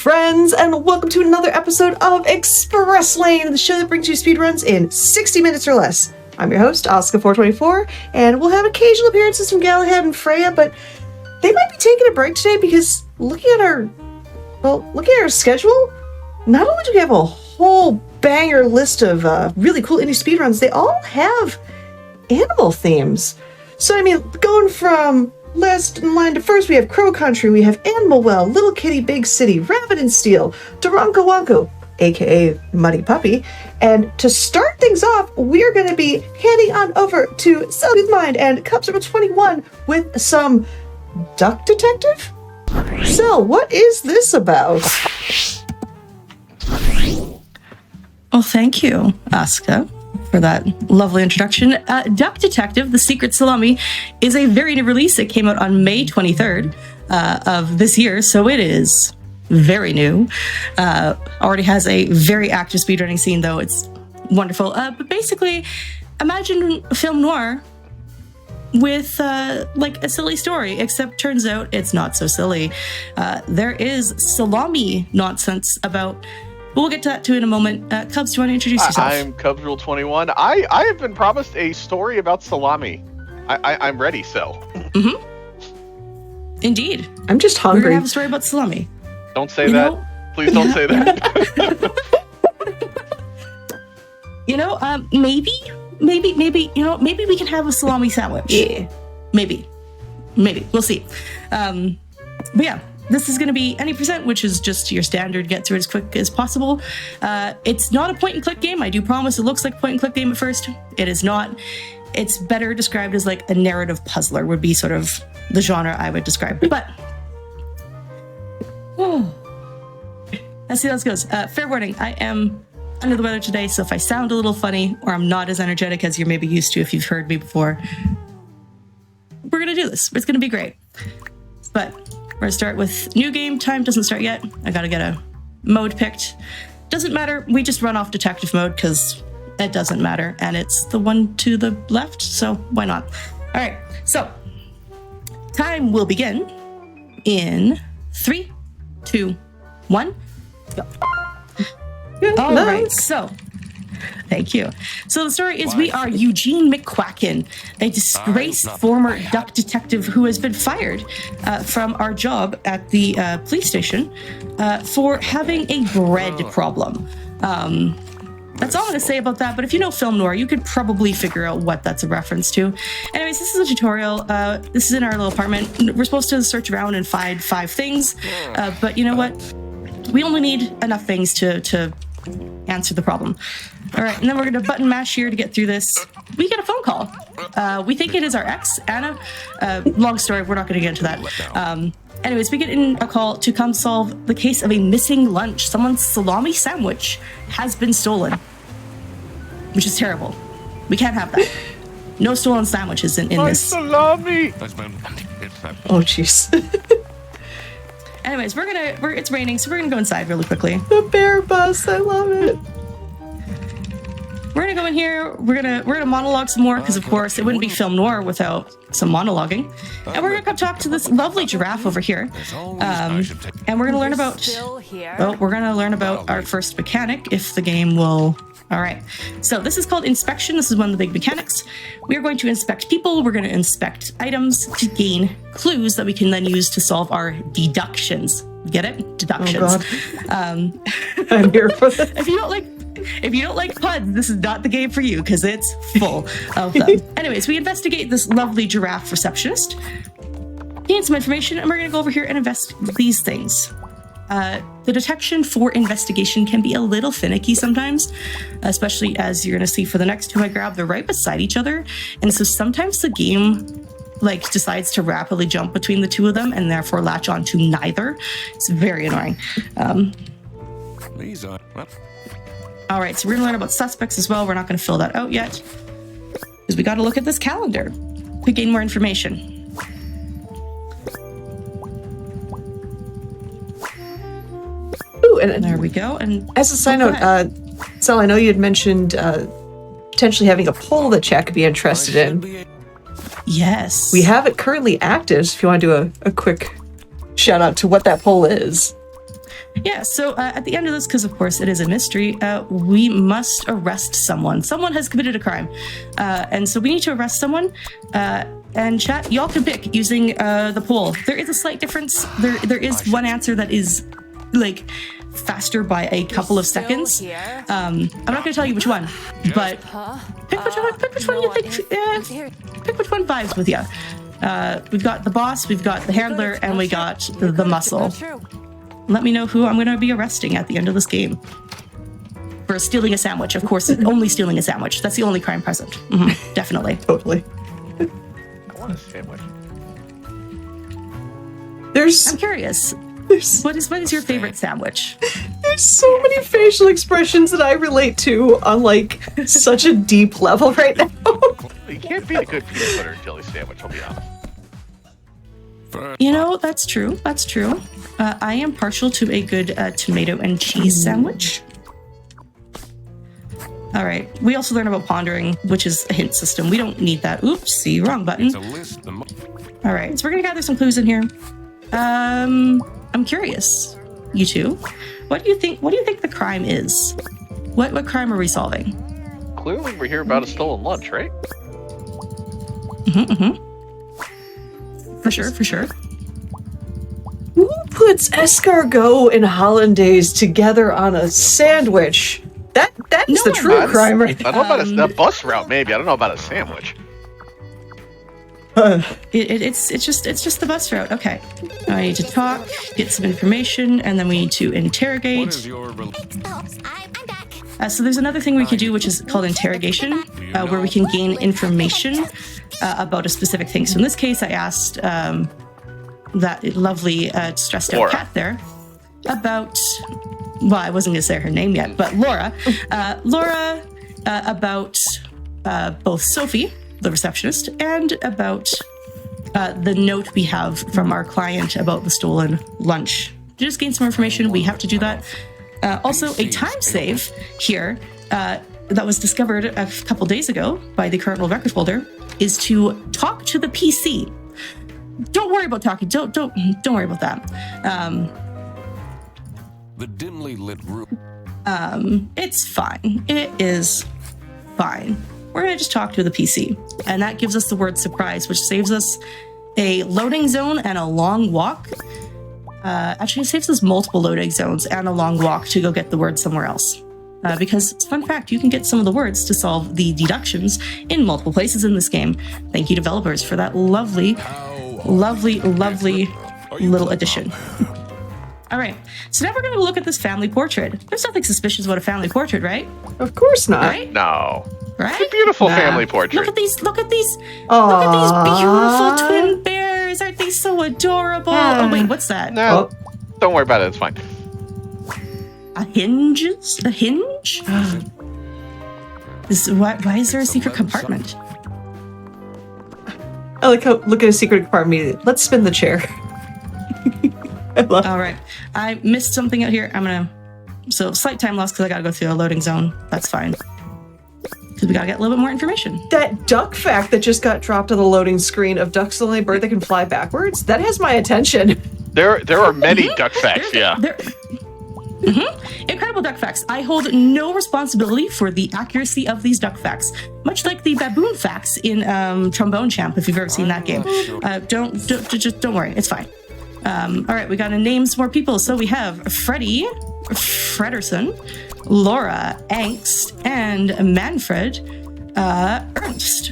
friends, and welcome to another episode of Express Lane, the show that brings you speedruns in 60 minutes or less. I'm your host, Oscar424, and we'll have occasional appearances from Galahad and Freya, but they might be taking a break today because looking at our schedule, not only do we have a whole banger list of really cool indie speedruns, they all have animal themes. So, I mean, going from last in line to first, we have Crow Country, we have Animal Well, Little Kitty Big City, Rabbit and Steel, DORONKO WANKO, aka Muddy Puppy. And to start things off, we're going to be handing on over to Salami with Mind and Cubs number 21 with some Duck Detective? So, what is this about? Well, thank you, Asuka, for that lovely introduction. Duck Detective, The Secret Salami, is a very new release. It came out on May 23rd of this year, so it is very new. Already has a very active speedrunning scene, though. It's wonderful. But basically, imagine film noir with like a silly story, except turns out it's not so silly. There is salami nonsense about. We'll get to that too in a moment. Cubs, do you want to introduce yourself? I'm Cubsrule21. I have been promised a story about salami. I'm ready, so. Mm-hmm. Indeed. I'm just hungry. We're going to have a story about salami. Don't say that. Please don't say that. Maybe, maybe we can have a salami sandwich. Yeah. Maybe. We'll see. But yeah. This is going to be any percent, which is just your standard get through it as quick as possible. It's not a point-and-click game. I do promise it looks like a point-and-click game at first. It is not. It's better described as like a narrative puzzler would be sort of the genre I would describe. But let's see how this goes. Fair warning, I am under the weather today, so if I sound a little funny or I'm not as energetic as you're maybe used to if you've heard me before, we're going to do this. It's going to be great. But we're going to start with new game. Time doesn't start yet. I got to get a mode picked. Doesn't matter. We just run off detective mode because it doesn't matter. And it's the one to the left, so why not? All right. So time will begin in 3, 2, 1, go. All right. So thank you. So the story is we are Eugene McQuacken, a disgraced former duck detective who has been fired from our job at the police station for having a bread problem. That's all I'm going to say about that, but if you know film noir, you could probably figure out what that's a reference to. Anyways, this is a tutorial. This is in our little apartment. We're supposed to search around and find 5 things, but you know what? We only need enough things to answer the problem. All right, and then we're going to button mash here to get through this. We get a phone call. We think it is our ex, Anna. Long story, we're not going to get into that. Anyways, we get in a call to come solve the case of a missing lunch. Someone's salami sandwich has been stolen, which is terrible. We can't have that. No stolen sandwiches in this. Salami! Oh, jeez. Anyways, it's raining, so we're gonna go inside really quickly. The bear bus, I love it. We're gonna go in here. We're gonna monologue some more because, of course, it wouldn't be film noir without some monologuing. And we're gonna come talk to this lovely giraffe over here. And we're gonna learn about. We're gonna learn about our first mechanic if the game will. All right. So this is called inspection. This is one of the big mechanics. We are going to inspect people. We're going to inspect items to gain clues that we can then use to solve our deductions. Get it? Deductions. Oh God. I'm here for this. If you don't like puns, this is not the game for you because it's full of them. Anyways, we investigate this lovely giraffe receptionist, gain some information, and we're going to go over here and investigate these things. The detection for investigation can be a little finicky sometimes, especially as you're going to see for the next 2 I grab. They're right beside each other, and so sometimes the game decides to rapidly jump between the 2 of them and therefore latch on to neither. It's very annoying. All right, so we're going to learn about suspects as well. We're not going to fill that out yet because we got to look at this calendar to gain more information. Ooh, and there we go. And as a side note, Sal, I know you had mentioned potentially having a poll that chat could be interested in. Yes. We have it currently active, if you want to do a quick shout out to what that poll is. Yeah, so at the end of this, because of course it is a mystery, we must arrest someone. Someone has committed a crime. And so we need to arrest someone. And chat, y'all can pick using the poll. There is a slight difference. There is one answer that is like faster by a couple of seconds. I'm not going to tell you which one, but pick which one you think. Pick which one vibes with you. We've got the boss, we've got the handler, and we got the muscle. Let me know who I'm going to be arresting at the end of this game. For stealing a sandwich, of course, only stealing a sandwich. That's the only crime present. Mm-hmm, definitely. Totally. I want a sandwich. I'm curious. What is your favorite sandwich? There's so many facial expressions that I relate to on like such a deep level right now. You can't beat a good peanut butter and jelly sandwich, I'll be honest. You know, that's true. That's true. I am partial to a good tomato and cheese sandwich. All right. We also learn about pondering, which is a hint system. We don't need that. Oops, see, wrong button. All right. So we're going to gather some clues in here. I'm curious, you two. What do you think the crime is? What crime are we solving? Clearly we're here about a stolen lunch, right? For sure. Who puts escargot and hollandaise together on a sandwich? That is the true crime, right? I don't know about a bus route, maybe. I don't know about a sandwich. It's just the bus route. Okay. I need to talk, get some information, and then we need to interrogate. I'm back. So there's another thing we can do, which is called interrogation, where we can gain information about a specific thing. So in this case, I asked that lovely stressed out Laura. cat there about, well, I wasn't going to say her name yet, but Laura. Laura about both Sophie, the receptionist, and about the note we have from our client about the stolen lunch. To just gain some information, we have to do that. Also, a time save here that was discovered a couple days ago by the current world record holder is to talk to the PC. Don't worry about talking. Don't worry about that. The dimly lit room. It's fine. It is fine. We're gonna just talk to the PC, and that gives us the word surprise, which saves us a loading zone and a long walk. Actually, it saves us multiple loading zones and a long walk to go get the word somewhere else. Because, fun fact, you can get some of the words to solve the deductions in multiple places in this game. Thank you, developers, for that lovely little addition. All right, so now we're going to look at this family portrait. There's nothing suspicious about a family portrait, right? Of course not. Right? No. Right? It's a beautiful family portrait. Look at these Aww. beautiful twin bears. Aren't they so adorable? Oh wait, what's that? No, don't worry about it. It's fine. A hinge? Why is there a secret compartment? I like how look at a secret compartment immediately. Let's spin the chair. I love All right, I missed something out here. So slight time loss because I gotta go through a loading zone. That's fine. Because we gotta get a little bit more information. that duck fact that just got dropped on the loading screen of ducks the only bird that can fly backwards. That has my attention. There are many duck facts, yeah. Incredible duck facts. I hold no responsibility for the accuracy of these duck facts. Much like the baboon facts in Trombone Champ, if you've ever seen that game. Don't worry, it's fine. All right, we gotta name some more people. So we have Freddie, Frederson, Laura, Angst, and Manfred, Ernst.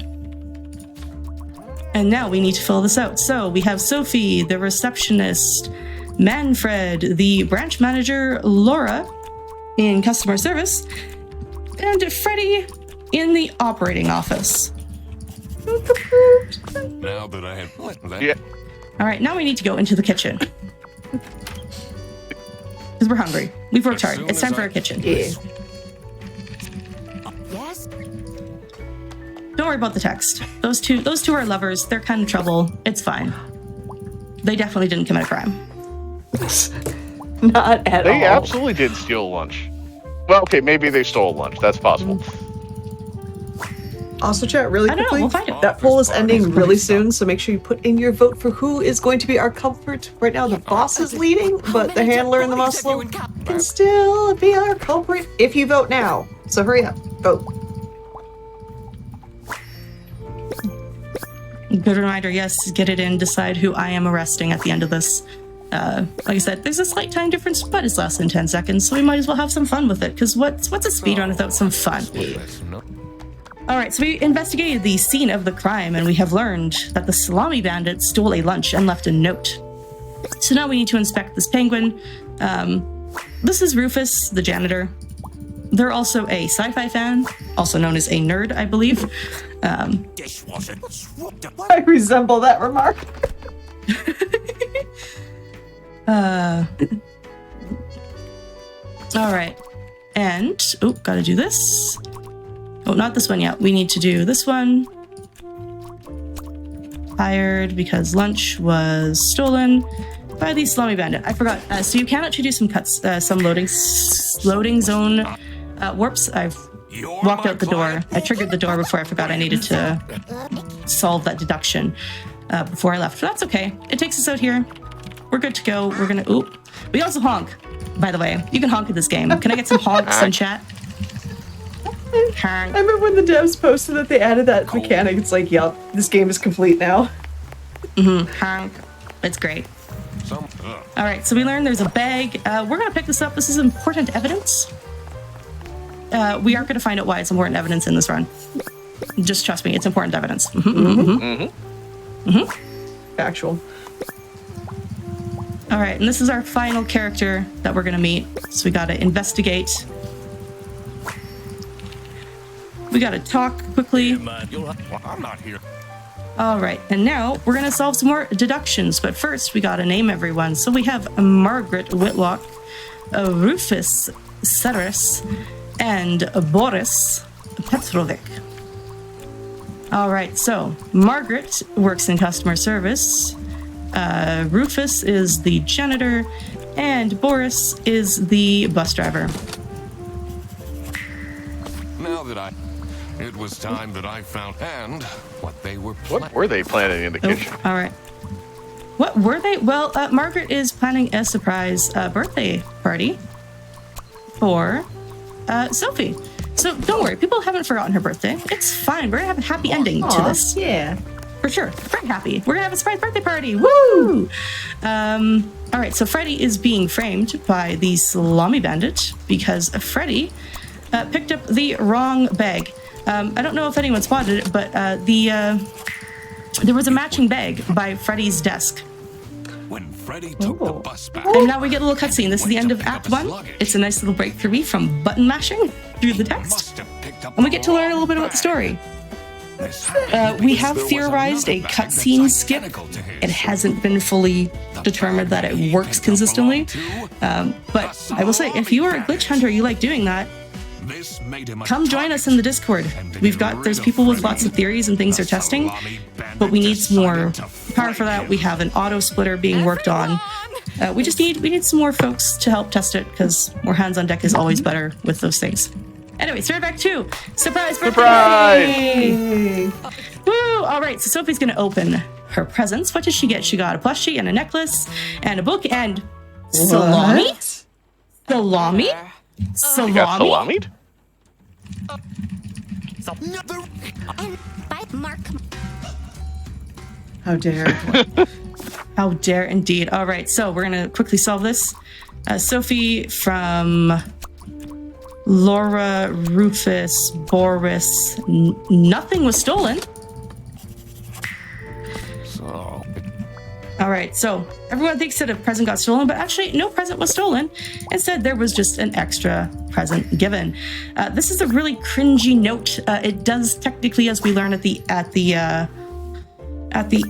And now we need to fill this out. So we have Sophie, the receptionist, Manfred, the branch manager, Laura in customer service, and Freddie in the operating office. Now that I have that. Yeah. All right, now we need to go into the kitchen. Because we're hungry. We've worked hard. It's time for our kitchen. Yeah. Yes. Don't worry about the text. Those two are lovers. They're kind of trouble. It's fine. They definitely didn't commit a crime. Not at all. They absolutely did steal lunch. Well, okay, maybe they stole lunch. That's possible. Also, chat really I don't know, quickly. we'll find it. That poll is ending really soon, so make sure you put in your vote for who is going to be our culprit. Right now, the boss is leading, but the handler and the muscle can still be our culprit if you vote now. So hurry up, vote. Good reminder, yes, get it in, decide who I am arresting at the end of this. Like I said, there's a slight time difference, but it's less than 10 seconds, so we might as well have some fun with it, because what's a speedrun without some fun? Alright, so we investigated the scene of the crime, and we have learned that the Salami bandit stole a lunch and left a note. So now we need to inspect this penguin. This is Rufus, the janitor. They're also a sci-fi fan, also known as a nerd, I believe. I resemble that remark. Alright. And, gotta do this. Oh, not this one yet. We need to do this one. Fired because lunch was stolen by the Salami bandit. I forgot. So you can actually do some cuts, some loading zone warps. I've walked out the door. I triggered the door before I forgot I needed to solve that deduction before I left. But that's okay. It takes us out here. We're good to go. We're gonna, we also honk, by the way. You can honk in this game. Can I get some honks in chat? I remember when the devs posted that they added that mechanic. It's like, yup, this game is complete now. Honk. It's great. Alright, so we learned there's a bag. We're gonna pick this up. This is important evidence. We are gonna find out why it's important evidence in this run. Just trust me, it's important evidence. Factual. Alright, and this is our final character that we're gonna meet. So we gotta investigate. We gotta talk quickly. I'm not here. Alright, and now we're gonna solve some more deductions, but first we gotta name everyone. So we have Margaret Whitlock, Rufus Seris, and Boris Petrovic. Alright, so Margaret works in customer service, Rufus is the janitor, and Boris is the bus driver. Now that it was time that I found and what they were What were they planning in the kitchen? All right. What were they? Well, Margaret is planning a surprise birthday party for Sophie. So don't worry, people haven't forgotten her birthday. It's fine. We're gonna have a happy ending to this. Yeah. For sure. Very happy. We're gonna have a surprise birthday party. Woo! All right, so Freddy is being framed by the Salami bandit because Freddy picked up the wrong bag. I don't know if anyone spotted it, but there was a matching bag by Freddy's desk. When Freddy took the bus back. And now we get a little cutscene. This is the end of Act 1. It's a nice little break for me from button mashing through the text. And we get to learn a little bit about the story. We have theorized a cutscene skip. It hasn't been fully determined that it works consistently. But I will say, if you are a glitch hunter, you like doing that, come join us in the Discord. There's people with lots of theories and things they're testing, but we need some more power for that. We have an auto splitter being worked on. We need some more folks to help test it because more hands on deck is always better with those things. Anyway, Third Back 2. Surprise birthday! Surprise! Woo! All right, so Sophie's gonna open her presents. What did she get? She got a plushie and a necklace and a book and salami. What? Salami. You got salamied? How dare. How dare indeed. All right, so we're gonna quickly solve this. Sophie from Laura, Rufus, Boris. Nothing was stolen. So All right, so everyone thinks that a present got stolen, but actually no present was stolen. Instead, there was just an extra present given. This is a really cringy note. It does technically, as we learn at the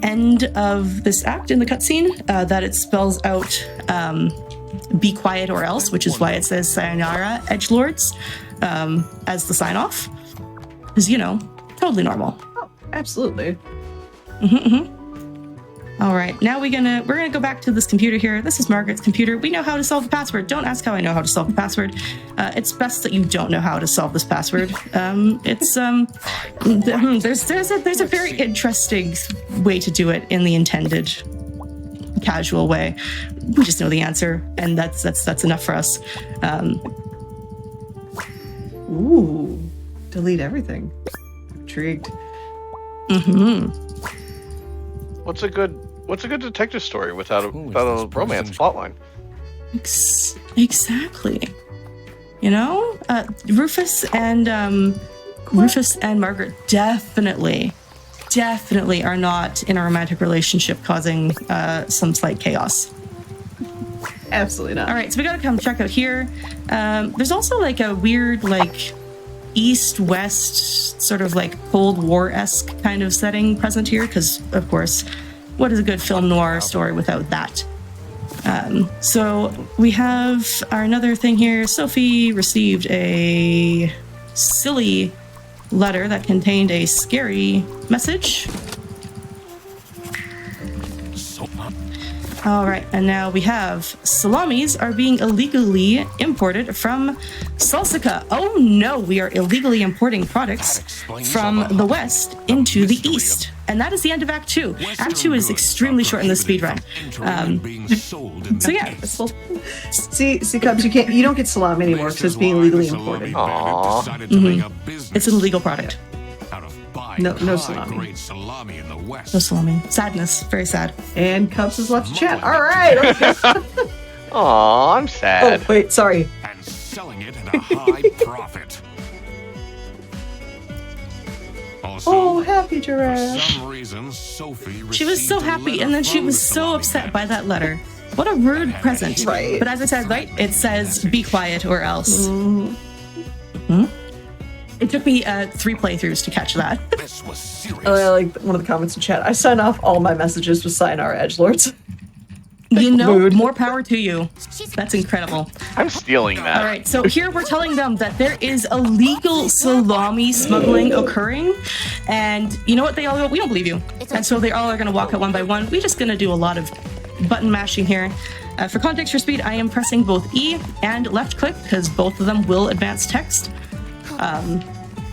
end of this act in the cutscene, that it spells out "be quiet or else," which is why it says "Sayonara, edgelords" as the sign off. Because totally normal. Oh, absolutely. All right, now we're gonna go back to this computer here. This is Margaret's computer. We know how to solve the password. Don't ask how I know how to solve the password. It's best that you don't know how to solve this password. There's a very interesting way to do it in the intended casual way. We just know the answer, and that's enough for us. Ooh, delete everything. Intrigued. What's a good detective story without a romance plotline? Exactly. You know, Rufus and Margaret definitely are not in a romantic relationship, causing some slight chaos. Absolutely not. All right, so we gotta come check out here. There's also like a weird like east-west sort of like Cold War-esque kind of setting present here, because of course, what is a good film noir story without that? So we have another thing here. Sophie received a silly letter that contained a scary message. All right, and now we have salamis are being illegally imported from Salsica. Oh no, we are illegally importing products from the west into the east. And that is the end of Act 2. Act 2 is extremely short in the speedrun. So yeah. See, Cubs, you don't get salami anymore because it's being illegally imported. Aww. It's an illegal product. No salami. No salami. Sadness. Very sad. And Cubs has left chat. All right. Okay. Aw, I'm sad. Oh, wait, sorry. And selling it at a high profit. Also, Oh, happy for giraffe. some reason, Sophie She was so received a happy, letter and then she from was the so Salami upset man. by that letter. What a rude present. Right. But as I said, right, it says, be quiet or else. It took me 3 playthroughs to catch that. This was serious. Oh, yeah, like one of the comments in chat. I sign off all my messages with sayonara edgelords. You know, Mood. more power to you. That's incredible. I'm stealing that. All right, so here we're telling them that there is illegal salami smuggling occurring, and you know what? They all go, we don't believe you. And so they all are going to walk out one by one. We're just going to do a lot of button mashing here. For context for speed, I am pressing both E and left click because both of them will advance text.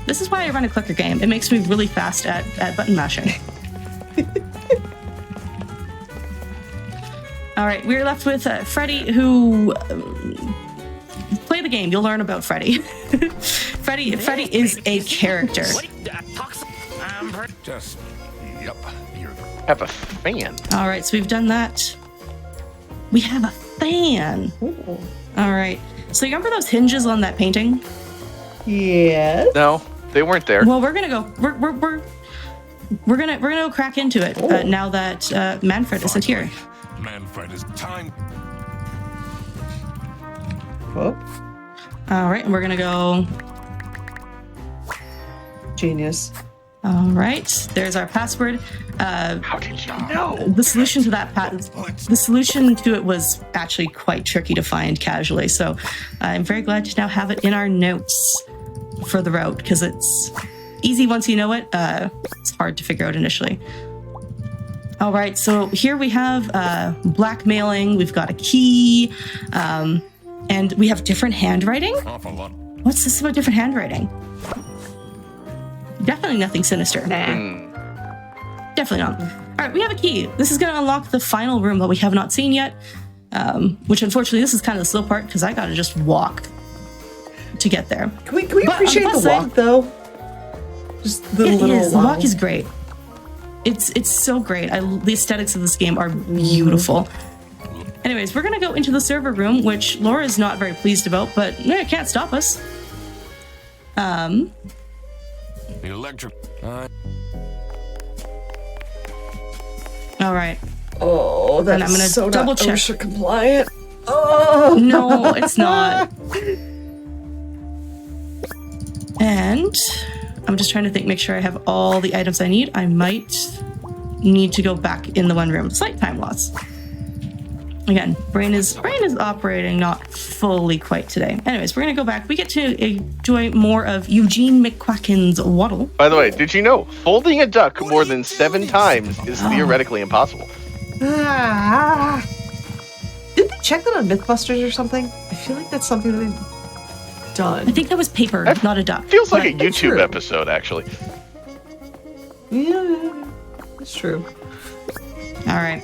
This is why I run a clicker game. It makes me really fast at button mashing. All right, we're left with Freddy, who play the game. You'll learn about Freddy. Freddy is a character. Just, yep, you're Have a fan. All right, so we've done that. We have a fan. Ooh. All right, so you remember those hinges on that painting? Yes. No, they weren't there. Well, we're gonna go. We're gonna go crack into it now that Manfred isn't here. Manfred is time. Whoop. All right, and we're gonna go. Genius. All right, there's our password. How did you know? The solution to that the solution to it was actually quite tricky to find casually. So I'm very glad to now have it in our notes for the route because it's easy once you know it. It's hard to figure out initially. All right, so here we have blackmailing. We've got a key, and we have different handwriting. Awful lot. What's this about different handwriting? Definitely nothing sinister. Definitely not. All right, we have a key. This is going to unlock the final room that we have not seen yet, which unfortunately this is kind of the slow part because I got to just walk to get there. Can we But on the appreciate plus the side- walk, though? Just the It little is. The wow. walk is great. It's so great. The aesthetics of this game are beautiful. Anyways, we're going to go into the server room, which Laura is not very pleased about, but it can't stop us. The electric. All right. Oh, And I'm that's gonna so double not check. OSHA compliant. Oh No, it's not. And I'm just trying to think, make sure I have all the items I need. I might need to go back in the one room. Slight time loss. Again, brain is operating not fully quite today. Anyways, we're gonna go back. We get to enjoy more of Eugene McQuacken's Waddle. By the way, did you know folding a duck more than 7 times is theoretically impossible? Did they check that on Mythbusters or something? I feel like that's something that they've done. I think that was paper, not a duck. Feels like a That's YouTube true. episode, actually. Yeah, that's true. All right.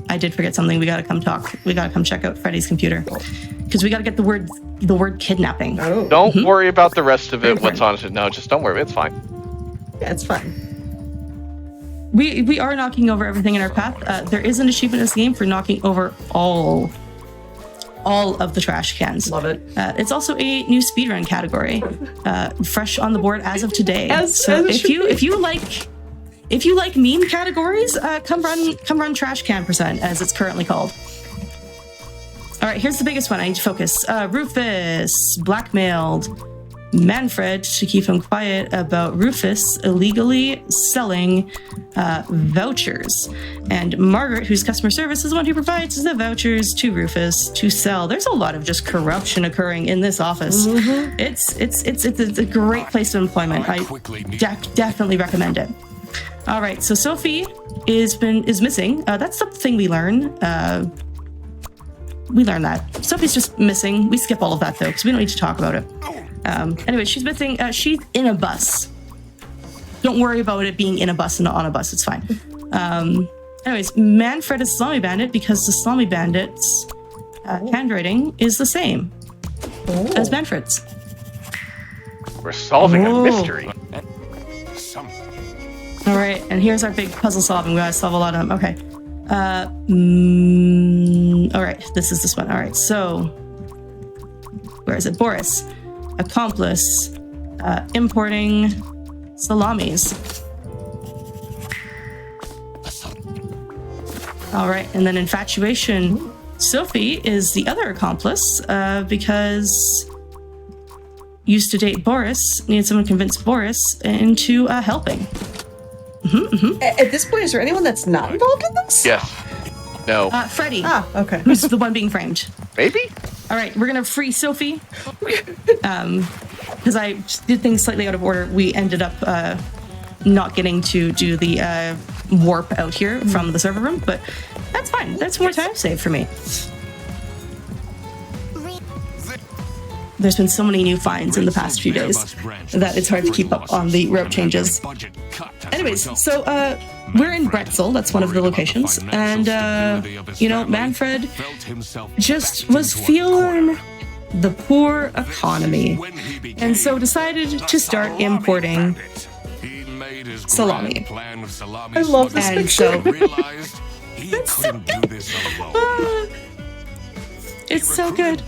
I did forget something. We gotta come talk. We gotta come check out Freddy's computer because we gotta get the word kidnapping. Oh, Don't worry about the rest of it. Very What's on it? No, just don't worry. It's fine. yeah, it's fine. We are knocking over everything in our path. There is an achievement in this game for knocking over all of the trash cans. Love it. It's also a new speedrun category, fresh on the board as of today. As So it should be. if you like meme categories, come run trash can percent as it's currently called. All right, here's the biggest one. I need to focus. Rufus blackmailed Manfred to keep him quiet about Rufus illegally selling vouchers. And Margaret, whose customer service is the one who provides the vouchers to Rufus to sell. There's a lot of just corruption occurring in this office. It's a great place of employment. I definitely recommend it. All right, so Sophie is missing. That's the thing we learn. We learn that Sophie's just missing. We skip all of that though, because we don't need to talk about it. Anyway, she's missing. She's in a bus. Don't worry about it being in a bus and not on a bus. It's fine. Anyways, Manfred is Salami Bandit because the Salami Bandit's handwriting is the same as Manfred's. We're solving Whoa. a mystery. All right, and here's our big puzzle solving. We gotta solve a lot of them. Okay. All right, this one. All right, so where is it? Boris, accomplice, importing salamis. All right, and then infatuation. Sophie is the other accomplice because used to date Boris, needed someone to convince Boris into helping. At this point, is there anyone that's not involved in this? Yes. No. Freddie, Okay. who's the one being framed. Maybe? All right, we're gonna free Sophie. Because I did things slightly out of order. We ended up not getting to do the warp out here from the server room, but that's fine. That's more time saved for me. There's been so many new finds in the past few days that it's hard to keep up on the route changes. Anyways, so we're in Bretzel, that's one of the locations, and Manfred just was feeling the poor economy, and so decided to start importing salami. I love this And picture. so it's so good.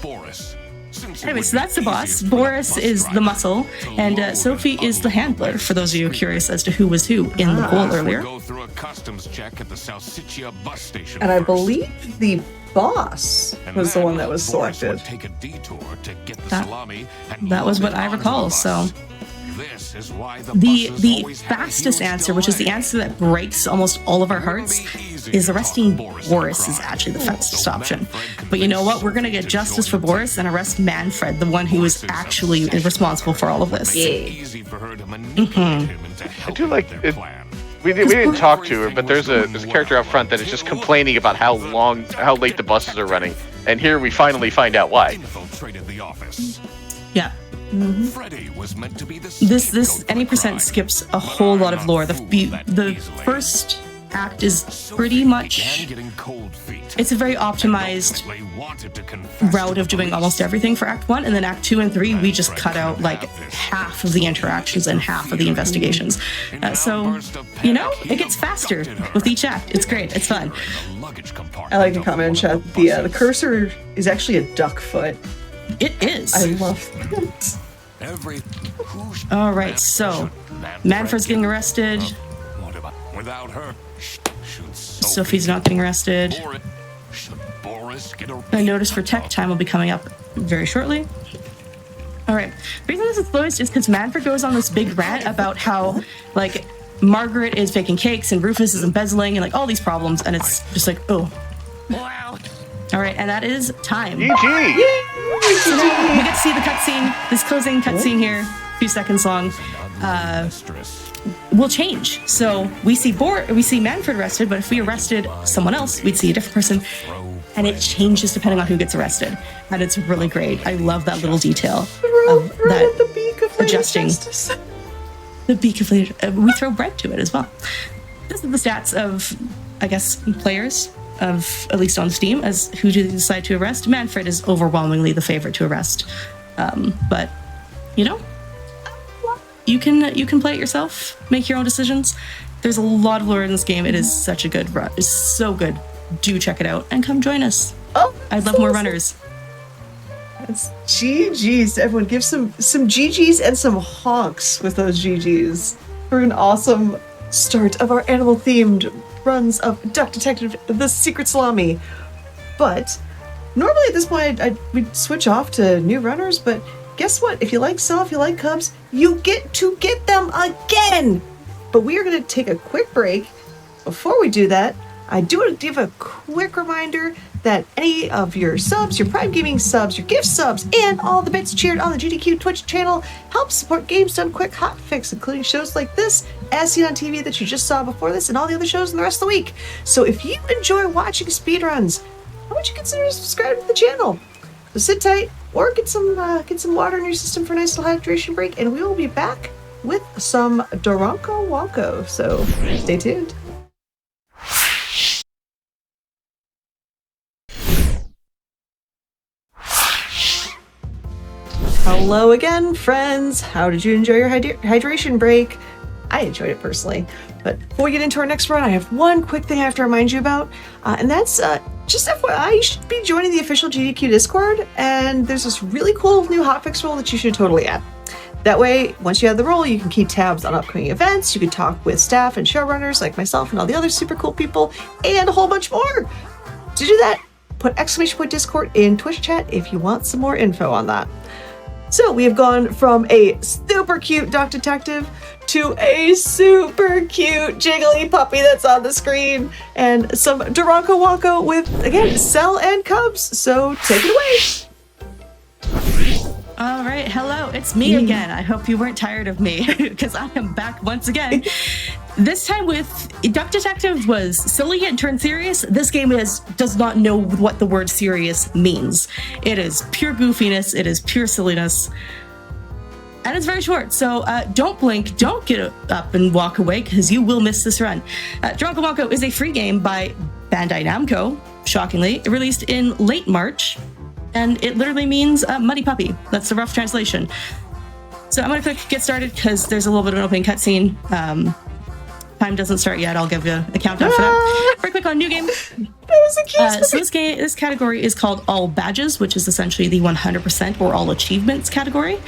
Anyway, so that's the boss. Boris is the muscle, and Sophie is the handler, for those of you curious as to who was who in the poll earlier. And I believe the boss was the one that was selected. That was what I recall, so... The fastest answer, which is the answer that breaks almost all of our hearts, is arresting Boris is actually the fastest option. But you know what? We're going to get justice for Boris and arrest Manfred, the one who is actually responsible for all of this. I do like it. We didn't talk to her, but there's a character out front that is just complaining about how late the buses are running. And here we finally find out why. Yeah. This any percent skips a whole lot of lore. The first act is pretty much, it's a very optimized route of doing almost everything for Act 1, and then Act 2 and 3 we just cut out like half of the interactions and half of the investigations. So it gets faster with each act. It's great. It's fun. I like to comment in chat. The cursor is actually a duck foot. It is. I love that. All right, so Manfred's getting arrested. Without her, Sophie's not getting arrested. A notice for tech time will be coming up very shortly. All right. The reason this is closed is because Manfred goes on this big rant about how, like, Margaret is faking cakes and Rufus is embezzling and, like, all these problems, and it's just like, oh. Wow. All right, and that is time. GG! So now we get to see the cutscene, this closing cutscene here, a few seconds long. will change. So we see Manfred arrested, but if we arrested someone else, we'd see a different person. And it changes depending on who gets arrested. And it's really great. I love that little detail of that the beak of adjusting. Justice. The beak of Lady, we throw bread to it as well. This is the stats of, I guess, players of, at least on Steam, as who do they decide to arrest. Manfred is overwhelmingly the favorite to arrest. But, you know, you can play it yourself, make your own decisions. There's a lot of lore in this game. It is such a good run. It's so good. Do check it out and come join us. Oh, I'd love more runners. It's GG's. Everyone give some GG's and some honks with those GG's for an awesome start of our animal-themed runs of Duck Detective, The Secret Salami. But normally at this point we'd switch off to new runners, but guess what? If you like Saw, if you like Cubs, you get to get them again! But we are going to take a quick break. Before we do that, I do want to give a quick reminder that any of your subs, your Prime Gaming subs, your gift subs, and all the bits cheered on the GDQ Twitch channel help support Games Done Quick Hotfix, including shows like this, as seen on TV that you just saw before this, and all the other shows in the rest of the week. So if you enjoy watching speedruns, how would you consider subscribing to the channel? So sit tight, or get some water in your system for a nice little hydration break, and we will be back with some DORONKO WANKO. So stay tuned. Hello again, friends. How did you enjoy your hydration break? I enjoyed it personally. But before we get into our next run, I have one quick thing I have to remind you about, and that's just FYI, you should be joining the official GDQ Discord, and there's this really cool new hotfix role that you should totally add. That way, once you have the role, you can keep tabs on upcoming events, you can talk with staff and showrunners like myself and all the other super cool people, and a whole bunch more. To do that, put !Discord in Twitch chat if you want some more info on that. So we have gone from a super cute Duck Detective to a super cute jiggly puppy that's on the screen, and some DORONKO WANKO with, again, Cell and Cubs. So take it away. All right, hello, it's me again. I hope you weren't tired of me, because I am back once again. This time with Duck Detective was silly and turned serious. This game does not know what the word serious means. It is pure goofiness, it is pure silliness, and it's very short. So don't blink, don't get up and walk away, because you will miss this run. DORONKO WANKO is a free game by Bandai Namco, shockingly. It released in late March. And it literally means muddy puppy. That's the rough translation. So I'm gonna get started because there's a little bit of an opening cutscene. Time doesn't start yet. I'll give you a countdown for that. Very quick on new game. That was a cute So this category is called All Badges, which is essentially the 100% or All Achievements category.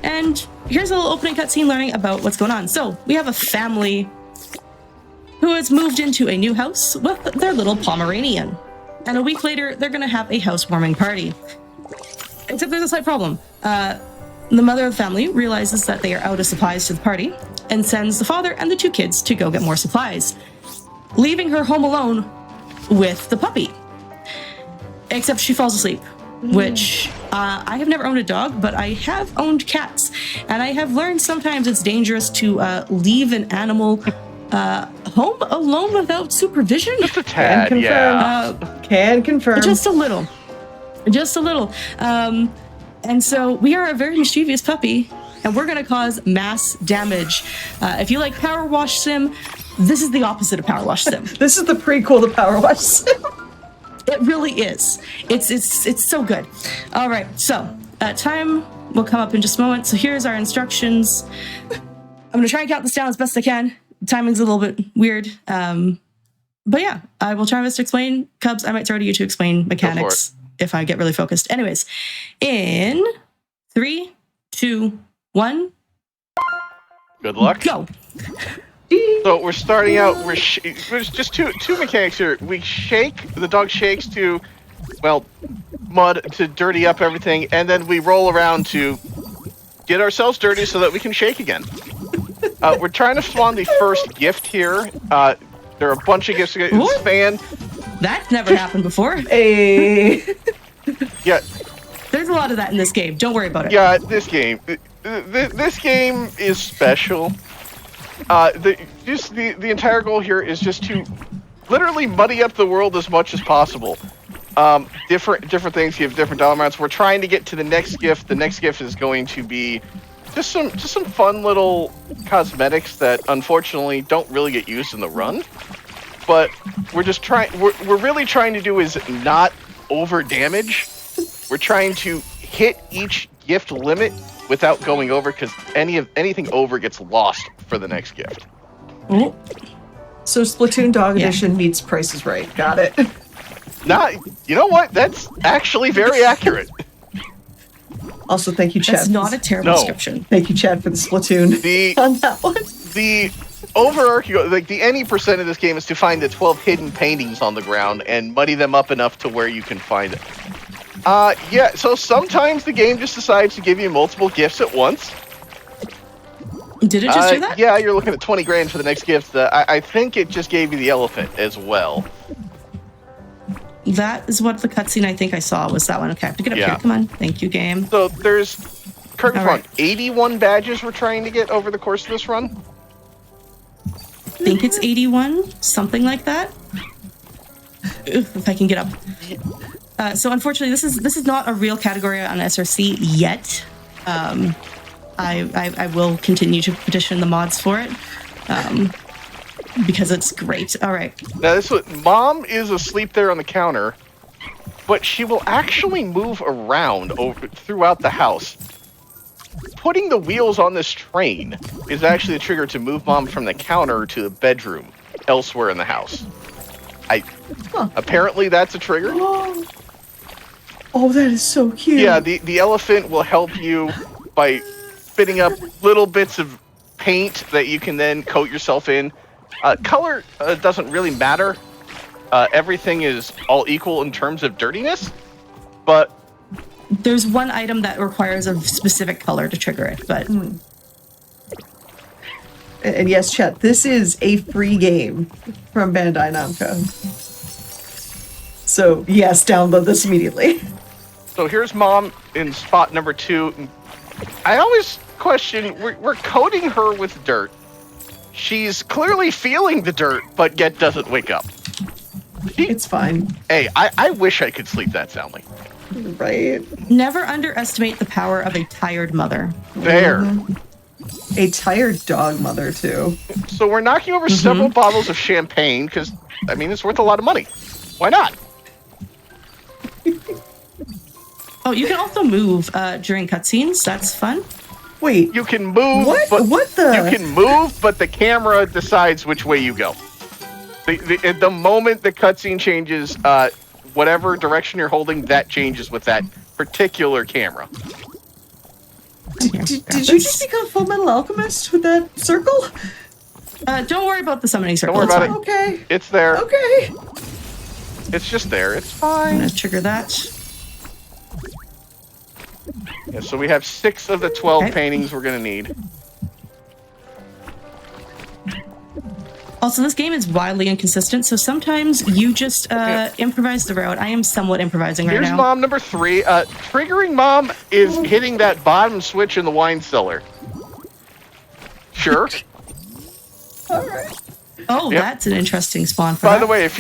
And here's a little opening cutscene learning about what's going on. So we have a family who has moved into a new house with their little Pomeranian. And a week later, they're going to have a housewarming party. Except there's a slight problem. The mother of the family realizes that they are out of supplies to the party and sends the father and the two kids to go get more supplies, leaving her home alone with the puppy. Except she falls asleep, which I have never owned a dog, but I have owned cats. And I have learned sometimes it's dangerous to leave an animal home alone without supervision. Just a tad, Can confirm. Just a little. And so we are a very mischievous puppy, and we're going to cause mass damage. If you like Power Wash Sim, this is the opposite of Power Wash Sim. This is the prequel to Power Wash Sim. It really is. It's so good. All right, so time will come up in just a moment. So here's our instructions. I'm going to try and count this down as best I can. Timing's a little bit weird. But yeah, I will try my best to explain. Cubs, I might throw to you to explain mechanics if I get really focused. Anyways, in 3, 2, 1. Good luck. Go. So we're starting out, there's just two mechanics here. We shake, the dog shakes to, well, mud to dirty up everything, and then we roll around to get ourselves dirty so that we can shake again. We're trying to spawn the first gift here. There are a bunch of gifts. This fan. That's never happened before. Hey. Yeah. There's a lot of that in this game. Don't worry about it. Yeah, this game. This game is special. The entire goal here is just to literally muddy up the world as much as possible. Different things. You have different dollar amounts. We're trying to get to the next gift. The next gift is going to be just some fun little cosmetics that unfortunately don't really get used in the run. But we're just trying. We're really trying to do is not over damage. We're trying to hit each gift limit without going over, because anything over gets lost for the next gift. Oh, So Splatoon Dog Edition meets Price is Right. Got it. You know what? That's actually very accurate. Also, thank you, Chad. that's not a terrible No. description. Thank you, Chad, for the Splatoon on that one. The overarching, like the any percent of this game is to find the 12 hidden paintings on the ground and muddy them up enough to where you can find it. Yeah, so sometimes the game just decides to give you multiple gifts at once. Did it just do that? Yeah, you're looking at 20 grand for the next gift. I think it just gave you the elephant as well. That is what the cutscene I think I saw was that one. Okay, I have to get up Yeah. here. Come on. Thank you, game. So there's, correct me if I'm All wrong, right. 81 badges we're trying to get over the course of this run. I think it's 81, something like that. If I can get up. So unfortunately, this is not a real category on SRC yet. I will continue to petition the mods for it because it's great. All right. Now this one, Mom is asleep there on the counter, but she will actually move around throughout the house. Putting the wheels on this train is actually the trigger to move Mom from the counter to the bedroom elsewhere in the house. Apparently that's a trigger. Oh, that is so cute. Yeah, the elephant will help you by spitting up little bits of paint that you can then coat yourself in. Color doesn't really matter. Everything is all equal in terms of dirtiness, but There's one item that requires a specific color to trigger it, but And yes, chat, this is a free game from Bandai Namco. So, yes, download this immediately. so here's Mom in spot number 2. I always question, we're coating her with dirt. She's clearly feeling the dirt, but yet doesn't wake up. It's fine, Hey, I wish I could sleep that soundly. right? never underestimate the power of a tired mother. There. A tired dog mother, too. So we're knocking over several bottles of champagne, because, I mean, it's worth a lot of money. Why not? Oh, you can also move during cutscenes. That's fun. Wait, You can move, What? but What the- you can move, but the camera decides which way you go. At the moment the cutscene changes, whatever direction you're holding, that changes with that particular camera. did you just become Full Metal Alchemist with that circle? Don't worry about the summoning circle. worry It's about fine. Okay, It's there. okay. It's just there. It's I'm fine. gonna trigger that. Yeah, so we have 6 of the 12 Okay. paintings we're gonna need. Also, this game is wildly inconsistent, so sometimes you just improvise the route. I am somewhat improvising right Here's now. Mom number 3. Triggering Mom is hitting that bottom switch in the wine cellar. Sure. All right. Oh, Yep. that's an interesting spawn for By that. the way, if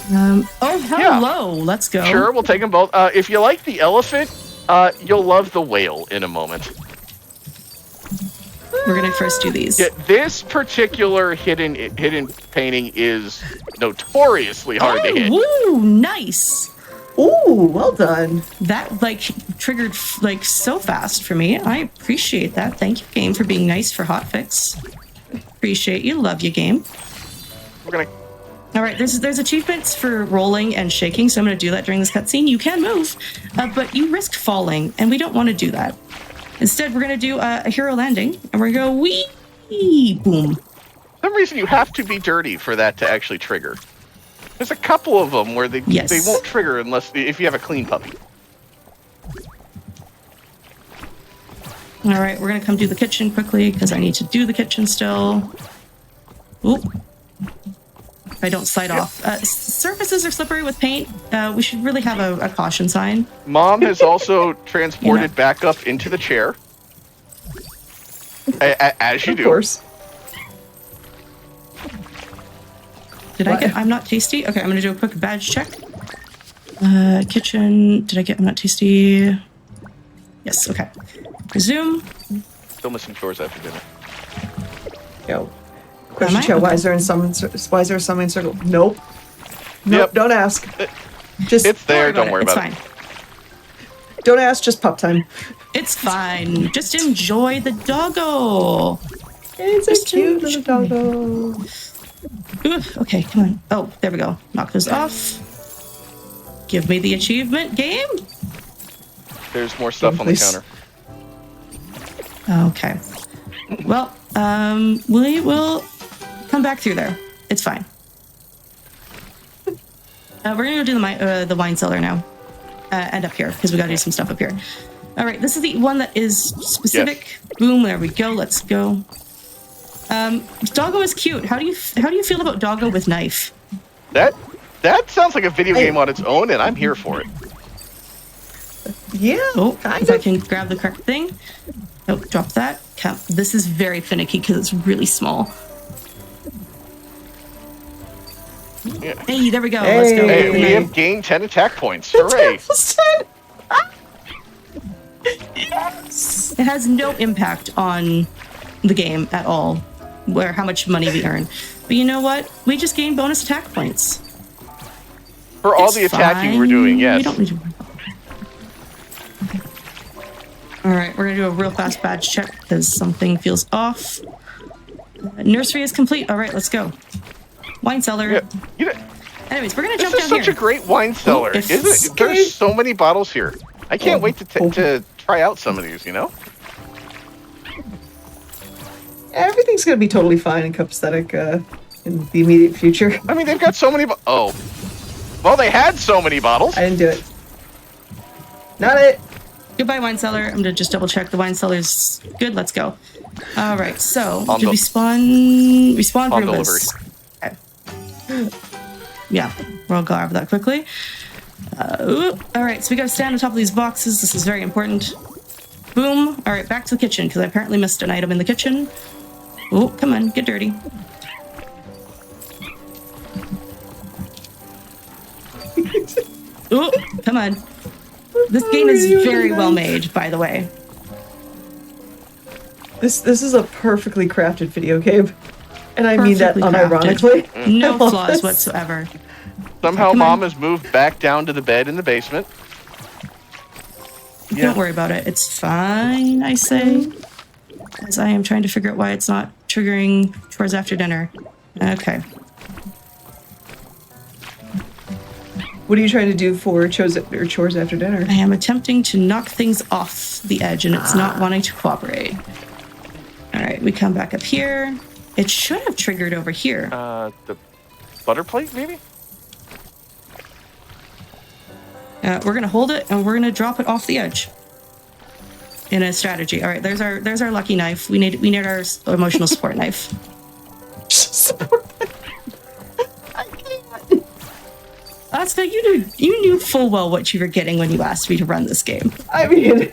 hello. Let's go. sure, we'll take them both. If you like the elephant, you'll love the whale in a moment. We're gonna first do these. Yeah, this particular hidden painting is notoriously hard to hit. Woo! Nice. Ooh, well done. That triggered so fast for me. I appreciate that. Thank you, game, for being nice for Hotfix. Appreciate you. Love you, game. We're gonna. All right, there's achievements for rolling and shaking, so I'm going to do that during this cutscene. You can move, but you risk falling, and we don't want to do that. Instead, we're going to do a hero landing, and we're going to go wee, boom. For some reason, you have to be dirty for that to actually trigger. There's a couple of them where they won't trigger unless if you have a clean puppy. All right, we're going to come do the kitchen quickly, because I need to do the kitchen still. Oop. If I don't slide off. Surfaces are slippery with paint. We should really have a caution sign. Mom has also transported back up into the chair. As you Of do. course. Did I get I'm not tasty? Okay, I'm gonna do a quick badge check. Kitchen. Did I get I'm not tasty? Yes, okay. Resume. Still missing chores after dinner. Yo. Question chat, why is there a summoning circle? Nope. Nope, Yep. don't ask. Just It's there, don't worry it's about fine. it. don't ask, just pup time. It's fine. Just enjoy the doggo. It's a Just cute little enjoy. doggo. Ooh, okay, come on. Oh, there we go. Knock those off. Give me the achievement game. There's more stuff on the Please. counter. Okay. Well, we will come back through there. It's fine. We're gonna go do the wine cellar now, and up here because we gotta do some stuff up here. All right, this is the one that is specific. Yes. Boom, there we go. Let's go. Doggo is cute. How do you feel about Doggo with knife? That sounds like a video game on its own, and I'm here for it. Yeah, Oh, kind if I of. can grab the correct thing. Oh, drop that. This is very finicky because it's really small. Yeah. Hey, there we go. Hey. Let's go. Hey, Good we night. have gained 10 attack points. Hooray! Yes. It has no impact on the game at all, where how much money we earn. But you know what? We just gain bonus attack points. For all It's the attacking we're fine. doing, We yes. don't need to worry about it. All right, we're gonna do a real fast badge check because something feels off. Nursery is complete. All right, let's go. Wine cellar. Yeah. You know, Anyways, we're gonna this jump is down such here. a great wine cellar, if- isn't it? There's so many bottles here. I can't wait to try out some of these, you know? Everything's gonna be totally fine and copacetic in the immediate future. I mean, they've got so many oh. Well, they had so many bottles. I didn't do it. Not it. Goodbye, wine cellar. I'm gonna just double check the wine cellar's good. Let's go. All right. So On did the- we spawn on Roombas? Okay. Yeah, we'll grab that quickly. All right. So we gotta stand on top of these boxes. This is very important. Boom. All right. Back to the kitchen because I apparently missed an item in the kitchen. Oh, come on, get dirty. Oh, come on. This game is very well made, by the way. This is a perfectly crafted video game, and I mean that Perfectly unironically. No I love flaws this. whatsoever. Somehow Come on. Mom has moved back down to the bed in the basement. Yeah. Don't worry about it. It's fine, I say. As I am trying to figure out why it's not triggering chores after dinner. Okay. What are you trying to do for chores after dinner? I am attempting to knock things off the edge and it's not wanting to cooperate. All right, we come back up here. It should have triggered over here. The butter plate, maybe? We're gonna hold it and we're gonna drop it off the edge. In a strategy. All right, there's our lucky knife. We need our emotional support knife. I can't. Asuka, you knew full well what you were getting when you asked me to run this game. I mean, and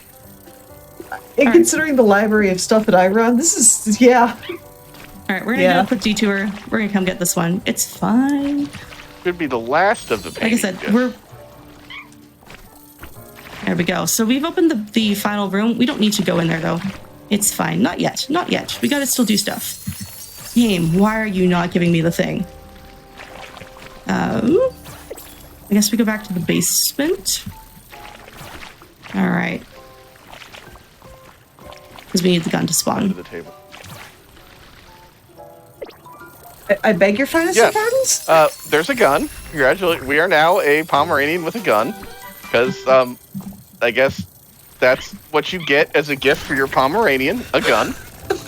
right. considering the library of stuff that I run, this is yeah. All right, we're gonna do a quick detour. We're gonna come get this one. It's fine. Could be the last of the Like I paintings, said, yes. There we go. So we've opened the final room. We don't need to go in there though. It's fine. Not yet. Not yet. We gotta still do stuff. Game, why are you not giving me the thing? I guess we go back to the basement. All right. Because we need the gun to Under spawn. the table. I beg your finest Yes. pardons? There's a gun. Congratulations. We are now a Pomeranian with a gun. Because, I guess that's what you get as a gift for your Pomeranian. A gun.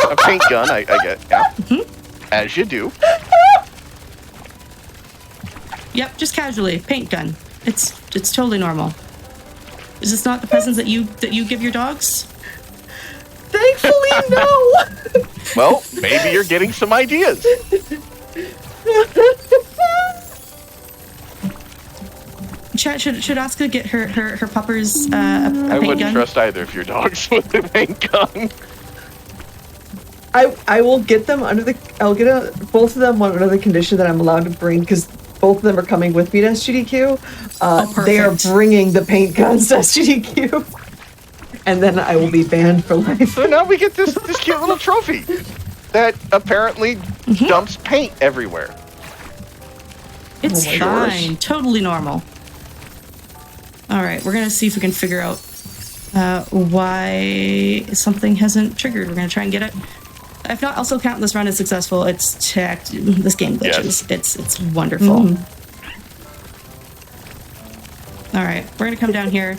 A paint gun, I get. Yeah. As you do. Yep, just casually. Paint gun. It's totally normal. Is this not the presents that you give your dogs? Thankfully, no. Well, maybe you're getting some ideas. Chat, should Asuka get her puppers a I paint wouldn't gun? trust either of your dogs with a paint gun. I will get them I'll get both of them under the condition that I'm allowed to bring, because both of them are coming with me to SGDQ. They are bringing the paint guns to SGDQ. And then I will be banned for life. So now we get this cute little trophy that apparently dumps paint everywhere. It's Oh my fine. gosh. Totally normal. All right, we're gonna see if we can figure out why something hasn't triggered. We're gonna try and get it. If not, also count this run as successful. It's checked. This game glitches. Yes. It's wonderful. All right, we're gonna come down here,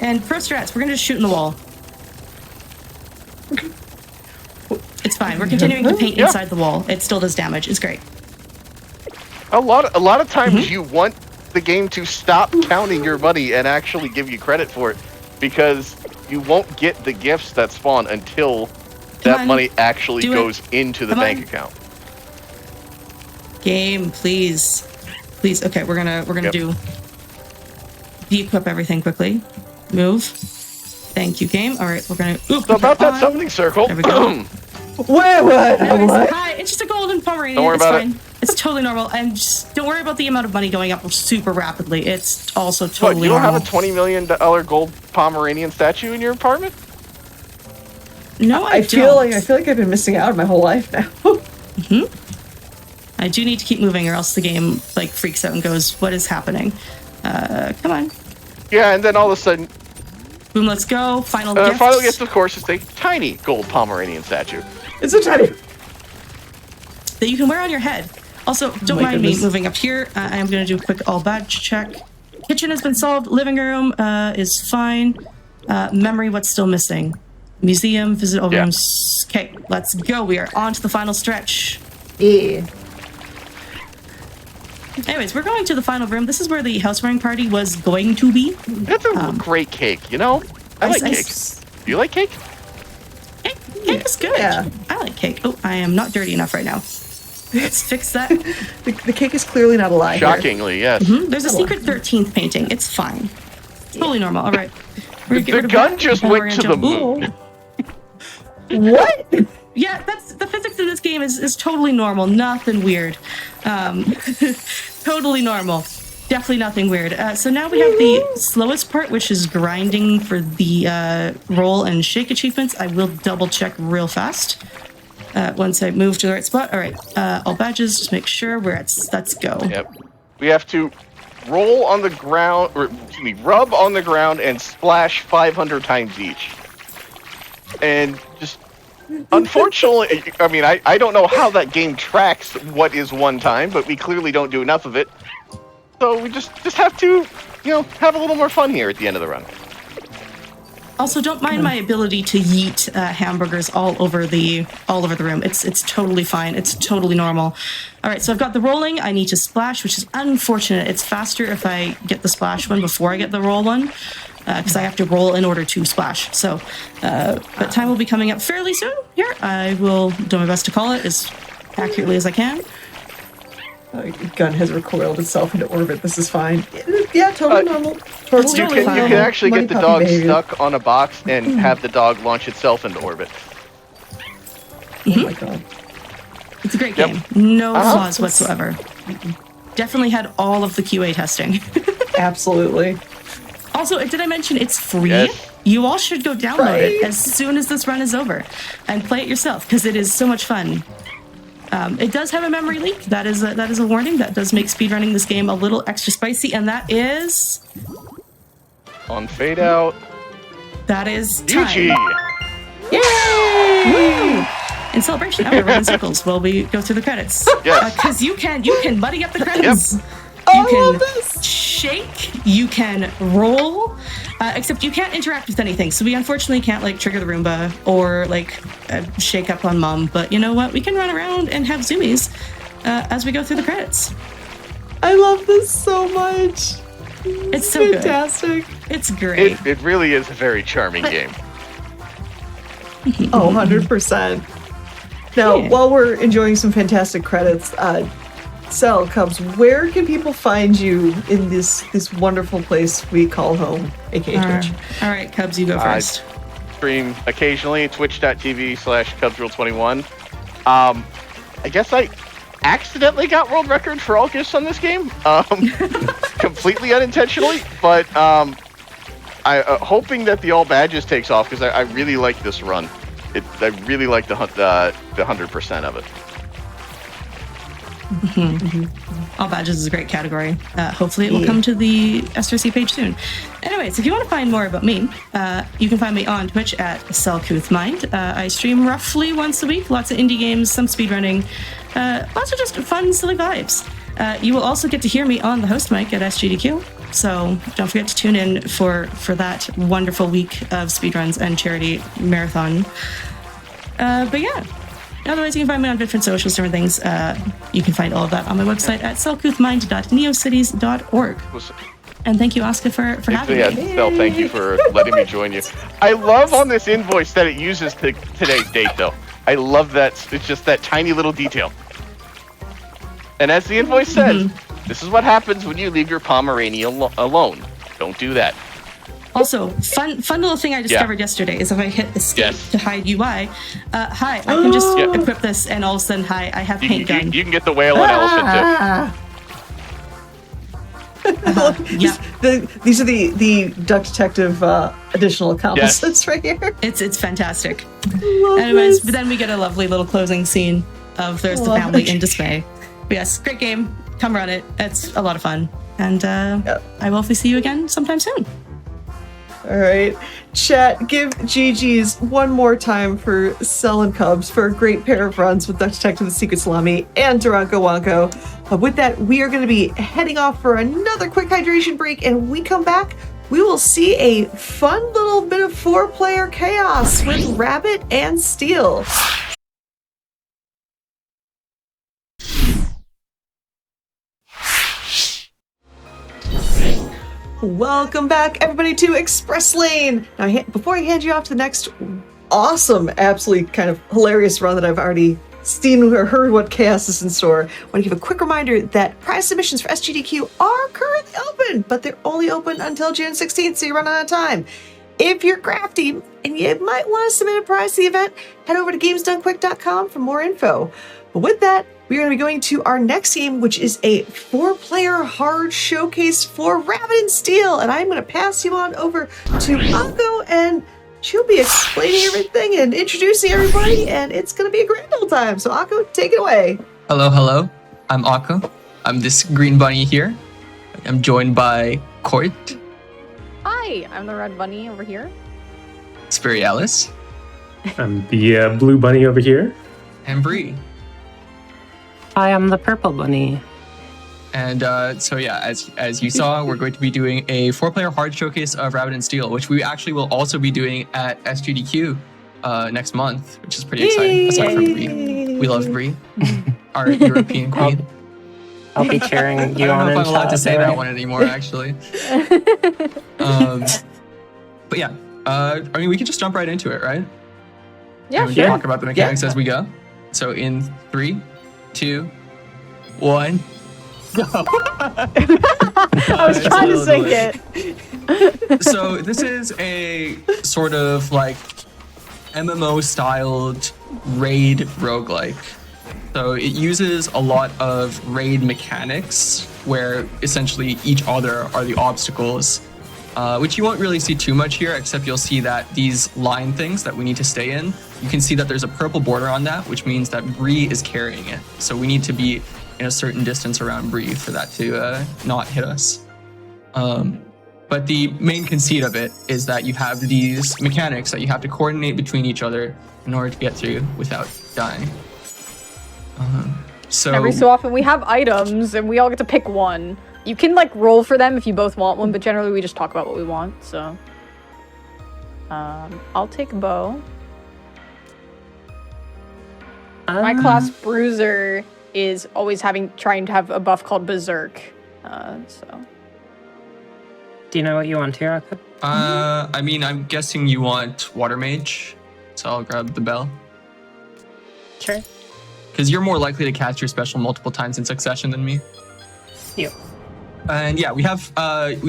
and pro strats. We're gonna just shoot in the wall. It's fine. We're continuing to paint inside the wall. It still does damage. It's great. A lot of times you want the game to stop counting your money and actually give you credit for it, because you won't get the gifts that spawn until that money actually goes into the bank account. Game, please. Please. Okay, we're gonna do de-equip everything quickly. Move. Thank you, game. All right, we're gonna. So about that summoning circle. There we go. What? Hi, it's just a golden Pomeranian. Don't worry it's about fine. It's totally normal, and just don't worry about the amount of money going up super rapidly. It's also totally What, you don't normal. have a $20 million gold Pomeranian statue in your apartment? No, I don't. feel like I've been missing out my whole life now. I do need to keep moving, or else the game like freaks out and goes, "What is happening?" Come on. Yeah, and then all of a sudden, Boom, let's go. Final gift. final gift, of course, is a tiny gold Pomeranian statue. It's a tiny. That you can wear on your head. Also, don't my mind me goodness. moving up here. I am going to do a quick all badge check. Kitchen has been solved. Living room is fine. Memory, what's still missing? Museum, visit all rooms. Okay, let's go. We are on to the final stretch. Yeah. Anyways, we're going to the final room. This is where the housewarming party was going to be. That's a great cake, you know? I like cake. Do you like cake? Cake is good. Yeah. I like cake. Oh, I am not dirty enough right now. Let's fix that. The cake is clearly not a lie. Shockingly, yes. There's a secret 13th painting. It's fine. Totally normal. All right. We're gonna get The rid of gun that, just and we're went to gonna the jump- moon. What? Yeah, that's the physics in this game is totally normal. Nothing weird. Totally normal. Definitely nothing weird. So now we have the slowest part, which is grinding for the roll and shake achievements. I will double check real fast once I move to the right spot. All right, all badges. Just make sure we're at. Let's go. Yep. We have to roll on the ground, or excuse me, rub on the ground and splash 500 times each. And just, unfortunately, I mean, I don't know how that game tracks what is one time, but we clearly don't do enough of it. So we just have to, you know, have a little more fun here at the end of the run. Also, don't mind my ability to yeet hamburgers all over the room. It's totally fine. It's totally normal. All right, so I've got the rolling. I need to splash, which is unfortunate. It's faster if I get the splash one before I get the roll one, because I have to roll in order to splash. So, but time will be coming up fairly soon. Here, I will do my best to call it as accurately as I can. Gun has recoiled itself into orbit. This is fine. Yeah, totally normal. Totally You totally can fine. actually Money get the puppy dog behavior. stuck on a box and have the dog launch itself into orbit. Oh my god. It's a great Yep. game. No flaws whatsoever. Definitely had all of the QA testing. Absolutely. Also, did I mention it's free? Yes. You all should go download it Right. as soon as this run is over and play it yourself, because it is so much fun. It does have a memory leak. That is a warning. That does make speedrunning this game a little extra spicy, and that is On fade out. time. GG! Woo! In celebration, I will run in circles while we go through the credits. Yes. Because you can muddy up the credits. I You love can this. shake, you can roll, except you can't interact with anything. So we unfortunately can't like trigger the Roomba or like shake up on Mom. But you know what? We can run around and have zoomies as we go through the credits. I love this so much. It's so Fantastic. good. It's great. It really is a very charming game. Oh, 100%. Now, Yeah. while we're enjoying some fantastic credits, Cell, Cubs, where can people find you in this wonderful place we call home, aka Twitch? All right, Cubs, you go first. stream occasionally, twitch.tv/CubsRule21. I guess I accidentally got world record for all gifts on this game, completely unintentionally, but I hoping that the all badges takes off because I really like this run. I really like the 100% of it. All badges is a great category. Hopefully it will come to the SRC page soon. Anyways, if you want to find more about me, you can find me on Twitch at SellCouthMind. I stream roughly once a week, lots of indie games, some speedrunning, lots of just fun, silly vibes. You will also get to hear me on the host mic at SGDQ, so don't forget to tune in for that wonderful week of speedruns and charity marathon. But yeah. Otherwise, you can find me on different socials, different things. You can find all of that on my website at sellcouthmind.neocities.org. And thank you, Oscar, for having me. Phil, thank you for letting me join you. I love on this invoice that it uses today's date, though. I love that. It's just that tiny little detail. And as the invoice says, this is what happens when you leave your Pomeranian alone. Don't do that. Also, fun little thing I discovered yesterday is if I hit escape to hide UI, hi, I can just equip this and all of a sudden, hi, I have paint gun. You can get the whale and elephant too. These are the Duck Detective additional accomplishments right here. It's fantastic. Anyways, but then we get a lovely little closing scene of there's the family in dismay. But yes, great game. Come run it. It's a lot of fun. And I will hopefully see you again sometime soon. All right, chat, give GG's one more time for selling Cubs for a great pair of runs with Duck Detective, The Secret Salami, and DORONKO WANKO. With that, we are going to be heading off for another quick hydration break, and when we come back, we will see a fun little bit of 4-player chaos with Rabbit and Steel. Welcome back, everybody, to Express Lane. Now, before I hand you off to the next awesome, absolutely kind of hilarious run that I've already seen or heard what chaos is in store, I want to give a quick reminder that prize submissions for SGDQ are currently open, but they're only open until June 16th, so you run out of time. If you're crafty and you might want to submit a prize to the event, head over to gamesdonequick.com for more info. But with that, we are going to be going to our next game, which is a 4-player hard showcase for Rabbit and Steel. And I'm going to pass you on over to Akko, and she'll be explaining everything and introducing everybody, and it's going to be a grand old time. So Akko, take it away. Hello. I'm Akko. I'm this green bunny here. I'm joined by Court. Hi, I'm the red bunny over here. Spirialis. I'm the blue bunny over here. And Bree. Hi, I'm the purple bunny. And so yeah, as you saw, we're going to be doing a 4-player hard showcase of Rabbit and Steel, which we actually will also be doing at SGDQ next month, which is pretty exciting. Aside from Bree. We love Bree, our European queen. I'll be cheering you I on. don't know if I'm allowed to say that right? one anymore, actually. But yeah, I mean, we can just jump right into it, right? Yeah, and we sure. can talk about the mechanics as we go. So in 3, 2, 1, go. I was trying to sing it. So this is a sort of like MMO-styled raid roguelike. So it uses a lot of raid mechanics where essentially each other are the obstacles, which you won't really see too much here, except you'll see that these line things that we need to stay in, you can see that there's a purple border on that, which means that Bree is carrying it. So we need to be in a certain distance around Bree for that to not hit us. But the main conceit of it is that you have these mechanics that you have to coordinate between each other in order to get through without dying. So Every so often we have items and we all get to pick one. You can like roll for them if you both want one, but generally we just talk about what we want. So I'll take bow. My class Bruiser is always trying to have a buff called Berserk. So Do you know what you want here, Akko? I mean, I'm guessing you want Water Mage, so I'll grab the bell. Sure. Because you're more likely to cast your special multiple times in succession than me. You. And yeah, we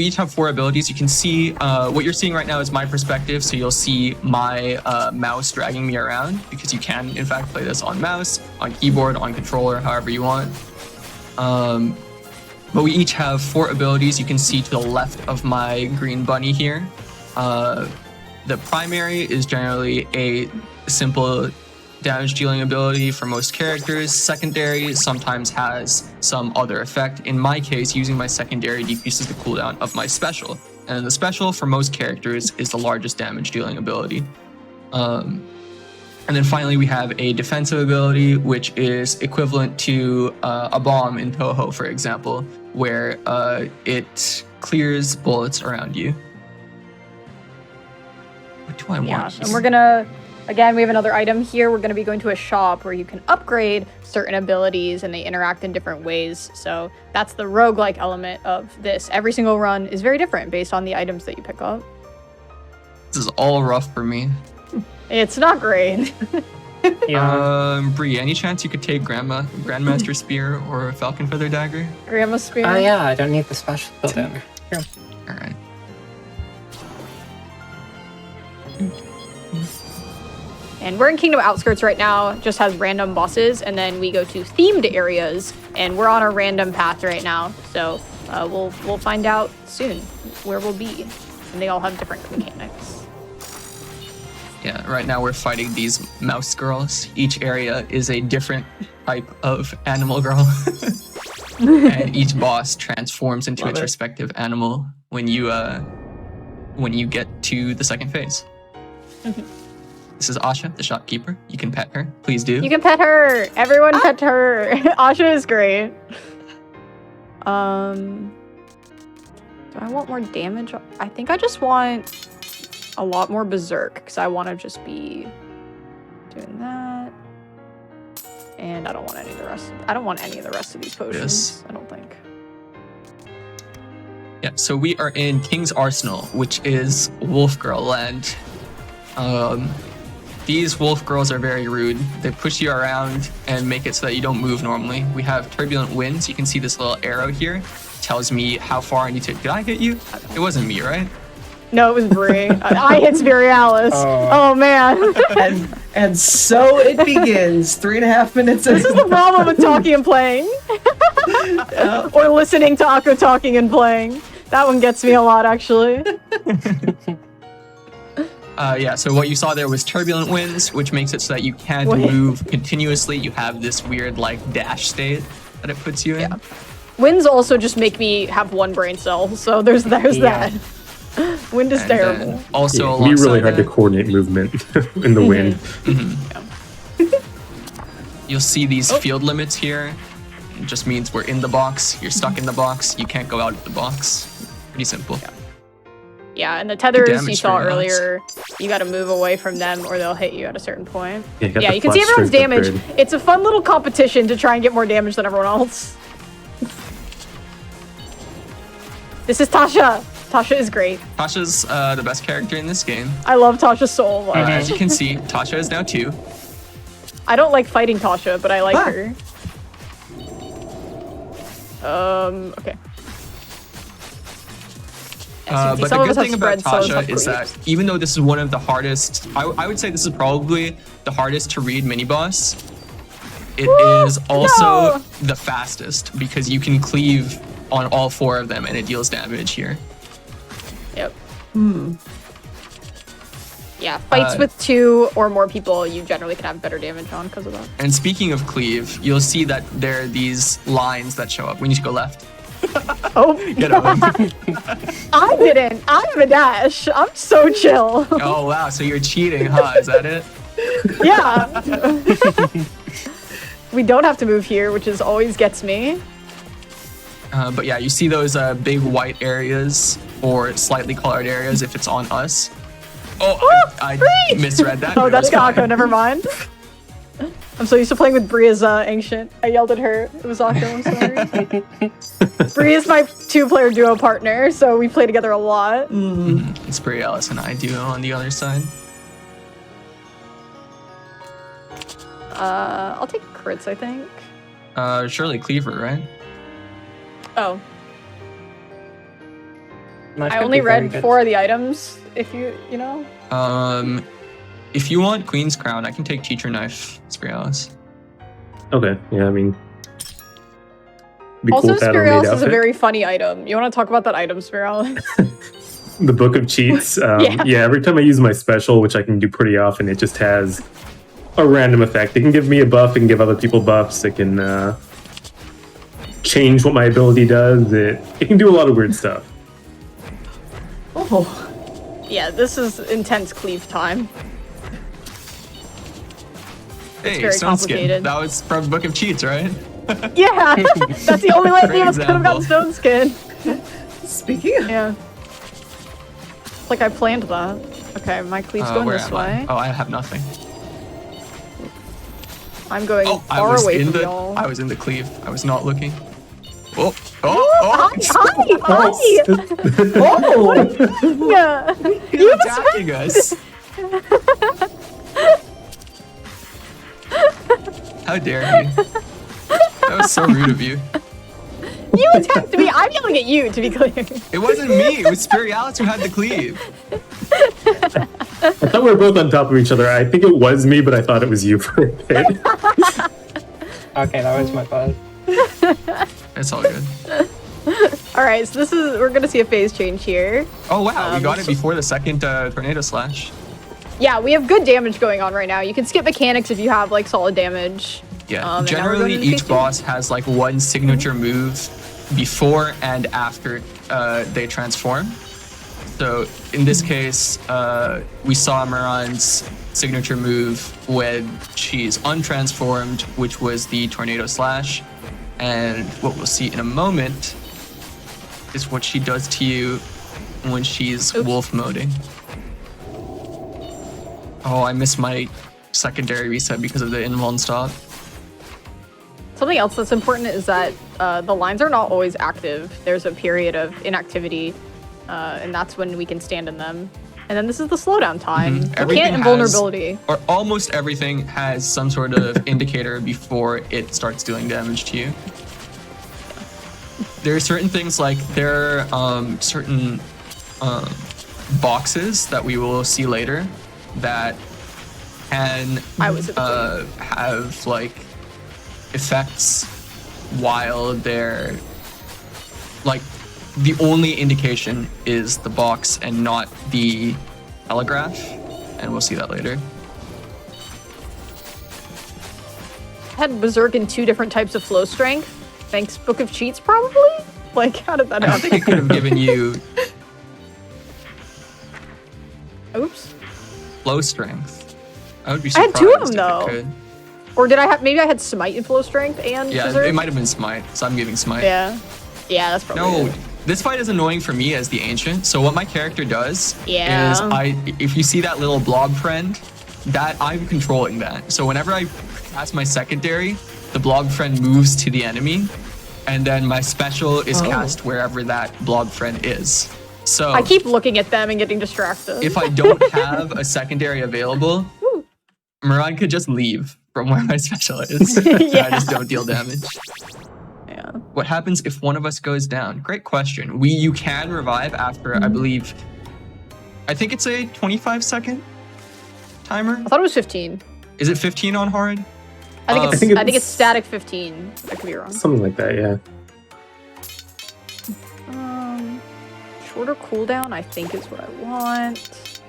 each have 4 abilities. You can see what you're seeing right now is my perspective. So you'll see my mouse dragging me around, because you can in fact play this on mouse, on keyboard, on controller, however you want. But we each have 4 abilities. You can see to the left of my green bunny here. The primary is generally a simple damage dealing ability for most characters. Secondary sometimes has some other effect. In my case, using my secondary decreases the cooldown of my special. And the special for most characters is the largest damage dealing ability. And then finally we have a defensive ability, which is equivalent to a bomb in Toho, for example, where it clears bullets around you. What do I want? Yeah, and we're gonna, again, we have another item here. We're gonna be going to a shop where you can upgrade certain abilities and they interact in different ways. So that's the roguelike element of this. Every single run is very different based on the items that you pick up. This is all rough for me. It's not great. Bree, any chance you could take Grandmaster Spear or Falcon Feather Dagger? Grandma Spear. Oh yeah, I don't need the special built in. Here. All right. And we're in Kingdom Outskirts right now, just has random bosses, and then we go to themed areas, and we're on a random path right now. So we'll find out soon where we'll be, and they all have different mechanics. Yeah, right now we're fighting these mouse girls. Each area is a different type of animal girl. And each boss transforms into its respective animal when you get to the second phase. This is Asha, the shopkeeper. You can pet her. Please do. You can pet her. Everyone pet her. Asha is great. Do I want more damage? I think I just want a lot more berserk, because I want to just be doing that. And I don't want any of the rest. I don't want any of the rest of these potions. Yes. I don't think. Yeah, so we are in King's Arsenal, which is Wolf Girl land. These wolf girls are very rude. They push you around and make it so that you don't move normally. We have turbulent winds. You can see this little arrow here. Tells me how far I need to... Did I hit you? It wasn't me, right? No, it was Brie. I hit Spirialis. Oh man. And so it begins. 3.5 minutes in. This is the problem with talking and playing. Or listening to Akko talking and playing. That one gets me a lot, actually. Yeah, so what you saw there was turbulent winds, which makes it so that you can't move continuously. You have this weird, like, dash state that it puts you in. Yeah. Winds also just make me have one brain cell, so there's that. Wind is terrible. Also, it can be really hard to coordinate movement in the wind. You'll see these field limits here. It just means we're in the box. You're stuck in the box. You can't go out of the box. Pretty simple. Yeah, and the tethers you saw earlier, you gotta move away from them or they'll hit you at a certain point. Yeah, you can see everyone's damage. It's a fun little competition to try and get more damage than everyone else. This is Tasha. Tasha is great. Tasha's the best character in this game. I love Tasha so much. As you can see, Tasha is now 2. I don't like fighting Tasha, but I like her. Okay. But the good thing about Tasha is that even though this is one of the hardest, I would say this is probably the hardest to read mini-boss, it is also the fastest because you can cleave on all 4 of them and it deals damage here. Yep. Yeah, fights with 2 or more people, you generally can have better damage on because of that. And speaking of cleave, you'll see that there are these lines that show up. We need to go left. Oh, get over. I didn't. I have a dash. I'm so chill. Oh wow, so you're cheating, huh? Is that it? Yeah. We don't have to move here, which is always gets me. But yeah, you see those big white areas or slightly colored areas if it's on us. Oh, I misread that. Oh, that's Akko. Never mind. I'm so used to playing with Bree as Ancient. I yelled at her. It was Akko. I'm sorry. Bree is my 2-player duo partner, so we play together a lot. It's Bree, Alice, and I duo on the other side. I'll take crits, I think. Surely Cleaver, right? Oh. I only read 4 of the items. If you know. If you want Queen's Crown, I can take Teacher Knife, Spiralis. Okay, yeah, I mean. Be Also, cool if that were made Spiralis is a outfit. very funny item. You want to talk about that item, Spiralis? The Book of Cheats. Yeah, every time I use my special, which I can do pretty often, it just has a random effect. It can give me a buff, it can give other people buffs, it can change what my ability does. It can do a lot of weird stuff. Oh, Yeah, this is intense cleave time. Hey, very Stone Skin. complicated. That was from Book of Cheats, right? Yeah, that's the only way Great Amos could have gotten example. Stone Skin. speaking of, Yeah. It's like I planned that. Okay, my cleave's going Where this am I? way. Oh, I have nothing. I'm going Oh, far away from y'all. I was in the cleave. I was not looking. Oh! Hi! oh, Yeah. He's attacking us. How dare he? That was so rude of you. You attacked me! I'm yelling at you, to be clear. It wasn't me. It was Spirialis who had the cleave. I thought we were both on top of each other. I think it was me, but I thought it was you for a bit. Okay, that was my fault. It's all good. Alright, so we're gonna see a phase change here. Oh wow, we got it before the second tornado slash. Yeah, we have good damage going on right now. You can skip mechanics if you have like solid damage. Yeah. And now we're Generally, going into phase each two. boss has like one signature move before and after they transform. So in this case, we saw Miran's signature move when she's untransformed, which was the tornado slash. And what we'll see in a moment is what she does to you when she's wolf moding. Oh, I missed my secondary reset because of the invuln stop. Something else that's important is that the lines are not always active. There's a period of inactivity, and that's when we can stand in them. And then this is the slowdown time. You can't invulnerability. Or almost everything has some sort of indicator before it starts doing damage to you. There are certain things like there are certain boxes that we will see later that can have like effects while they're like the only indication is the box and not the telegraph, and we'll see that later. Had Berserk in 2 different types of flow strength. Thanks, Book of Cheats, probably? Like, how did that I don't happen? think it could have given you Oops. flow strength. I would be I had surprised 2 of them, if it though. could. Or did I have, maybe I had Smite and Flow Strength and Yeah, Berserk? it might have been Smite, so I'm giving Smite. Yeah. Yeah, that's probably No, it. this fight is annoying for me as the ancient. So what my character does Yeah. is if you see that little blob friend, that I'm controlling that. So whenever I cast my secondary, the blob friend moves to the enemy, and then my special is cast wherever that blob friend is. So I keep looking at them and getting distracted. if I don't have a secondary available, Miran could just leave from where my special is. Yeah. I just don't deal damage. Yeah. What happens if one of us goes down? Great question. You can revive after, I believe, I think it's a 25-second timer. I thought it was 15. Is it 15 on hard? I think I think it's static 15. I could be wrong. Something like that, yeah. Shorter cooldown, I think, is what I want.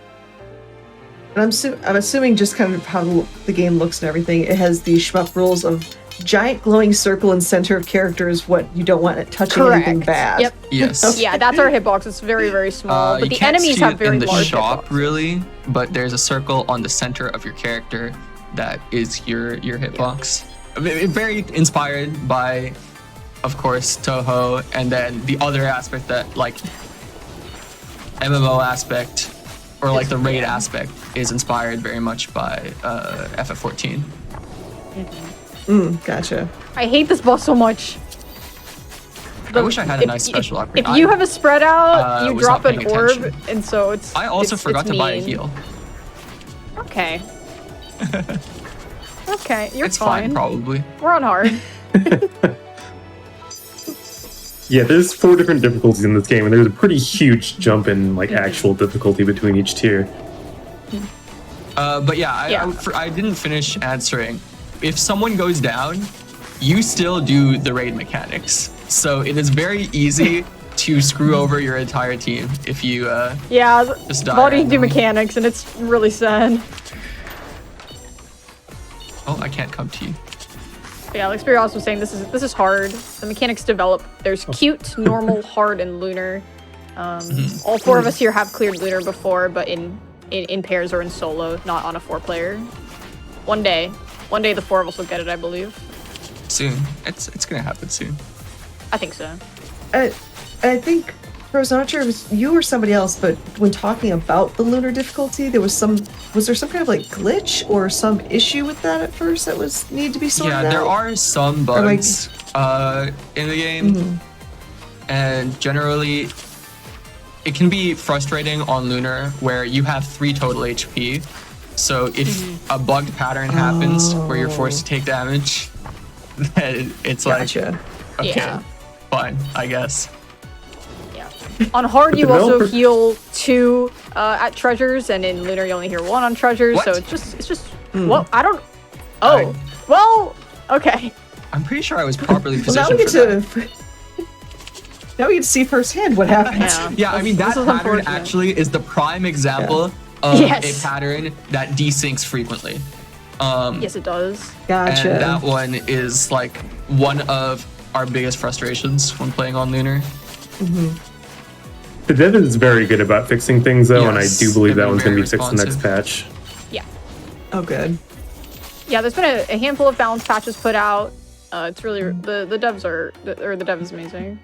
and I'm assuming just kind of how the game looks and everything. It has the shmup rules of giant glowing circle in center of characters. What you don't want it touching anything bad. Yep. Yes. Yeah, that's our hitbox. It's very, very small. But You the can't enemies see have it very in the large shop, hitbox. really, but there's a circle on the center of your character that is your hitbox. Very inspired by, of course, Toho, and then the other aspect that, like, MMO aspect, or like the raid aspect, is inspired very much by FF14. Gotcha. I hate this boss so much. I wish I had a nice special upgrade. If you have a spread out, you was drop not an paying orb, attention. and so it's. I also forgot to buy a mean. heal. Okay. Okay, you're It's fine, fine. probably. We're on hard. Yeah, there's 4 different difficulties in this game, and there's a pretty huge jump in like actual difficulty between each tier. But yeah, I didn't finish answering. If someone goes down, you still do the raid mechanics. So it is very easy to screw over your entire team if you just die. Body do mechanics, and it's really sad. Oh, I can't come to you. Yeah, like Spirit was saying, this is hard. The mechanics develop. There's cute, normal, hard, and lunar. All 4 of us here have cleared lunar before, but in pairs or in solo, not on a 4-player. One day the 4 of us will get it, I believe. Soon. It's gonna happen soon. I think so. I think, Rose, I'm not sure if it was you or somebody else, but when talking about the lunar difficulty, was there some kind of like glitch or some issue with that at first that was need to be sorted out? Yeah, there are some bugs in the game, and generally it can be frustrating on lunar where you have 3 total HP. So if a bugged pattern happens where you're forced to take damage, then it's like, okay, fine, I guess. Yeah. On hard, you also heal 2 at treasures, and in lunar, you only heal 1 on treasures. What? So it's just. Well, I don't. Oh, well, okay. I'm pretty sure I was properly positioned now we get for that. Now we get to see firsthand what happens. Yeah, I mean, that pattern actually is the prime example of a pattern that desyncs frequently. Yes, it does. Gotcha. And that one is like one of our biggest frustrations when playing on lunar. The dev is very good about fixing things, though, and I do believe that one's going to be fixed in the next responsive. patch. Yeah. Oh, good. Yeah, there's been a handful of balance patches put out. It's really the the dev is amazing.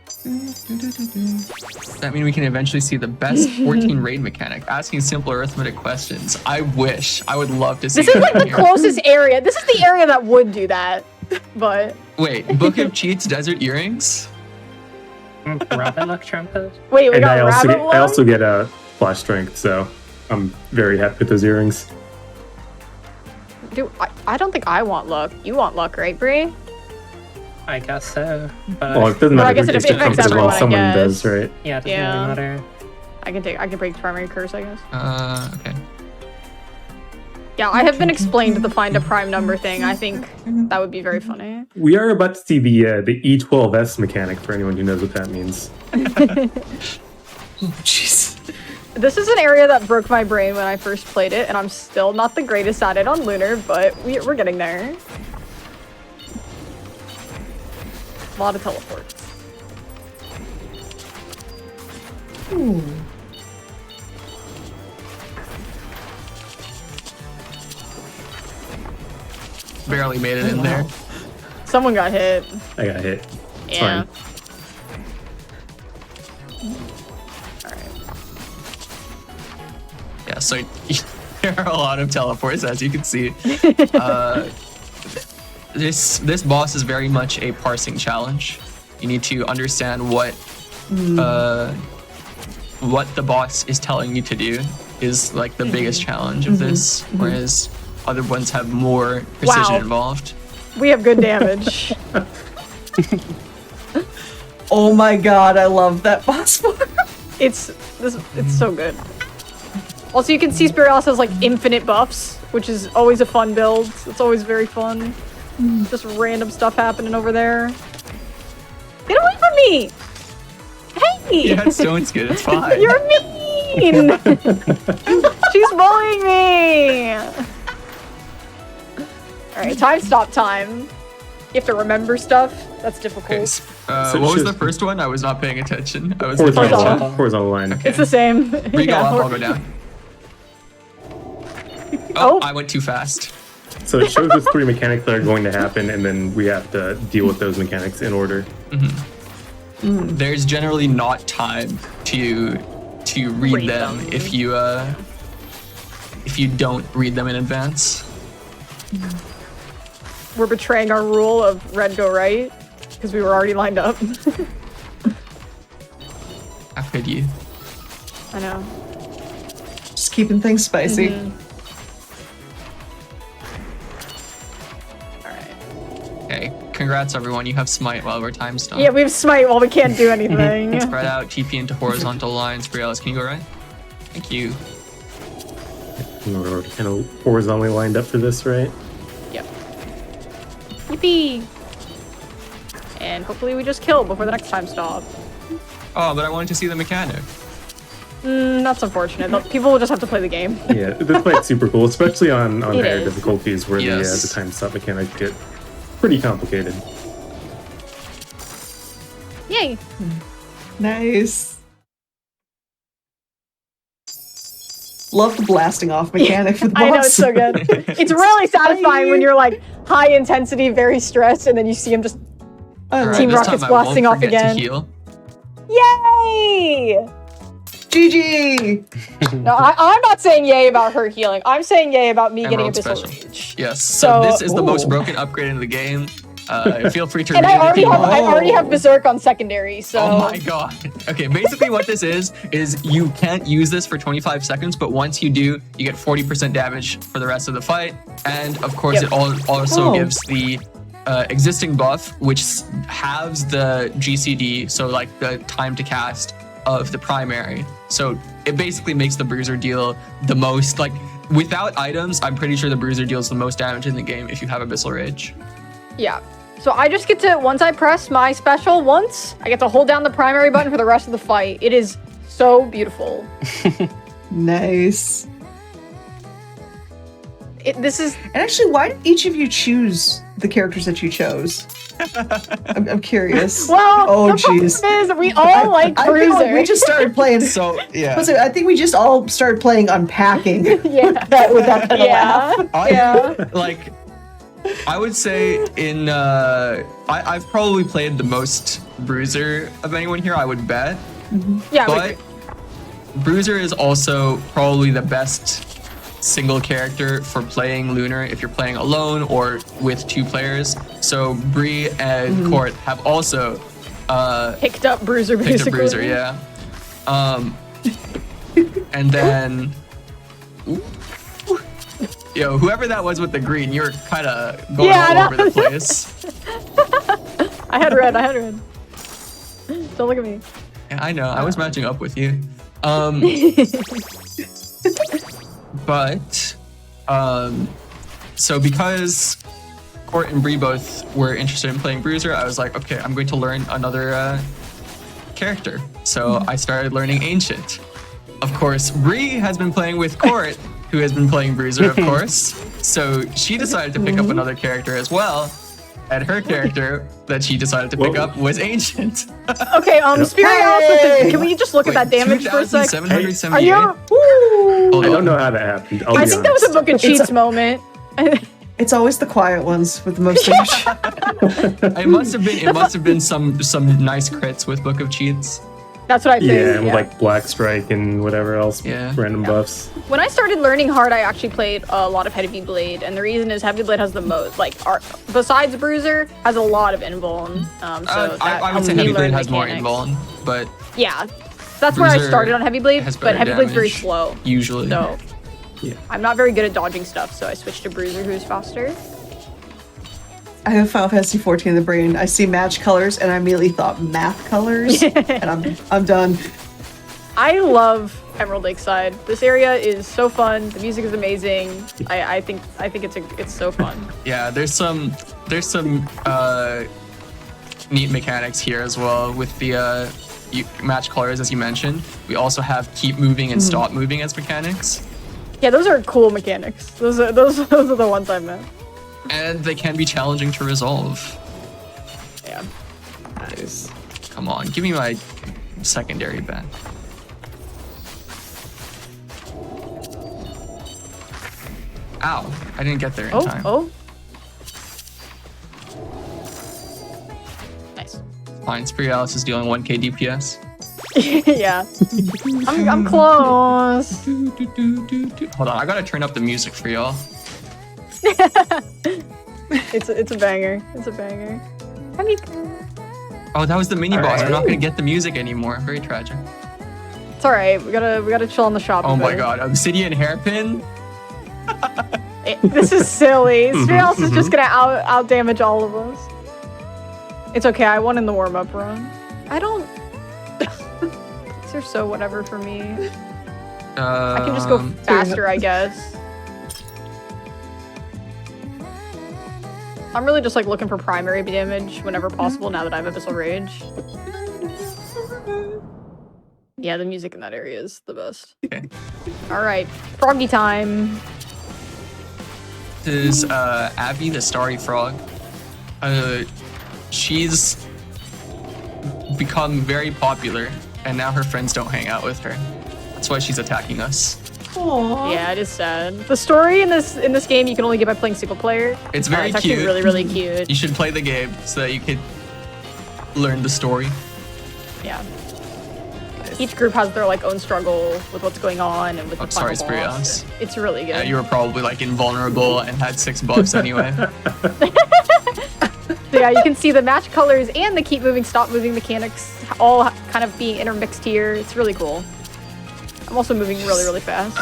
That means we can eventually see the best 14 raid mechanic, asking simple arithmetic questions. I would love to see This is like that the here. closest area. This is the area that would do that, but. Wait, Book of Cheats, Desert Earrings? Rabbit luck trumpet. Wait, we And got rabbit I also get a flash strength, so I'm very happy with those earrings. Dude, I don't think I want luck. You want luck, right, Bree? I guess so. But Well, it doesn't Well, I matter guess if it it affects comes as well. everyone, I Someone guess. does, right? yeah, it doesn't really matter. I can break primary curse, I guess. Okay. Yeah, I have been explained the find a prime number thing. I think that would be very funny. We are about to see the E12S mechanic for anyone who knows what that means. Jeez. This is an area that broke my brain when I first played it, and I'm still not the greatest at it on lunar, but we're getting there. A lot of teleports. Ooh. Barely made it in there. Someone got hit. I got hit. It's Yeah. fine. Yeah, so there are a lot of teleports, as you can see. This boss is very much a parsing challenge. You need to understand what the boss is telling you to do is like the biggest challenge of this, whereas other ones have more precision involved. We have good damage. Oh my god, I love that boss form. It's so good. Also, you can see Spirit Alice has like infinite buffs, which is always a fun build. It's always very fun. Just random stuff happening over there. Get away from me! Hey! Yeah, Stone's good. It's fine. You're mean! She's bullying me! Alright, stop time. You have to remember stuff. That's difficult. Okay, what was the first one? I was not paying attention. I was Horizontal line. It's the same. We go up, I'll go down. Oh, I went too fast. So it shows us 3 mechanics that are going to happen, and then we have to deal with those mechanics in order. There's generally not time to read them if you don't read them in advance. We're betraying our rule of red go right because we were already lined up. How could you? I know. Just keeping things spicy. Alright. Okay, congrats everyone. You have smite while we're time stopped. Yeah, we have smite while we can't do anything. Spread out, TP into horizontal lines. Briellis, can you go right? Thank you. We're kind of horizontally lined up for this, right? Yep. Yippee! And hopefully we just kill before the next time stop. Oh, but I wanted to see the mechanic. That's unfortunate. People will just have to play the game. Yeah, this fight's super cool, especially on It higher is. difficulties where Yes. the time stop mechanics get pretty complicated. Yay! Nice. Love the blasting off mechanic for the boss. I know, it's so good. It's really satisfying when you're like high intensity, very stressed, and then you see him just Alright, Team this Rocket's time I won't blasting off forget to again. heal. Yay! GG! No, I'm not saying yay about her healing. I'm saying yay about me Emerald getting Abyssal special. Rage. Yes. So So- this is the most Ooh. broken upgrade in the game. Feel free to And read I already anything have you want. I already have Berserk on secondary, so Oh my god. Okay, basically what this is you can't use this for 25 seconds, but once you do, you get 40% damage for the rest of the fight. And of course, Yep. it also Oh. gives the existing buff, which halves the GCD, so like the time to cast of the primary. So it basically makes the Bruiser deal the most, like, without items, I'm pretty sure the Bruiser deals the most damage in the game if you have Abyssal Rage. yeah. So I just get to, once I press my special once, I get to hold down the primary button for the rest of the fight. It is so beautiful. Nice. This is And actually, why did each of you choose the characters that you chose? I'm curious. well. Oh, the jeez. problem is we all like I feel Bruiser. like we just started playing. So, yeah. Listen, I think we just all started playing unpacking. yeah. That with that kind of laugh. Yeah. Like, I would say in I've probably played the most Bruiser of anyone here, I would bet. Yeah. But Bruiser is also probably the best single character for playing Lunar if you're playing alone or with two players. So Bree and Court have also Picked up Bruiser picked basically. a Bruiser, yeah. And then yo, whoever that was with the green, you're kind of going Yeah, I all over know. the place. I had red. Don't look at me. Yeah, I know. I was matching up with you. But so because Court and Bree both were interested in playing Bruiser, I was like, okay, I'm going to learn another character. So I started learning Ancient. Of course, Bree has been playing with Court, who has been playing Bruiser, of course. So she decided to pick up another character as well. And her character that she decided to pick Whoa. up was Ancient. Okay, Spirialis, can we just look at that damage for a sec? 2,778. Are you? Hold I on. don't know how that happened. I'll I be think that was a honest. Book of Cheats moment. It's always the quiet ones with the most damage. It must have been some nice crits with Book of Cheats. That's what I think. Yeah, and with like Black Strike and whatever else, Yeah. random buffs. When I started learning hard, I actually played a lot of Heavy Blade, and the reason is Heavy Blade has the most, like, besides Bruiser, has a lot of invuln. So that I would helps say me Heavy Blade learn has more mechanics. invuln, but Yeah, that's where I Bruiser started on Heavy Blade, has but better Heavy Blade's very damage, slow. usually. So Yeah. I'm not very good at dodging stuff, so I switched to Bruiser, who's faster. I have Final Fantasy 14 in the brain. I see match colors, and I immediately thought math colors, and I'm done. I love Emerald Lakeside. This area is so fun. The music is amazing. I think it's so fun. Yeah, there's some neat mechanics here as well with the match colors, as you mentioned. We also have keep moving and stop moving as mechanics, Yeah, those are cool mechanics. Those are the ones I meant. and they can be challenging to resolve. Yeah. Nice. Come on, give me my secondary back. Ow, I didn't get there in time. Oh. Nice. Fine, Spirialis is dealing 1k DPS. Yeah. I'm close. Hold on, I gotta turn up the music for y'all. It's a banger. It's a banger. I mean, Oh, that was the mini boss. We're not Alright. gonna get the music anymore. Very tragic. it's all right. We gotta chill on the shop. Oh a my bit. god, Obsidian Hairpin? This is silly. Spirialis is just gonna out damage all of us. It's okay, I won in the warm-up run. I don't... These are so whatever for me. I can just go faster, I guess. I'm really just like looking for primary damage whenever possible now that I have Abyssal Rage. Yeah, the music in that area is the best. Okay. Alright, froggy time. This is Abby, the Starry Frog. She's become very popular, and now her friends don't hang out with her. That's why she's attacking us. Aww. Yeah, it is sad. The story in this game you can only get by playing single player. It's very it's cute. Actually really, really cute. You should play the game so that you can learn the story. Yeah. Each group has their like own struggle with what's going on and with the final boss. It's really good. Yeah, you were probably like invulnerable and had 6 buffs anyway. So yeah, you can see the match colors and the keep moving, stop moving mechanics all kind of being intermixed here. It's really cool. I'm also moving really, really fast.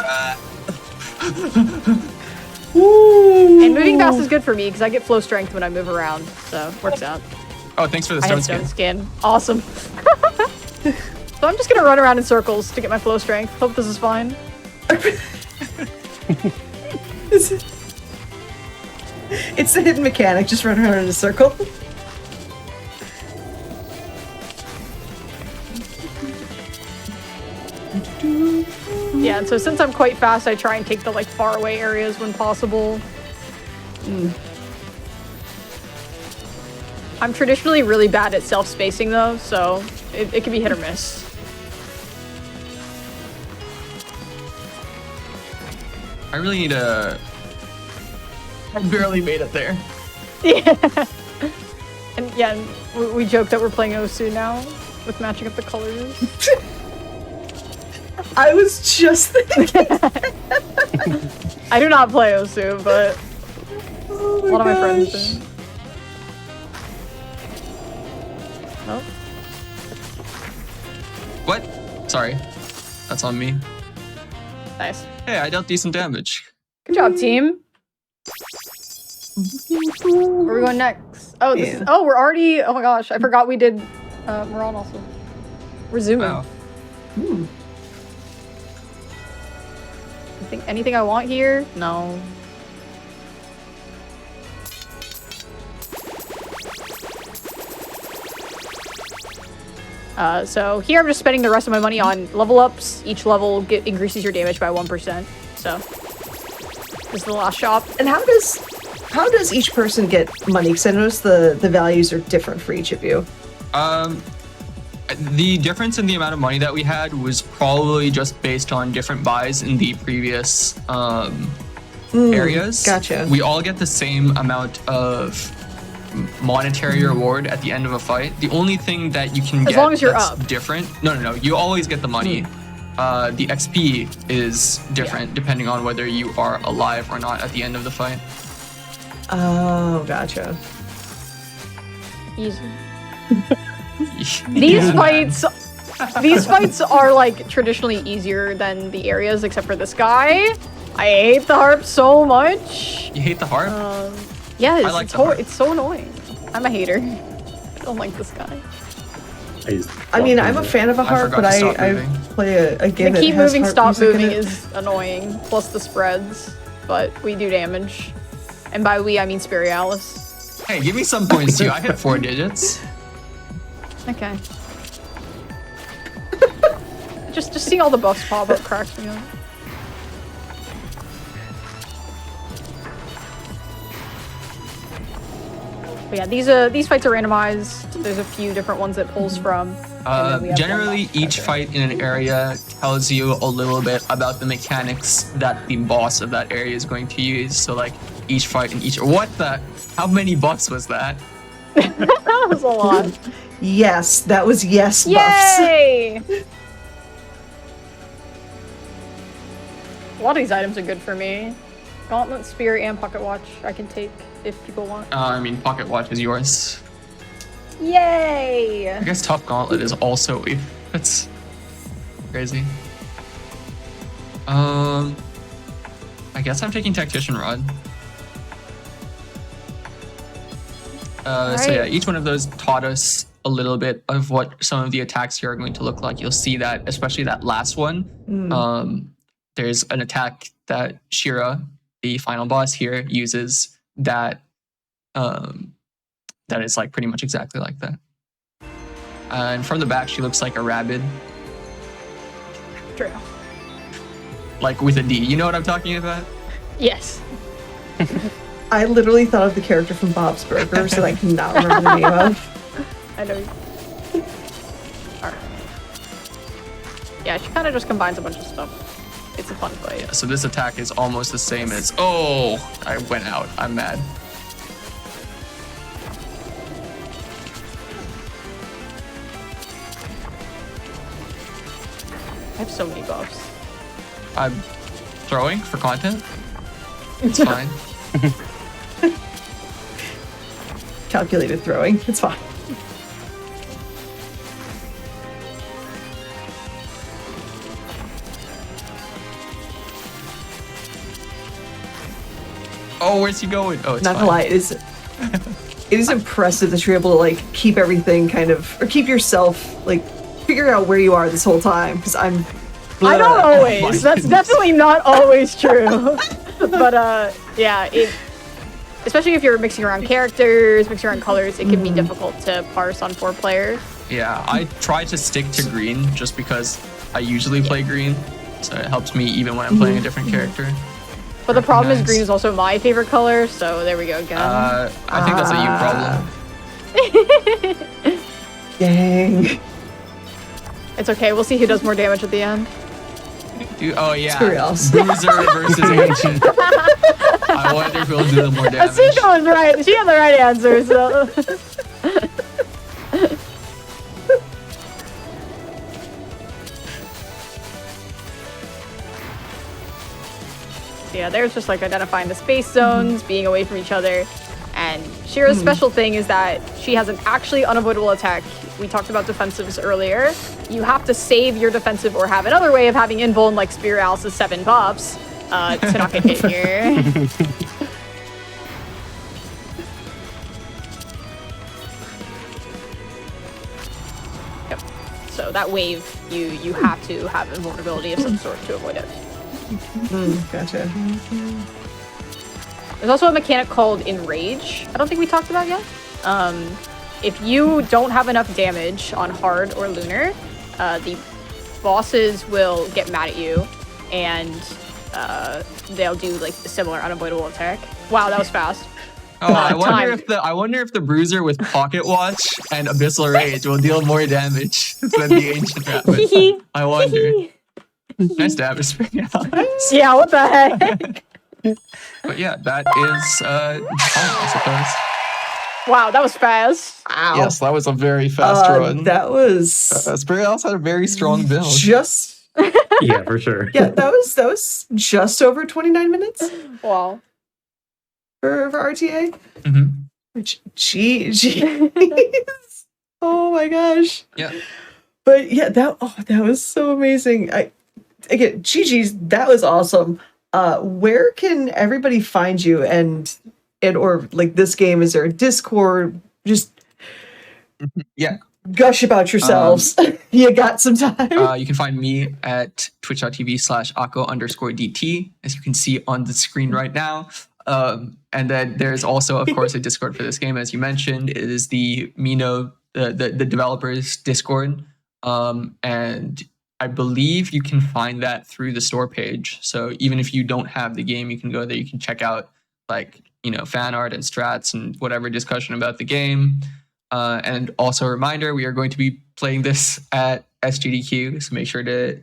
And moving fast is good for me because I get flow strength when I move around, so it works out. Oh, thanks for the I stone have skin. stone skin. Awesome. So I'm just gonna run around in circles to get my flow strength. Hope this is fine. It's the hidden mechanic, just run around in a circle. Yeah, and so since I'm quite fast, I try and take the like far away areas when possible. I'm traditionally really bad at self-spacing though, so it can be hit or miss. I really need a... I barely made it there. Yeah. And yeah, we joke that we're playing Osu now with matching up the colors. I was just thinking. I do not play Osu, but Oh a lot of my friends do. Oh. What? Sorry. That's on me. Nice. Hey, I dealt decent damage. Good job, team. Where are we going next? Oh, this is, oh, we're already. Oh my gosh, I forgot we did. We're on also. We're zooming. Wow. Anything I want here? No. So here I'm just spending the rest of my money on level ups. Each level increases your damage by 1%. So this is the last shop. And how does each person get money? Because I noticed the values are different for each of you. The difference in the amount of money that we had was probably just based on different buys in the previous areas. Gotcha. We all get the same amount of monetary reward at the end of a fight. The only thing that you can get as long as you're that's up. different. No. You always get the money. The XP is different depending on whether you are alive or not at the end of the fight. Oh, gotcha. Easy. These fights are like traditionally easier than the areas, except for this guy. I hate the harp so much. You hate the harp? Yeah, I like the harp. it's so annoying. I'm a hater. I don't like this guy. I mean, I'm a fan of a harp, but I play a game the that keep has moving, harp stop music in moving it. is annoying. Plus the spreads, but we do damage. And by we, I mean Spirialis. Hey, give me some points too. I hit 4 digits. Okay. just seeing all the buffs pop up cracks me up. But yeah, these fights are randomized. There's a few different ones it pulls from. Generally, each fight in an area tells you a little bit about the mechanics that the boss of that area is going to use. So like each fight in each... How many buffs was that? That was a lot. Yes, that was yes buffs. Yay! A lot of these items are good for me. Gauntlet, Spear, and Pocket Watch I can take if people want. I mean, Pocket Watch is yours. Yay! I guess Tough Gauntlet is also... That's crazy. I guess I'm taking Tactician Rod. So yeah, each one of those taught us a little bit of what some of the attacks here are going to look like. You'll see that, especially that last one. There's an attack that Shira, the final boss here, uses that that is like pretty much exactly like that. And from the back, she looks like a rabbit. True. Like with a D. You know what I'm talking about? Yes. I literally thought of the character from Bob's Burgers that I cannot remember the name of. I know. Alright. Yeah, she kind of just combines a bunch of stuff. It's a fun fight. Yeah, so this attack is almost the same as... Oh! I went out. I'm mad. I have so many buffs. I'm throwing for content. It's fine. Calculated throwing. It's fine. Oh, where's he going? Oh, it's Not fine. gonna lie, it is impressive that you're able to like keep everything kind of, or keep yourself like figuring out where you are this whole time. Because I don't always. That's definitely not always true. But yeah, especially if you're mixing around characters, mixing around colors, it can be difficult to parse on 4 players. Yeah, I try to stick to green just because I usually play green, so it helps me even when I'm playing a different character. But the problem is green is also my favorite color, so there we go again. I think that's a you problem. Dang. It's okay, we'll see who does more damage at the end. Oh yeah, Curious. Bruiser versus Ancient. I wonder who will do the more damage. Asika was right. She had the right answer, so... Yeah, there's just like identifying the space zones, being away from each other. And Shira's special thing is that she has an actually unavoidable attack. We talked about defensives earlier. You have to save your defensive or have another way of having invuln like Spear Alice's 7 buffs to not get hit here. Yep. So that wave, you have to have invulnerability of some sort to avoid it. Gotcha. There's also a mechanic called Enrage. I don't think we talked about yet. If you don't have enough damage on hard or lunar, the bosses will get mad at you, and they'll do like a similar unavoidable attack. Wow, that was fast. Oh, I wonder if the Bruiser with Pocket Watch and Abyssal Rage will deal more damage than the Ancient Rabbit. I wonder. Nice damage. Yeah, what the heck? But yeah, that is fun, I suppose. Wow, that was fast. Ow. Yes, that was a very fast run. That was Spirit Alice had a very strong build. just Yeah, for sure. yeah. That was just over 29 minutes Wow. for RTA. Mm-hmm. Which jeez. Oh my gosh. Yeah. But yeah, that was so amazing. Again, GG's, that was awesome. Where can everybody find you and or like this game? Is there a Discord? Just Yeah. gush about yourselves. You got some time. You can find me at twitch.tv/ako_dt, as you can see on the screen right now. And then there's also, of course, a Discord for this game, as you mentioned. It is the Mino, the developers Discord. And I believe you can find that through the store page. So even if you don't have the game, you can go there. You can check out like, fan art and strats and whatever discussion about the game. And also a reminder, we are going to be playing this at SGDQ, so make sure to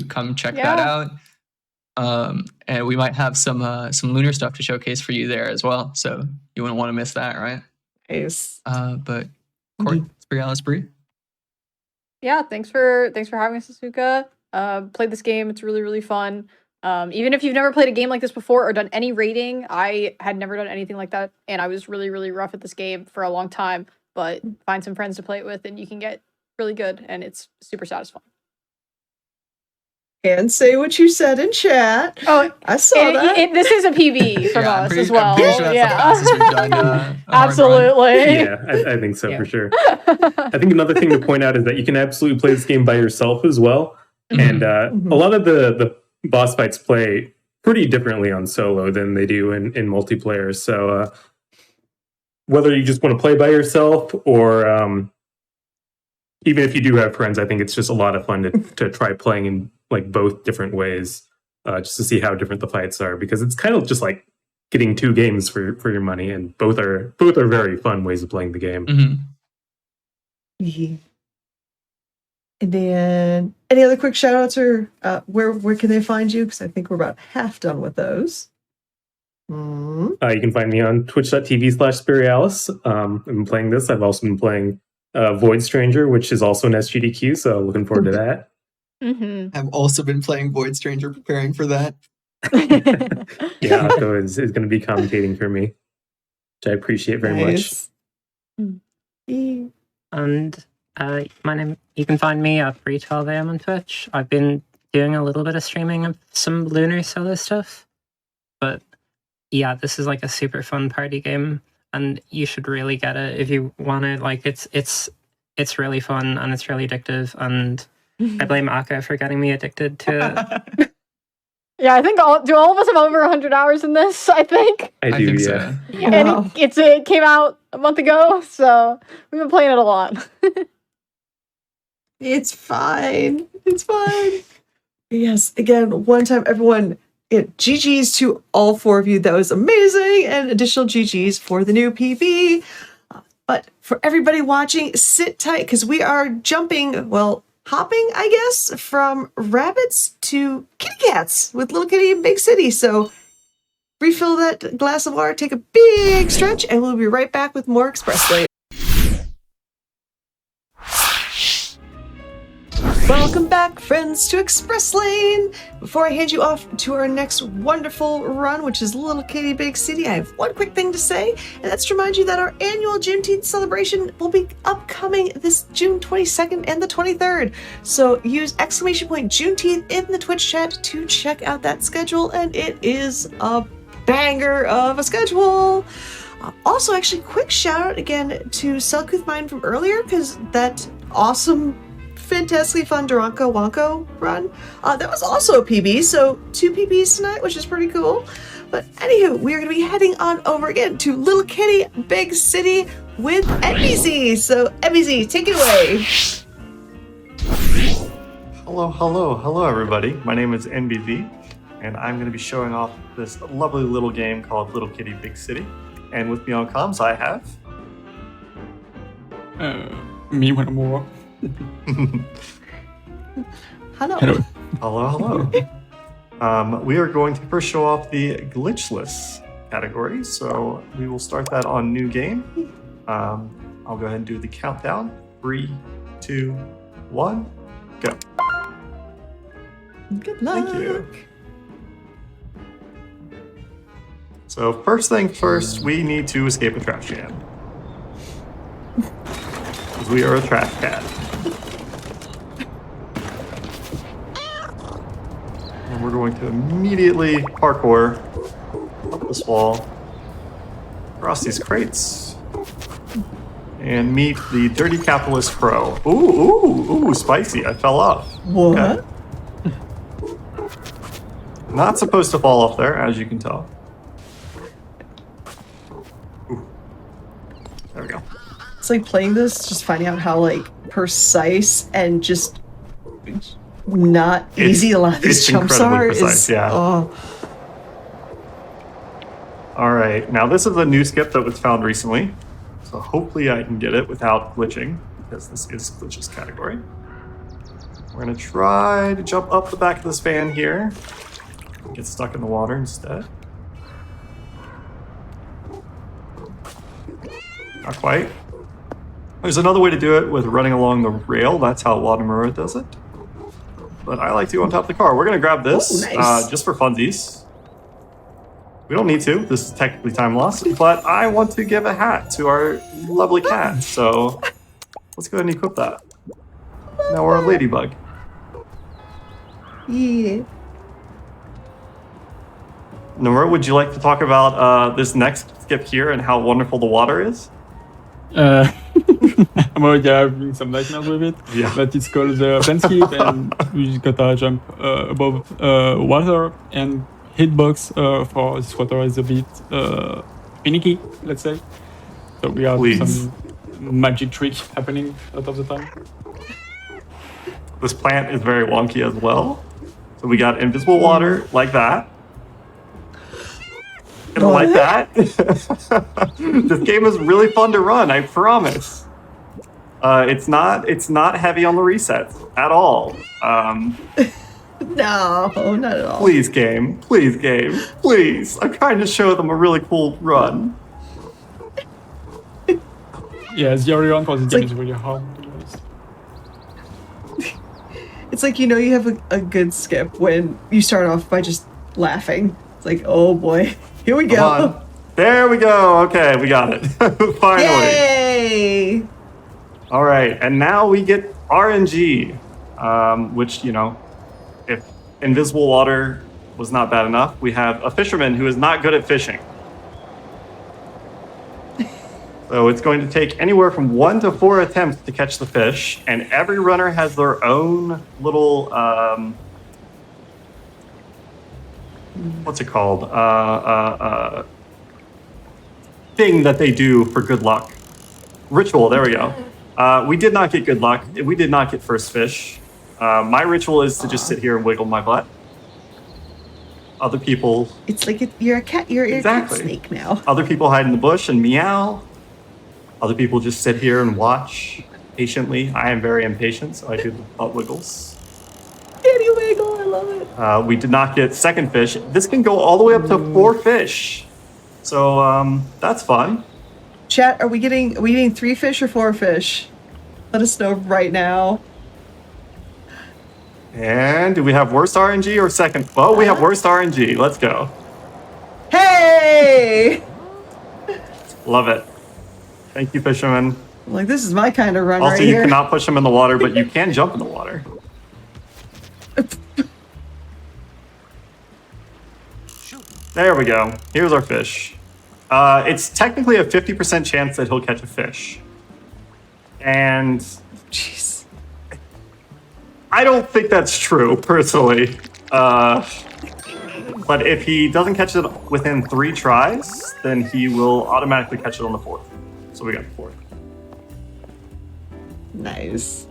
come check that out. And we might have some lunar stuff to showcase for you there as well. So you wouldn't want to miss that, right? Nice. But Court, Spree Alice Bree. Yeah, thanks for having us, Asuka. Played this game. It's really, really fun. Even if you've never played a game like this before or done any raiding, I had never done anything like that, and I was really, really rough at this game for a long time. But find some friends to play it with, and you can get really good, and it's super satisfying. And say what you said in chat. Oh, I saw that. This is a PB from us as well. I'm pretty sure that's the fastest we've done. A hard run. Absolutely. Yeah, I think so for sure. I think another thing to point out is that you can absolutely play this game by yourself as well. And a lot of the boss fights play pretty differently on solo than they do in multiplayer. So whether you just want to play by yourself or even if you do have friends, I think it's just a lot of fun to try playing in like both different ways, just to see how different the fights are, because it's kind of just like getting two games for your money, and both are very fun ways of playing the game. Yeah. And then any other quick shout outs or where can they find you? Because I think we're about half done with those. You can find me on twitch.tv/Spirialis. I've been playing this. I've also been playing Void Stranger, which is also an SGDQ, so looking forward to that. I've also been playing Void Stranger, preparing for that. Yeah, Otto is going to be commentating for me, which I appreciate very much. And my name, you can find me at 3:12 AM on Twitch. I've been doing a little bit of streaming of some Lunar solo stuff, but yeah, this is like a super fun party game, and you should really get it if you want it. Like it's really fun and it's really addictive, and I blame Aka for getting me addicted to it. Yeah, I think all of us have over 100 hours in this, I think. I do, think yeah. so. And it came out a month ago, so we've been playing it a lot. It's fine. It's fine. Yes, again, one time, everyone, GG's to all four of you. That was amazing. And additional GG's for the new PB. But for everybody watching, sit tight because we are hopping, I guess, from rabbits to kitty cats with Little Kitty in Big City. So refill that glass of water, take a big stretch, and we'll be right back with more Express Lane. Welcome back, friends, to Express Lane. Before I hand you off to our next wonderful run, which is Little Kitty Big City, I have one quick thing to say, and that's to remind you that our annual Juneteenth celebration will be upcoming this June 22nd and the 23rd. So use !Juneteenth in the Twitch chat to check out that schedule, and it is a banger of a schedule. Also, actually, quick shout out again to Selkuth Mine from earlier, because that awesome, fantastically fun DORONKO WANKO run. That was also a PB, so 2 PBs tonight, which is pretty cool. But anywho, we are going to be heading on over again to Little Kitty Big City with NBZ. So NBZ, take it away. Hello everybody. My name is NBZ, and I'm going to be showing off this lovely little game called Little Kitty Big City. And with me on comms, I have... Me when I'm more. Hello. Hello. We are going to first show off the glitchless category, so we will start that on new game. I'll go ahead and do the countdown. 3, 2, 1, go. Good luck. Thank you. So first thing first, we need to escape a trash can. Because we are a trash cat. And we're going to immediately parkour up this wall, across these crates, and meet the dirty capitalist crow. Ooh, spicy. I fell off. What? Okay. Not supposed to fall off there, as you can tell. Ooh. There we go. It's like playing this, just finding out how like precise and just not easy a lot of these jumps are. Precise, yeah. All right, now this is a new skip that was found recently, so hopefully I can get it without glitching, because this is glitches category. We're gonna try to jump up the back of this fan here, get stuck in the water instead. Not quite. There's another way to do it with running along the rail. That's how Wadamura does it. But I like to go on top of the car. We're going to grab this nice. Just for funsies. We don't need to. This is technically time loss. But I want to give a hat to our lovely cat. So let's go ahead and equip that. Now we're a ladybug. Yeah. Nomura, would you like to talk about this next skip here and how wonderful the water is? I'm already having some nightmares with it. Yeah. But it's called the pen skip, and we just gotta jump above water, and hitbox for this water is a bit finicky, let's say. So we have some magic trick happening a lot of the time. This plant is very wonky as well. So we got invisible water like that. And like that. This game is really fun to run, I promise. It's not heavy on the resets at all. No, not at all. Please, game. Please, game. Please. I'm trying to show them a really cool run. Yeah, the early run for this game is really hard. It's like, you know, you have a good skip when you start off by just laughing. It's like, oh boy, here we go. Come on. There we go. Okay, we got it. Finally. Yay! All right, and now we get RNG, which, you know, if invisible water was not bad enough, we have a fisherman who is not good at fishing. So it's going to take anywhere from 1 to 4 attempts to catch the fish, and every runner has their own little, what's it called? Thing that they do for good luck. Ritual, there we go. We did not get good luck. We did not get first fish. My ritual is to just sit here and wiggle my butt. Other people... It's like you're a cat. You're a cat snake now. Other people hide in the bush and meow. Other people just sit here and watch patiently. I am very impatient, so I do the butt wiggles. Kitty wiggle, I love it. We did not get second fish. This can go all the way up to 4 fish. So that's fun. Chat, are we getting 3 fish or 4 fish? Let us know right now. And do we have worst RNG or second? Oh, we have worst RNG. Let's go. Hey! Love it. Thank you, fisherman. I'm like, this is my kind of run Also, right you here. cannot push him in the water, but you can jump in the water. There we go. Here's our fish. It's technically a 50% chance that he'll catch a fish. And... Jeez. I don't think that's true, personally. But if he doesn't catch it within 3 tries, then he will automatically catch it on the 4th. So we got the 4th. Nice.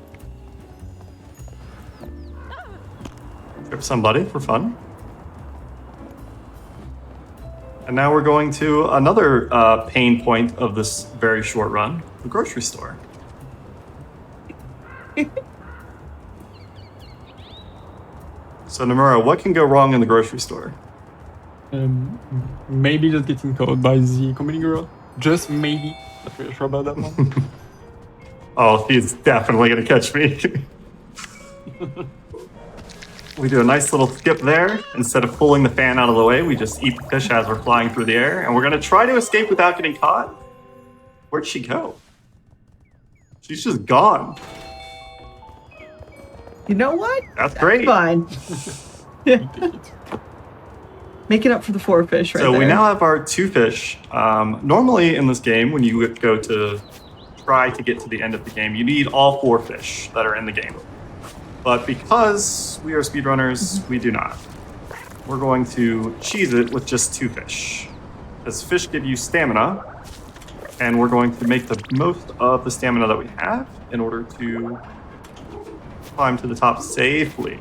Trip somebody for fun. And now we're going to another pain point of this very short run, the grocery store. So Nomura, what can go wrong in the grocery store? Maybe just getting caught by the comedy girl. Just maybe. Not really sure about that one. Oh, he's definitely going to catch me. We do a nice little skip there. Instead of pulling the fan out of the way, we just eat the fish as we're flying through the air. And we're going to try to escape without getting caught. Where'd she go? She's just gone. You know what? That's great. Fine. Make it up for the 4 fish right So there. we now have our 2 fish. Normally in this game, when you go to try to get to the end of the game, you need all 4 fish that are in the game. But because we are speedrunners, we do not. We're going to cheese it with just 2 fish. As fish give you stamina, and we're going to make the most of the stamina that we have in order to climb to the top safely,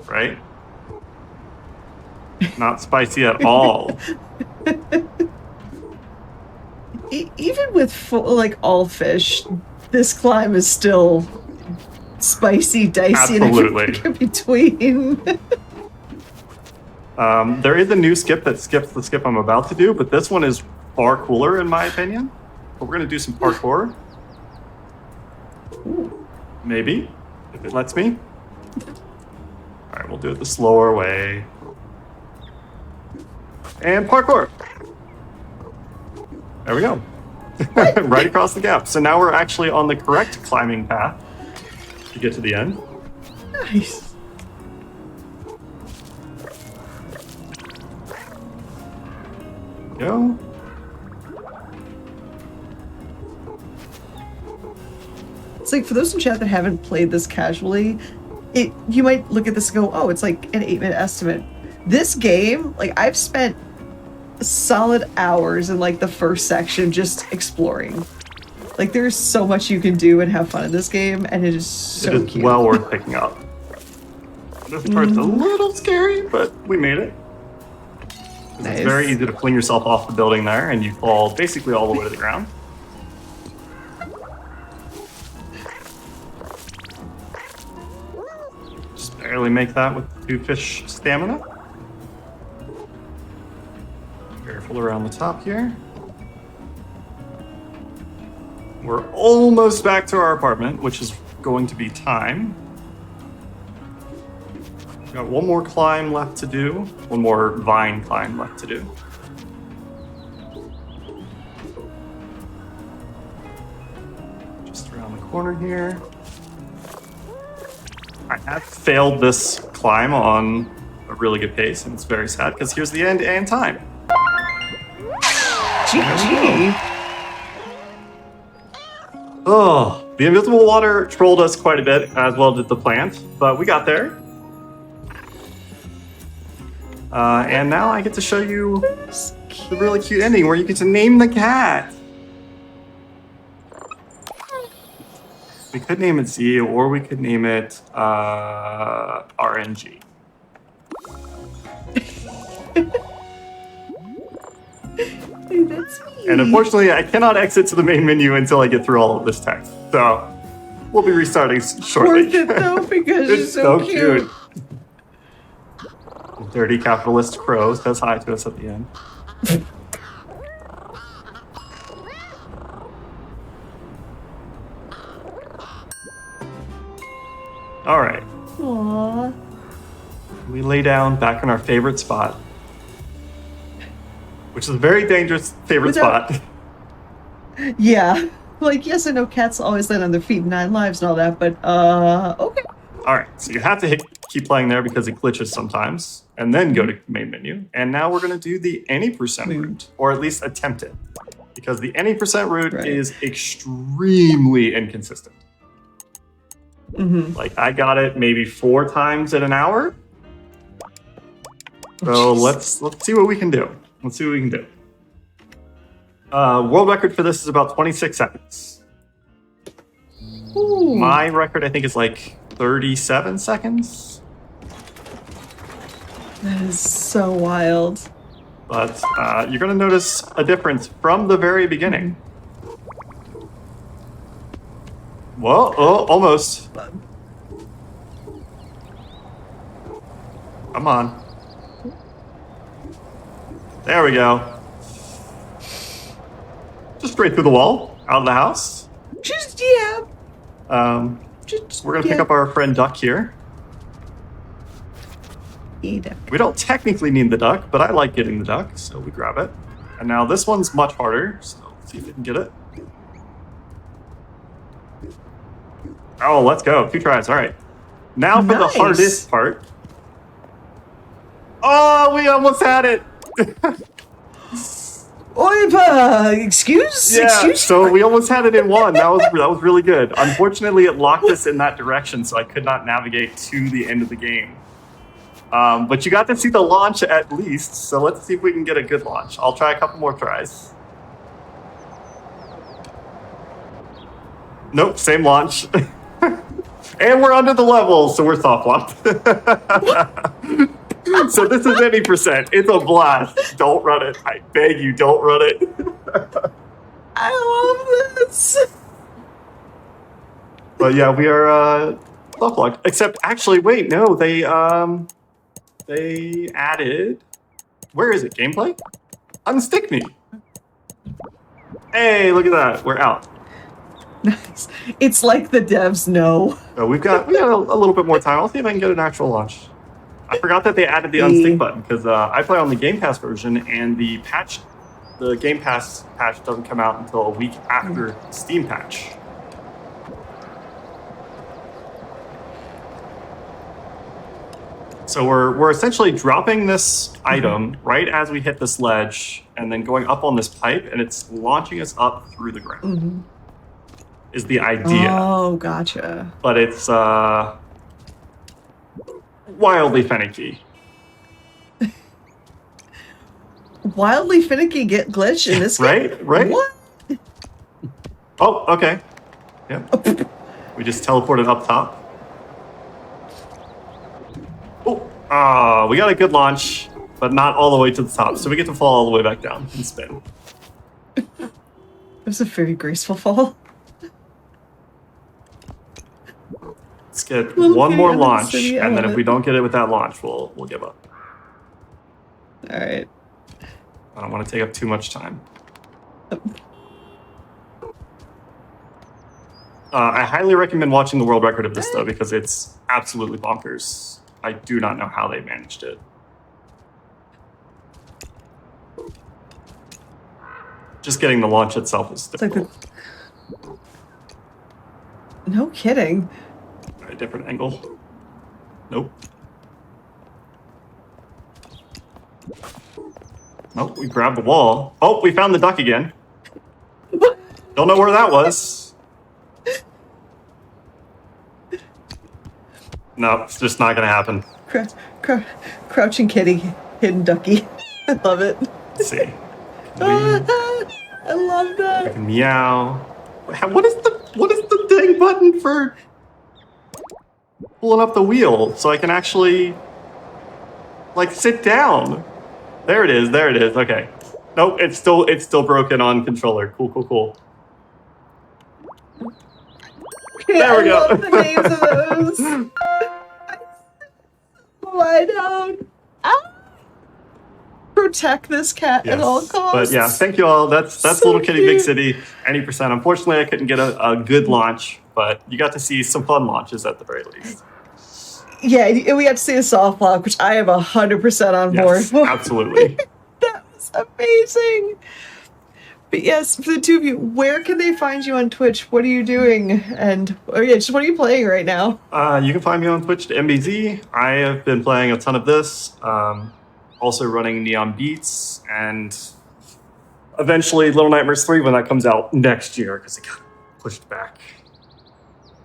right? Not spicy at all. Even with all fish, this climb is still spicy, dicey, Absolutely. and everything in between. There is a new skip that skips the skip I'm about to do, but this one is far cooler in my opinion. But we're gonna do some parkour. Maybe, if it lets me. All right, we'll do it the slower way. And parkour. There we go. Right across the gap. So now we're actually on the correct climbing path to get to the end. Nice. Go. It's like, for those in chat that haven't played this casually, you might look at this and go, oh, it's like an 8-minute estimate. This game, like, I've spent solid hours in like the first section just exploring. Like, there's so much you can do and have fun in this game, and it is so it is cute. well worth picking up. This part's a little scary, but we made it. Nice. It's very easy to fling yourself off the building there, and you fall basically all the way to the ground. Just barely make that with 2 fish stamina. Careful around the top here. We're almost back to our apartment, which is going to be time. Got one more climb left to do. One more vine climb left to do. Just around the corner here. I have failed this climb on a really good pace, and it's very sad because here's the end and time. GG. Oh, the invisible water trolled us quite a bit, as well did the plant, but we got there. And now I get to show you the really cute ending where you get to name the cat. We could name it Z, or we could name it RNG. Hey, that's me. And unfortunately, I cannot exit to the main menu until I get through all of this text. So we'll be restarting shortly. Worth it though, because It's it's so cute. Dirty capitalist crow says hi to us at the end. All right. Aww. We lay down back in our favorite spot, which is a very dangerous favorite spot. Yeah. Like, yes, I know cats always land on their feet, 9 lives and all that, but, okay. All right, so you have to keep playing there because it glitches sometimes, and then go to main menu. And now we're going to do the any % route, or at least attempt it, because the any % route is extremely inconsistent. Mm-hmm. Like, I got it maybe 4 times in an hour. So let's see what we can do. Let's see what we can do. World record for this is about 26 seconds. Ooh. My record, I think, is like 37 seconds. That is so wild. But you're going to notice a difference from the very beginning. Whoa, oh, almost. Come on. There we go. Just straight through the wall, out of the house. Just, yeah. We're going to pick up our friend Duck here. E-duck. We don't technically need the duck, but I like getting the duck, so we grab it. And now this one's much harder, so let's see if we can get it. Oh, let's go. 2 tries. All right. Now for the hardest part. Oh, we almost had it. Excuse? Yeah, Excuse so you? we almost had it in 1. That was really good. Unfortunately, it locked us in that direction, so I could not navigate to the end of the game. But you got to see the launch at least, so let's see if we can get a good launch. I'll try a couple more tries. Nope, same launch. And we're under the level, so we're soft locked. So this is any %. It's a blast. Don't run it. I beg you, don't run it. I love this. But yeah, we are soft locked. Except, actually, wait, no, they added. Where is it? Gameplay? Unstick me. Hey, look at that. We're out. Nice. It's like the devs know. So we got a little bit more time. I'll see if I can get an actual launch. I forgot that they added the unstick button because I play on the Game Pass version, and the Game Pass patch doesn't come out until a week after Steam patch. So we're essentially dropping this item right as we hit this ledge, and then going up on this pipe, and it's launching us up through the ground. Is the idea. Oh, gotcha. But it's wildly finicky. Wildly finicky glitch in this game? Right? What? Oh, okay. Yeah. We just teleported up top. Oh, we got a good launch, but not all the way to the top. So we get to fall all the way back down and spin. It was a very graceful fall. Let's get Little one more kitty under the launch, city, I and then love if we it. don't get it with that launch, we'll give up. All right. I don't want to take up too much time. I highly recommend watching the world record of this, though, because it's absolutely bonkers. I do not know how they managed it. Just getting the launch itself is difficult. No kidding. A different angle. Nope. Nope, we grabbed the wall. Oh, we found the duck again. Don't know where that was. No, it's just not gonna happen. Crouching kitty, hidden ducky. I love it. Let's see. I love that. Meow. What is the dang button for pulling up the wheel so I can actually like sit down? There it is. Okay. Nope, it's still broken on controller. Cool. There we go. I love the names of those. Lie down. Protect this cat at all costs. But yeah, thank you all. That's So Little Kitty cute. Big City, any %. Unfortunately, I couldn't get a good launch, but you got to see some fun launches at the very least. Yeah, and we got to see a soft lock, which I am 100% on board Yes, for. absolutely. That was amazing. But yes, for the two of you, where can they find you on Twitch? What are you doing? And just what are you playing right now? You can find me on Twitch to MBZ. I have been playing a ton of this. Also running Neon Beats, and eventually Little Nightmares 3 when that comes out next year, because it got pushed back.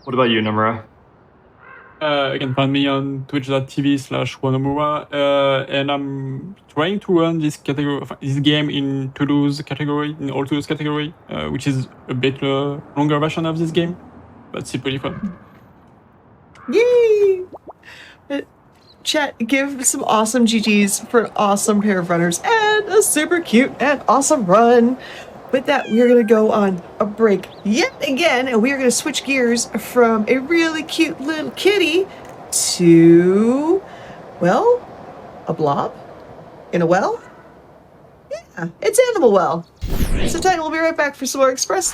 What about you, Nomura? You can find me on twitch.tv/Wonomura, and I'm trying to run this game in to-dos category, in all to-dos category, which is a bit longer version of this game, but still pretty fun. Yay! Chat, give some awesome GGs for an awesome pair of runners and a super cute and awesome run. With that, we're going to go on a break yet again, and we are going to switch gears from a really cute little kitty to, well, a blob in a well? Yeah, it's Animal Well. So, Titan, we'll be right back for some more Express.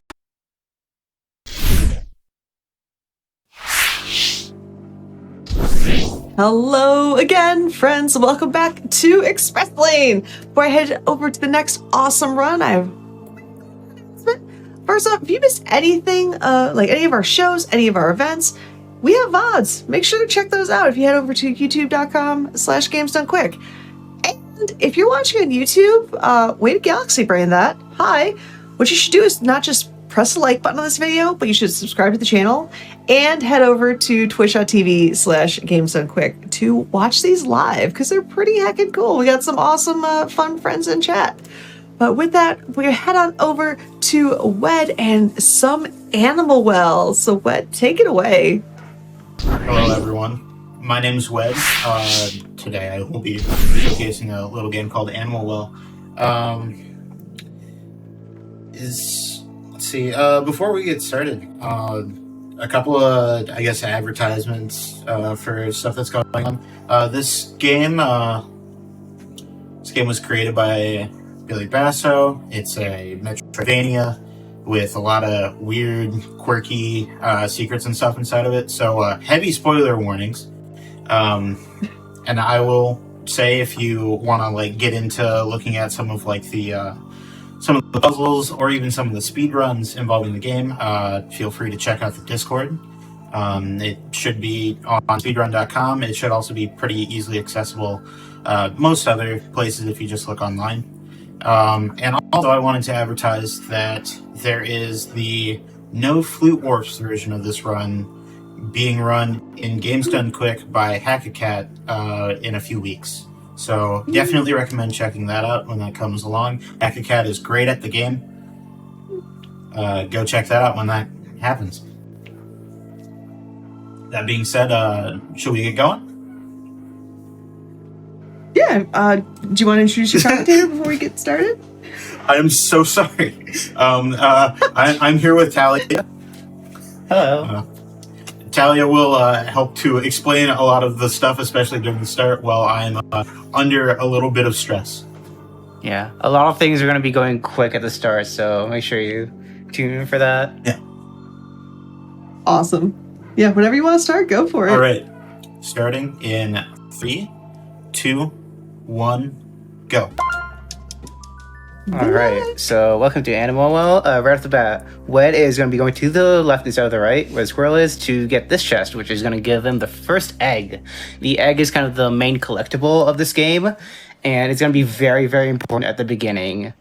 Hello again, friends. Welcome back to Express Lane. Before I head over to the next awesome run, I have... First off, if you missed anything, like any of our shows, any of our events, we have VODs. Make sure to check those out if you head over to youtube.com/GamesDoneQuick. And if you're watching on YouTube, way to Galaxy Brain that. Hi. What you should do is not just press the like button on this video, but you should subscribe to the channel and head over to twitch.tv/GamesDoneQuick to watch these live, because they're pretty heckin' cool. We got some awesome, fun friends in chat. But with that, we head on over to Wed and some Animal Well. So Wed, take it away. Hello everyone, my name's Wed. Today I will be showcasing a little game called Animal Well. Let's see, before we get started, a couple of, I guess, advertisements for stuff that's going on. This game was created by Billy Basso. It's a Metroidvania with a lot of weird, quirky secrets and stuff inside of it. So heavy spoiler warnings. And I will say, if you want to like get into looking at some of like the puzzles or even some of the speedruns involving the game, feel free to check out the Discord. It should be on speedrun.com. It should also be pretty easily accessible most other places if you just look online. And also I wanted to advertise that there is the no flute warps version of this run being run in Games Done Quick by Hackacat in a few weeks. So definitely recommend checking that out when that comes along. Hackacat is great at the game. Go check that out when that happens. That being said, should we get going? Yeah. Do you want to introduce your commentator before we get started? I am so sorry. I'm here with Talia. Hello. Talia will help to explain a lot of the stuff, especially during the start, while I'm under a little bit of stress. Yeah, a lot of things are going to be going quick at the start, so make sure you tune in for that. Yeah. Awesome. Yeah, whenever you want to start, go for it. All right. Starting in 3, 2, 1, go. Alright, so welcome to Animal Well. Right off the bat, Wed is going to be going to the left instead of the right, where Squirrel is to get this chest, which is going to give them the first egg. The egg is kind of the main collectible of this game, and it's going to be very, very important at the beginning.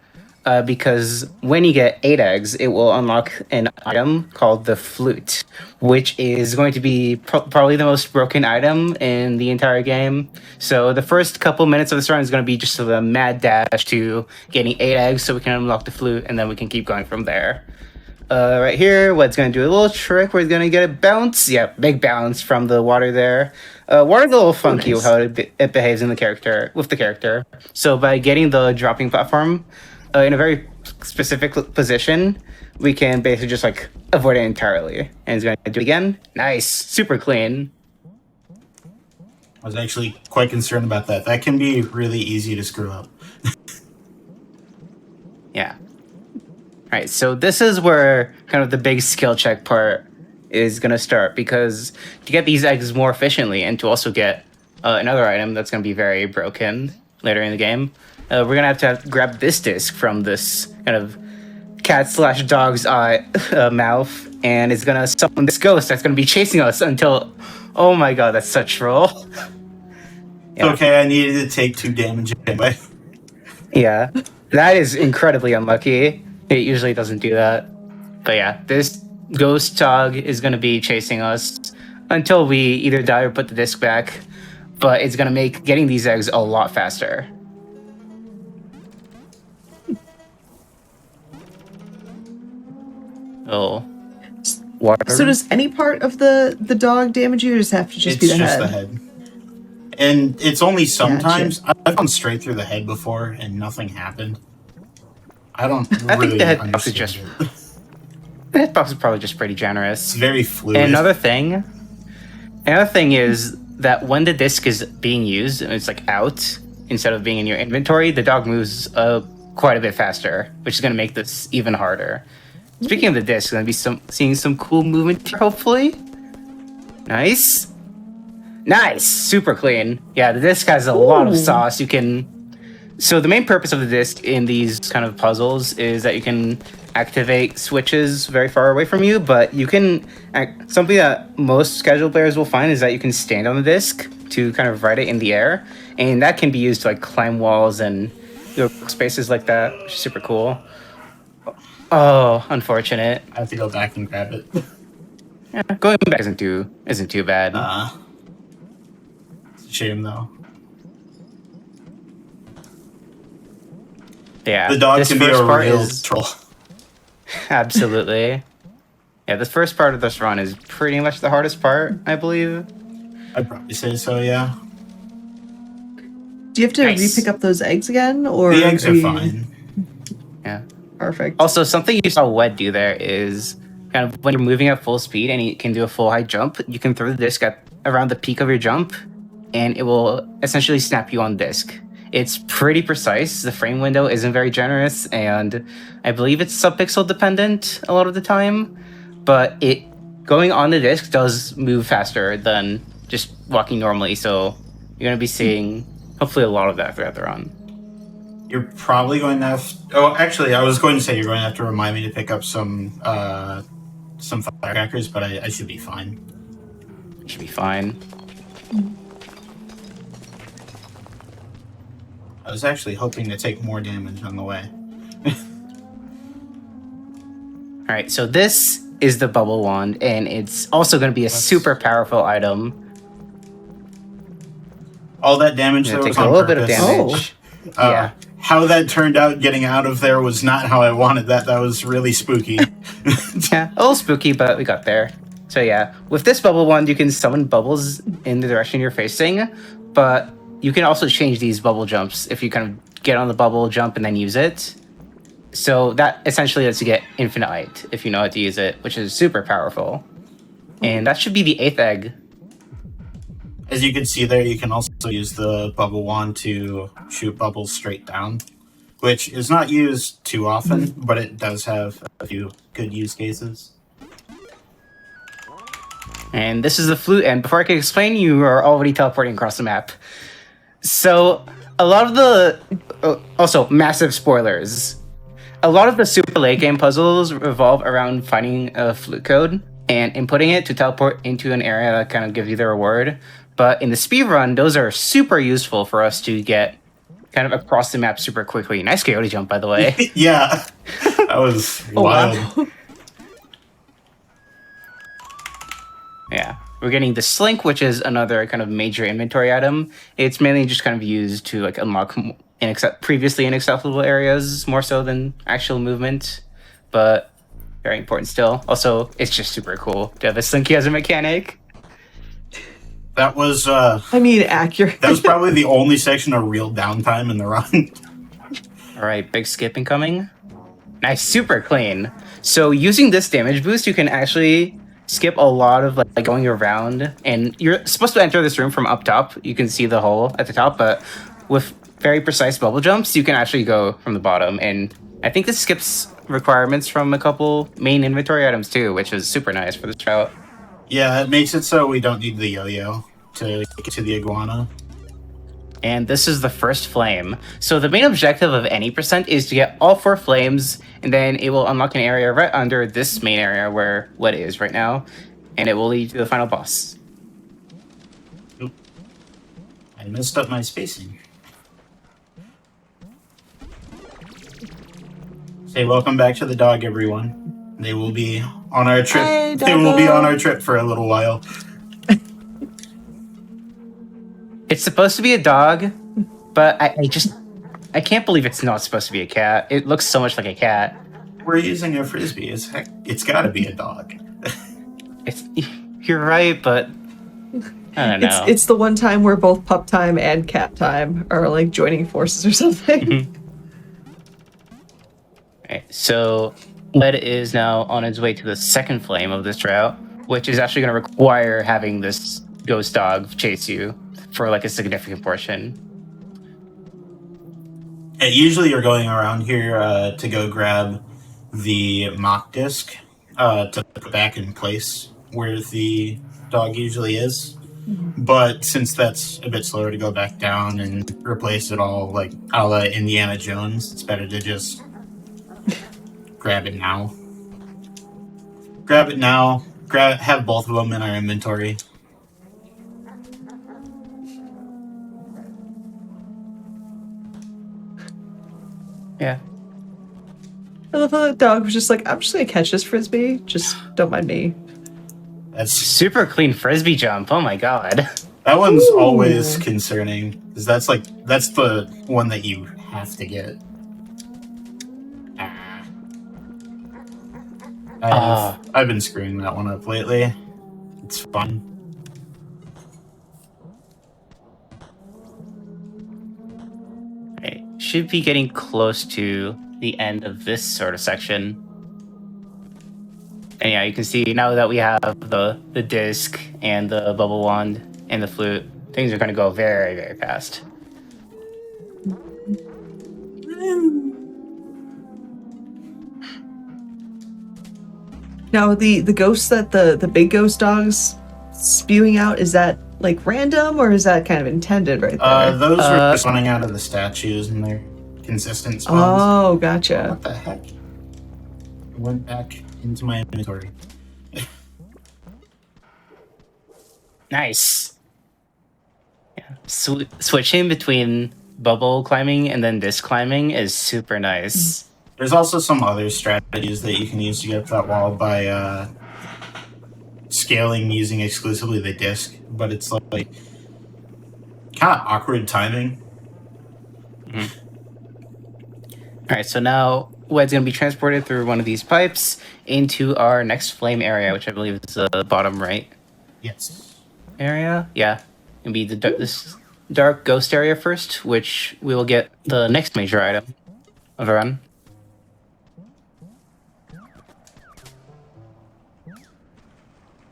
Because when you get 8 eggs, it will unlock an item called the flute, which is going to be probably the most broken item in the entire game. So the first couple minutes of this run is going to be just a mad dash to getting 8 eggs so we can unlock the flute, and then we can keep going from there. Right here, Wed's going to do a little trick where he's going to get a bounce. Yeah, big bounce from the water there. Water's a little funky with how it behaves in the character, with the character. So by getting the dropping platform in a very specific position, we can basically just like avoid it entirely. And he's going to do it again. Nice, super clean. I was actually quite concerned about that. That can be really easy to screw up. Yeah. All right, so this is where kind of the big skill check part is going to start, because to get these eggs more efficiently and to also get another item that's going to be very broken later in the game, we're going to have grab this disc from this kind of cat/dog's eye mouth, and it's going to summon this ghost that's going to be chasing us until... Oh my god, that's such troll. Yeah. Okay, I needed to take 2 damage anyway. Yeah, that is incredibly unlucky. It usually doesn't do that. But yeah, this ghost dog is going to be chasing us until we either die or put the disc back. But it's going to make getting these eggs a lot faster. Oh. Water. So does any part of the dog damage you, or does it have to just be the head? It's just the head. And it's only sometimes. Gotcha. I've gone straight through the head before and nothing happened. I don't really think the headbox is just... The hitbox is probably just pretty generous. It's very fluid. And another thing is that when the disc is being used and it's like out instead of being in your inventory, the dog moves quite a bit faster, which is going to make this even harder. Speaking of the disc, going to be seeing some cool movement here, hopefully. Nice, super clean. Yeah, the disc has a lot of sauce. You can. So the main purpose of the disc in these kind of puzzles is that you can activate switches very far away from you, but you can something that most casual players will find is that you can stand on the disc to kind of ride it in the air, and that can be used to like climb walls and spaces like that, which is super cool. Oh, unfortunate. I have to go back and grab it. Yeah, going back isn't too bad. It's a shame though. Yeah, the dog can be a real troll. Absolutely. Yeah, the first part of this run is pretty much the hardest part, I believe. I'd probably say so, yeah. Do you have to re-pick up those eggs again, or the eggs are fine? Yeah. Perfect. Also, something you saw Wed do there is kind of when you're moving at full speed and you can do a full high jump, you can throw the disc around the peak of your jump, and it will essentially snap you on disc. It's pretty precise. The frame window isn't very generous, and I believe it's subpixel dependent a lot of the time, but it going on the disc does move faster than just walking normally, so you're going to be seeing hopefully a lot of that throughout the run. You're probably going to have... Oh, actually, I was going to say you're going to have to remind me to pick up some firecrackers, but I should be fine. Should be fine. I was actually hoping to take more damage on the way. All right, so this is the bubble wand, and it's also going to be a super powerful item. All that damage there Take was a on little bit of purpose. damage. Yeah. How that turned out getting out of there was not how I wanted that. That was really spooky. Yeah, a little spooky, but we got there. So yeah, with this bubble wand, you can summon bubbles in the direction you're facing, but you can also change these bubble jumps if you kind of get on the bubble, jump, and then use it. So that essentially lets you get infinite height if you know how to use it, which is super powerful. And that should be the 8th egg. As you can see there, you can also use the bubble wand to shoot bubbles straight down, which is not used too often, but it does have a few good use cases. And this is the flute, and before I can explain, you are already teleporting across the map. So, a lot of the... also, massive spoilers. A lot of the super late game puzzles revolve around finding a flute code and inputting it to teleport into an area that kind of gives you the reward. But in the speedrun, those are super useful for us to get kind of across the map super quickly. Nice coyote jump, by the way. Yeah, that was wild. Wow. Yeah, we're getting the slink, which is another kind of major inventory item. It's mainly just kind of used to like unlock previously inaccessible areas more so than actual movement, but very important still. Also, it's just super cool to have a slinky as a mechanic. That was, accurate. That was probably the only section of real downtime in the run. All right, big skip incoming. Nice, super clean. So using this damage boost, you can actually skip a lot of like going around, and you're supposed to enter this room from up top. You can see the hole at the top, but with very precise bubble jumps, you can actually go from the bottom. And I think this skips requirements from a couple main inventory items too, which is super nice for this route. Yeah, it makes it so we don't need the yo-yo to get to the iguana. And this is the first flame. So the main objective of any percent is to get all 4 flames, and then it will unlock an area right under this main area where what is right now, and it will lead to the final boss. Oop. I messed up my spacing. Say welcome back to the dog, everyone. They will be on our trip. Hey, they will be doggo. on our trip for a little while. It's supposed to be a dog, but I can't believe it's not supposed to be a cat. It looks so much like a cat. We're using a frisbee. It's got to be a dog. You're right, but I don't know. It's the one time where both pup time and cat time are like joining forces or something. Alright, so Led is now on its way to the second flame of this route, which is actually going to require having this ghost dog chase you for like a significant portion. Yeah, usually you're going around here to go grab the mock disc to put back in place where the dog usually is. But since that's a bit slower to go back down and replace it all like a la Indiana Jones, it's better to just grab it now. Grab it now. Have both of them in our inventory. Yeah. I love how the dog was just like, I'm just gonna catch this frisbee. Just don't mind me. That's super clean frisbee jump. Oh my god. That one's always concerning, because that's the one that you have to get. I've been screwing that one up lately. It's fun. Right. Should be getting close to the end of this sort of section. And yeah, you can see now that we have the disc and the bubble wand and the flute, things are going to go very, very fast. Now the ghosts that the big ghost dog's spewing out, is that like random or is that kind of intended right there? Those were just running out of the statues and their consistent spawns. Oh, gotcha. Oh, what the heck? It went back into my inventory. Nice. Yeah. Switching between bubble climbing and then disc climbing is super nice. There's also some other strategies that you can use to get up that wall by scaling using exclusively the disc, but it's like kind of awkward timing. All right, so now Wed's going to be transported through one of these pipes into our next flame area, which I believe is the bottom right. Yes. Area? Yeah. It'll be this dark ghost area first, which we will get the next major item of the run.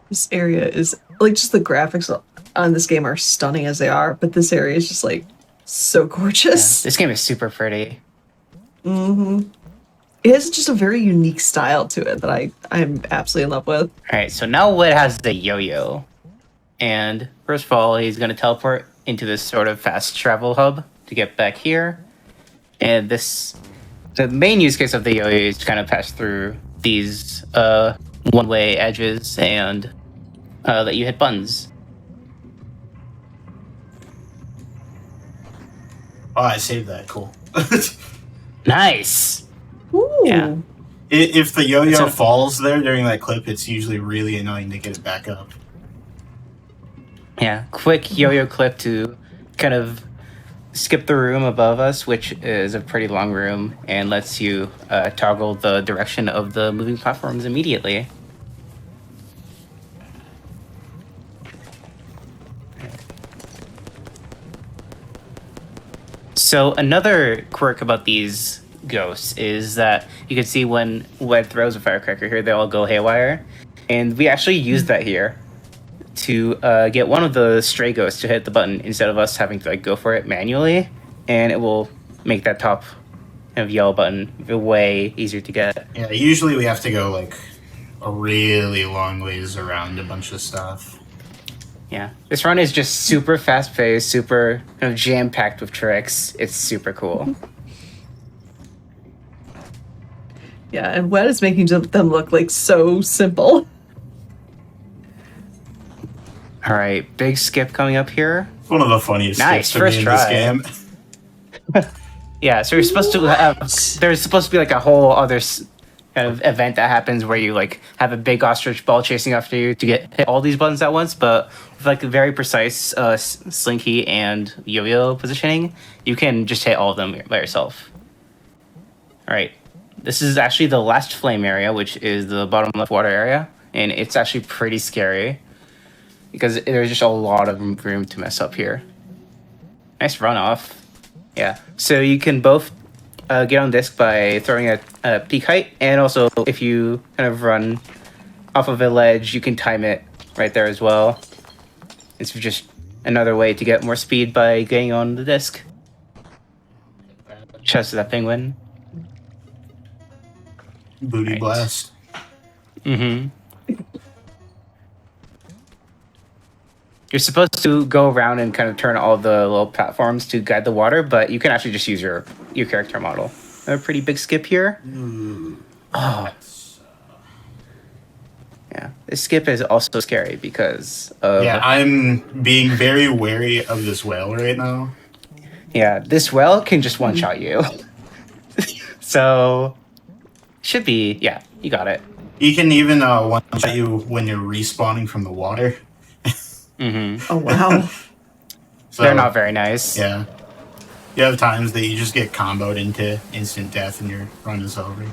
This area is like just the graphics on this game are stunning as they are, but this area is just like so gorgeous. Yeah, this game is super pretty. It has just a very unique style to it that I'm absolutely in love with. All right, so now Wed has the yo-yo. And first of all, he's going to teleport into this sort of fast travel hub to get back here. And the main use case of the yo-yo is to kind of pass through these one-way edges and let you hit buttons. Oh, I saved that. Cool. Nice. Ooh. Yeah. If the yo-yo falls there during that clip, it's usually really annoying to get it back up. Yeah, quick yo-yo clip to kind of skip the room above us, which is a pretty long room, and lets you toggle the direction of the moving platforms immediately. So another quirk about these ghosts is that you can see when Wed throws a firecracker here, they all go haywire. And we actually used that here to get one of the stray ghosts to hit the button instead of us having to like go for it manually. And it will make that top kind of yellow button way easier to get. Yeah, usually we have to go like a really long ways around a bunch of stuff. Yeah, this run is just super fast-paced, super kind of jam-packed with tricks. It's super cool. Yeah, and Wed is making them look like so simple. All right, big skip coming up here. It's one of the funniest nice, skips to first me in try. this game. Yeah, so you're supposed to have, there's supposed to be like a whole other kind of event that happens where you like have a big ostrich ball chasing after you to hit all these buttons at once, but with like a very precise slinky and yo-yo positioning, you can just hit all of them by yourself. All right, this is actually the last flame area, which is the bottom left water area, and it's actually pretty scary because there's just a lot of room to mess up here. Nice runoff. Yeah, so you can both get on disc by throwing a peak height, and also if you kind of run off of a ledge, you can time it right there as well. It's just another way to get more speed by getting on the disc. Chest of that penguin. Booty right. blast. Mm-hmm. You're supposed to go around and kind of turn all the little platforms to guide the water, but you can actually just use your character model. A pretty big skip here. Oh. Yeah, this skip is also scary because of... Yeah, I'm being very wary of this whale right now. Yeah, this whale can just one-shot you. So, should be... Yeah, you got it. He can even one-shot you when you're respawning from the water. Mm-hmm. Oh, wow. So, they're not very nice. Yeah. You have times that you just get comboed into instant death and your run is over.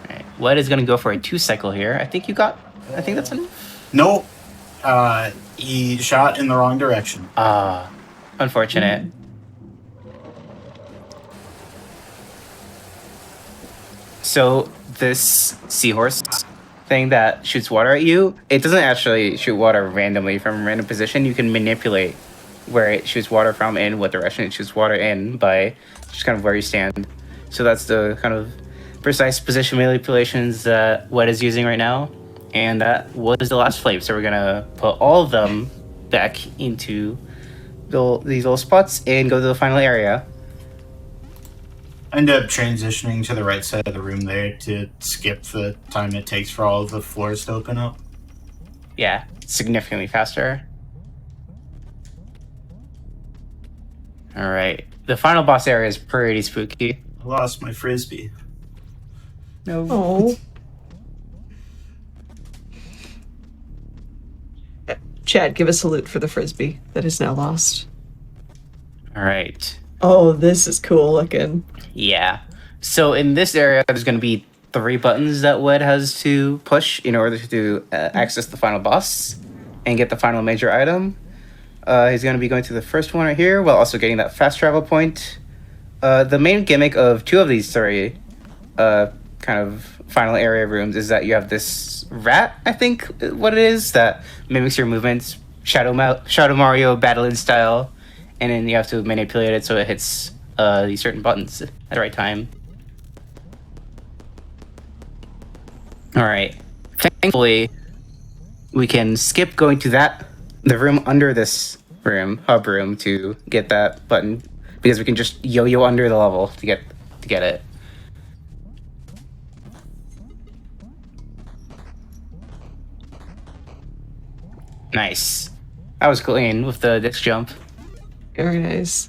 Alright, Wed is gonna go for a 2-cycle here. I think that's enough. Nope. He shot in the wrong direction. Unfortunate. So this seahorse thing that shoots water at you, it doesn't actually shoot water randomly from a random position. You can manipulate where it shoots water from and what direction it shoots water in by just kind of where you stand. So that's the kind of precise position manipulations that Wed is using right now. And that was the last flame. So we're gonna put all of them back into these little spots and go to the final area. I end up transitioning to the right side of the room there to skip the time it takes for all of the floors to open up. Yeah, significantly faster. All right. The final boss area is pretty spooky. I lost my frisbee. No. Oh. Chad, give a salute for the frisbee that is now lost. All right. Oh, this is cool looking. Yeah. So in this area, there's going to be 3 buttons that Wed has to push in order to access the final boss and get the final major item. He's going to be going to the first one right here while also getting that fast travel point. The main gimmick of 2 of these 3 kind of final area rooms is that you have this rat, I think what it is, that mimics your movements, Shadow Mario Battle-In style, and then you have to manipulate it so it hits these certain buttons at the right time. Alright. Thankfully, we can skip going to the room under this room, hub room, to get that button, because we can just yo-yo under the level to get it. Nice. That was clean with the disc jump. Very nice.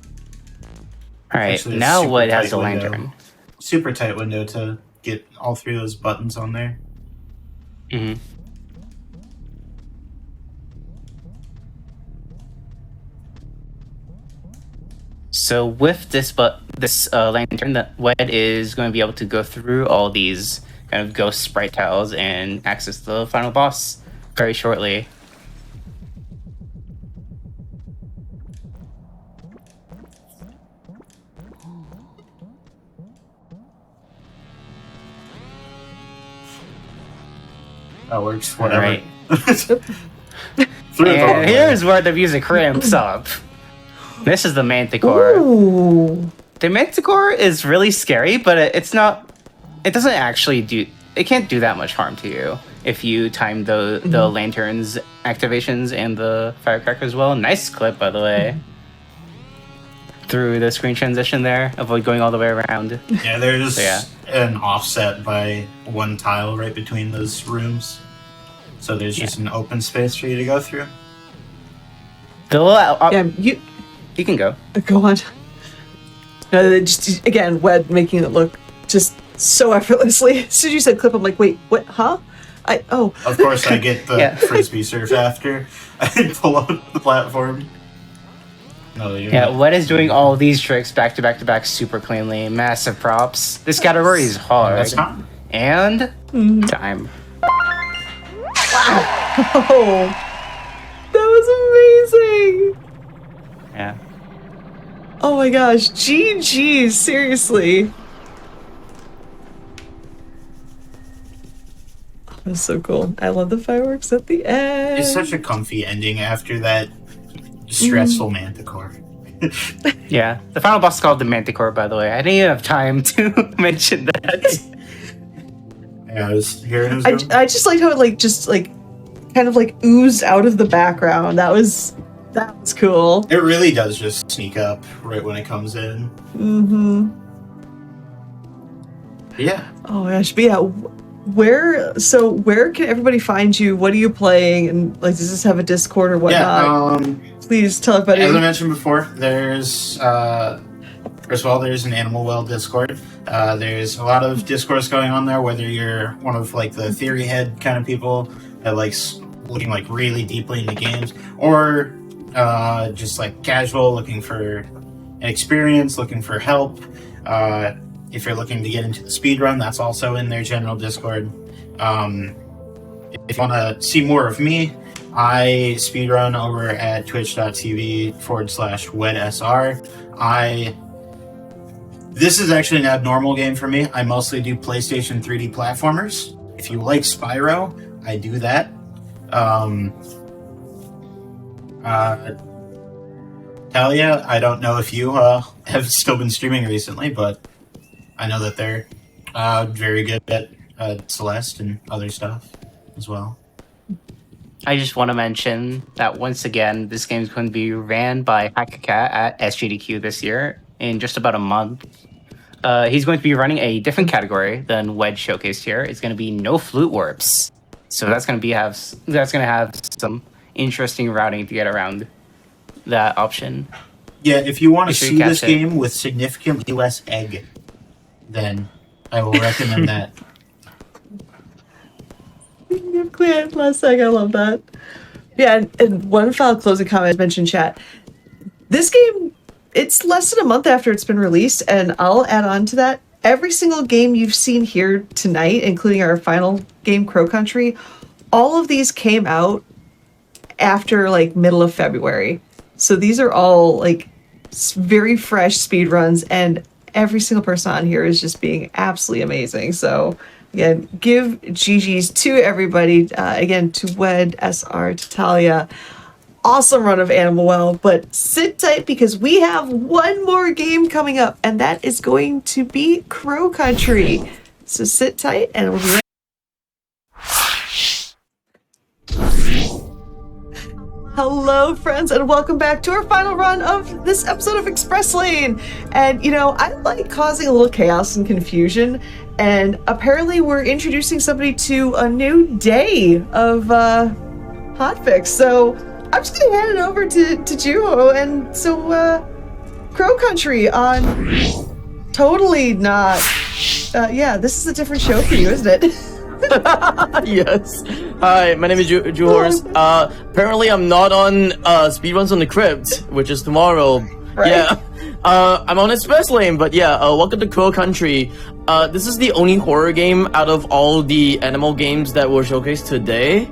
Alright, Actually, a now super Wood has tight the window. lantern. Super tight window to get all 3 of those buttons on there. Mm-hmm. So with this lantern, that Wed is going to be able to go through all these kind of ghost sprite tiles and access the final boss very shortly. That works. Whatever. Alright. Threw it the wrong And way. here's where the music ramps up. This is the Manticore. Ooh. The Manticore is really scary, but it doesn't actually it can't do that much harm to you if you time the lanterns activations and the firecrackers well. Nice clip, by the way. Through the screen transition there, avoid going all the way around. Yeah, there's So, yeah. an offset by 1 tile right between those rooms. So there's just an open space for you to go through. The little, Yeah, you can go. go on. No, just again, Wed making it look just so effortlessly. As soon as you said clip, I'm like, wait, what? Huh? Of course, I get the Yeah. frisbee surf after I pull out the platform. No, Yeah, Wed is doing all these tricks back to back to back super cleanly. Massive props. This category is hard. That's not. And time. Oh, that was amazing. Yeah. Oh my gosh, GG, seriously. Oh, that's so cool. I love the fireworks at the end. It's such a comfy ending after that stressful Manticore. Yeah. The final boss is called the Manticore, by the way. I didn't even have time to mention that. Yeah, I was hearing it was going. I just liked how it just kind of oozed out of the background. That was cool. It really does just sneak up right when it comes in. Mm-hmm. Yeah. Oh my gosh, but yeah, where can everybody find you? What are you playing? And does this have a Discord or whatnot? Yeah, Please tell everybody. as I mentioned before, there's first of all, there's an Animal Well Discord. There's a lot of discourse going on there, whether you're one of the theory head kind of people that likes looking really deeply into games, or just casual, looking for an experience, looking for help. If you're looking to get into the speedrun, that's also in their general Discord. If you want to see more of me, I speedrun over at twitch.tv/WedSR. This is actually an abnormal game for me. I mostly do PlayStation 3D platformers. If you like Spyro, I do that. Talia, I don't know if you have still been streaming recently, but I know that they're very good at Celeste and other stuff as well. I just want to mention that once again, this game is going to be ran by Hackacat at SGDQ this year in just about a month. He's going to be running a different category than Wedge showcased here. It's going to be no flute warps, so that's going to have some interesting routing to get around that option. Yeah, if you want to Make sure see you catch this it. game with significantly less egg, then I will recommend that. Last egg, I love that. Yeah, and one final closing comment I mentioned, chat. This game, it's less than a month after it's been released, and I'll add on to that. Every single game you've seen here tonight, including our final game, Crow Country, all of these came out after like middle of February. So these are all like very fresh speedruns, and every single person on here is just being absolutely amazing. So again, give GG's to everybody. Again, to Wed, SR, to Talia. Awesome run of Animal Well, but sit tight because we have one more game coming up, and that is going to be Crow Country. So sit tight, and we'll be right. Hello, friends, and welcome back to our final run of this episode of Express Lane. And, you know, I like causing a little chaos and confusion, and apparently we're introducing somebody to a new day of Hotfix. So I'm just going to hand it over to Juho, and so Crow Country on totally not... yeah, this is a different show for you, isn't it? Yes. Hi, my name is Juhors. Apparently I'm not on Speedruns on the Crypt, which is tomorrow. Right. Yeah. I'm on Express Lane, but yeah, welcome to Crow Country. This is the only horror game out of all the animal games that were showcased today.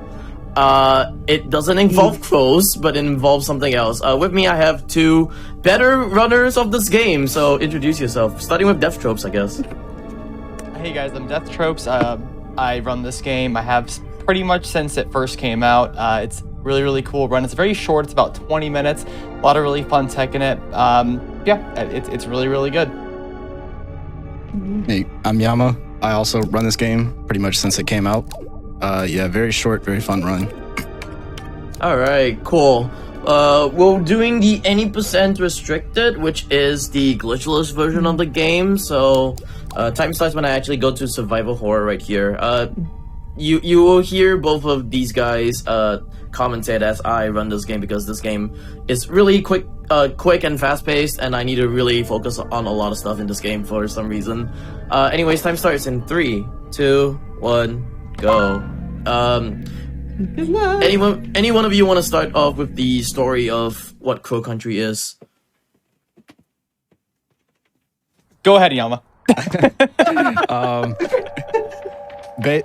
It doesn't involve crows, but it involves something else. With me I have two better runners of this game, so introduce yourself. Starting with Death Tropes, I guess. Hey guys, I'm Death Tropes. I run this game. I have pretty much since it first came out. It's really cool run. It's very short. It's about 20 minutes. A lot of really fun tech in it. Yeah, it's really good. Hey, I'm Yama. I also run this game pretty much since it came out. Yeah, very short, very fun run. Alright, cool. We're doing the any % restricted, which is the glitchless version of the game, so time starts when I actually go to survival horror right here. You will hear both of these guys commentate as I run this game because this game is really quick and fast-paced, and I need to really focus on a lot of stuff in this game for some reason. Anyways, time starts in 3, 2, 1, go. Good luck. Any one of you want to start off with the story of what Crow Country is? Go ahead, Yama.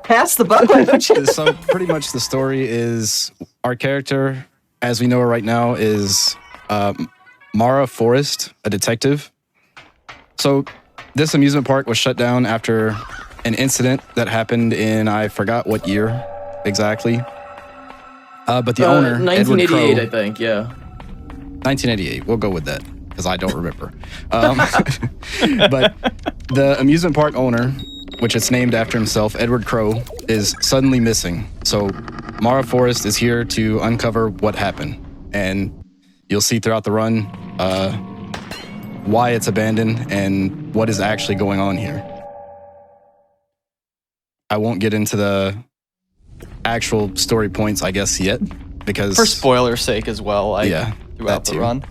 Pass the buck. So pretty much the story is our character, as we know her right now, is Mara Forrest, a detective. So this amusement park was shut down after an incident that happened in, I forgot what year exactly. But the owner, 1988, Edward Crow, I think, yeah. 1988, we'll go with that, because I don't remember. But the amusement park owner, which it's named after himself, Edward Crow, is suddenly missing. So Mara Forrest is here to uncover what happened. And you'll see throughout the run why it's abandoned and what is actually going on here. I won't get into the actual story points, I guess, yet, because... For spoiler's sake as well, throughout the run.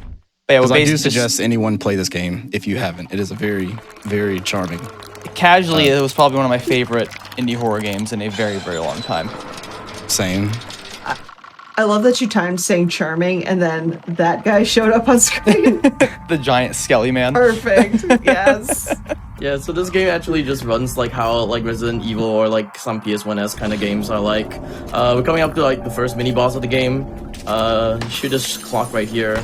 Because I do suggest anyone play this game if you haven't. It is a very charming... Casually, it was probably one of my favorite indie horror games in a very long time. Same. I love that you timed saying charming, and then that guy showed up on screen. The giant skelly man. Perfect. Yes. Yeah, so this game actually just runs like how like Resident Evil or like some PS1S kind of games are like. We're coming up to like the first mini boss of the game. Shoot this clock right here.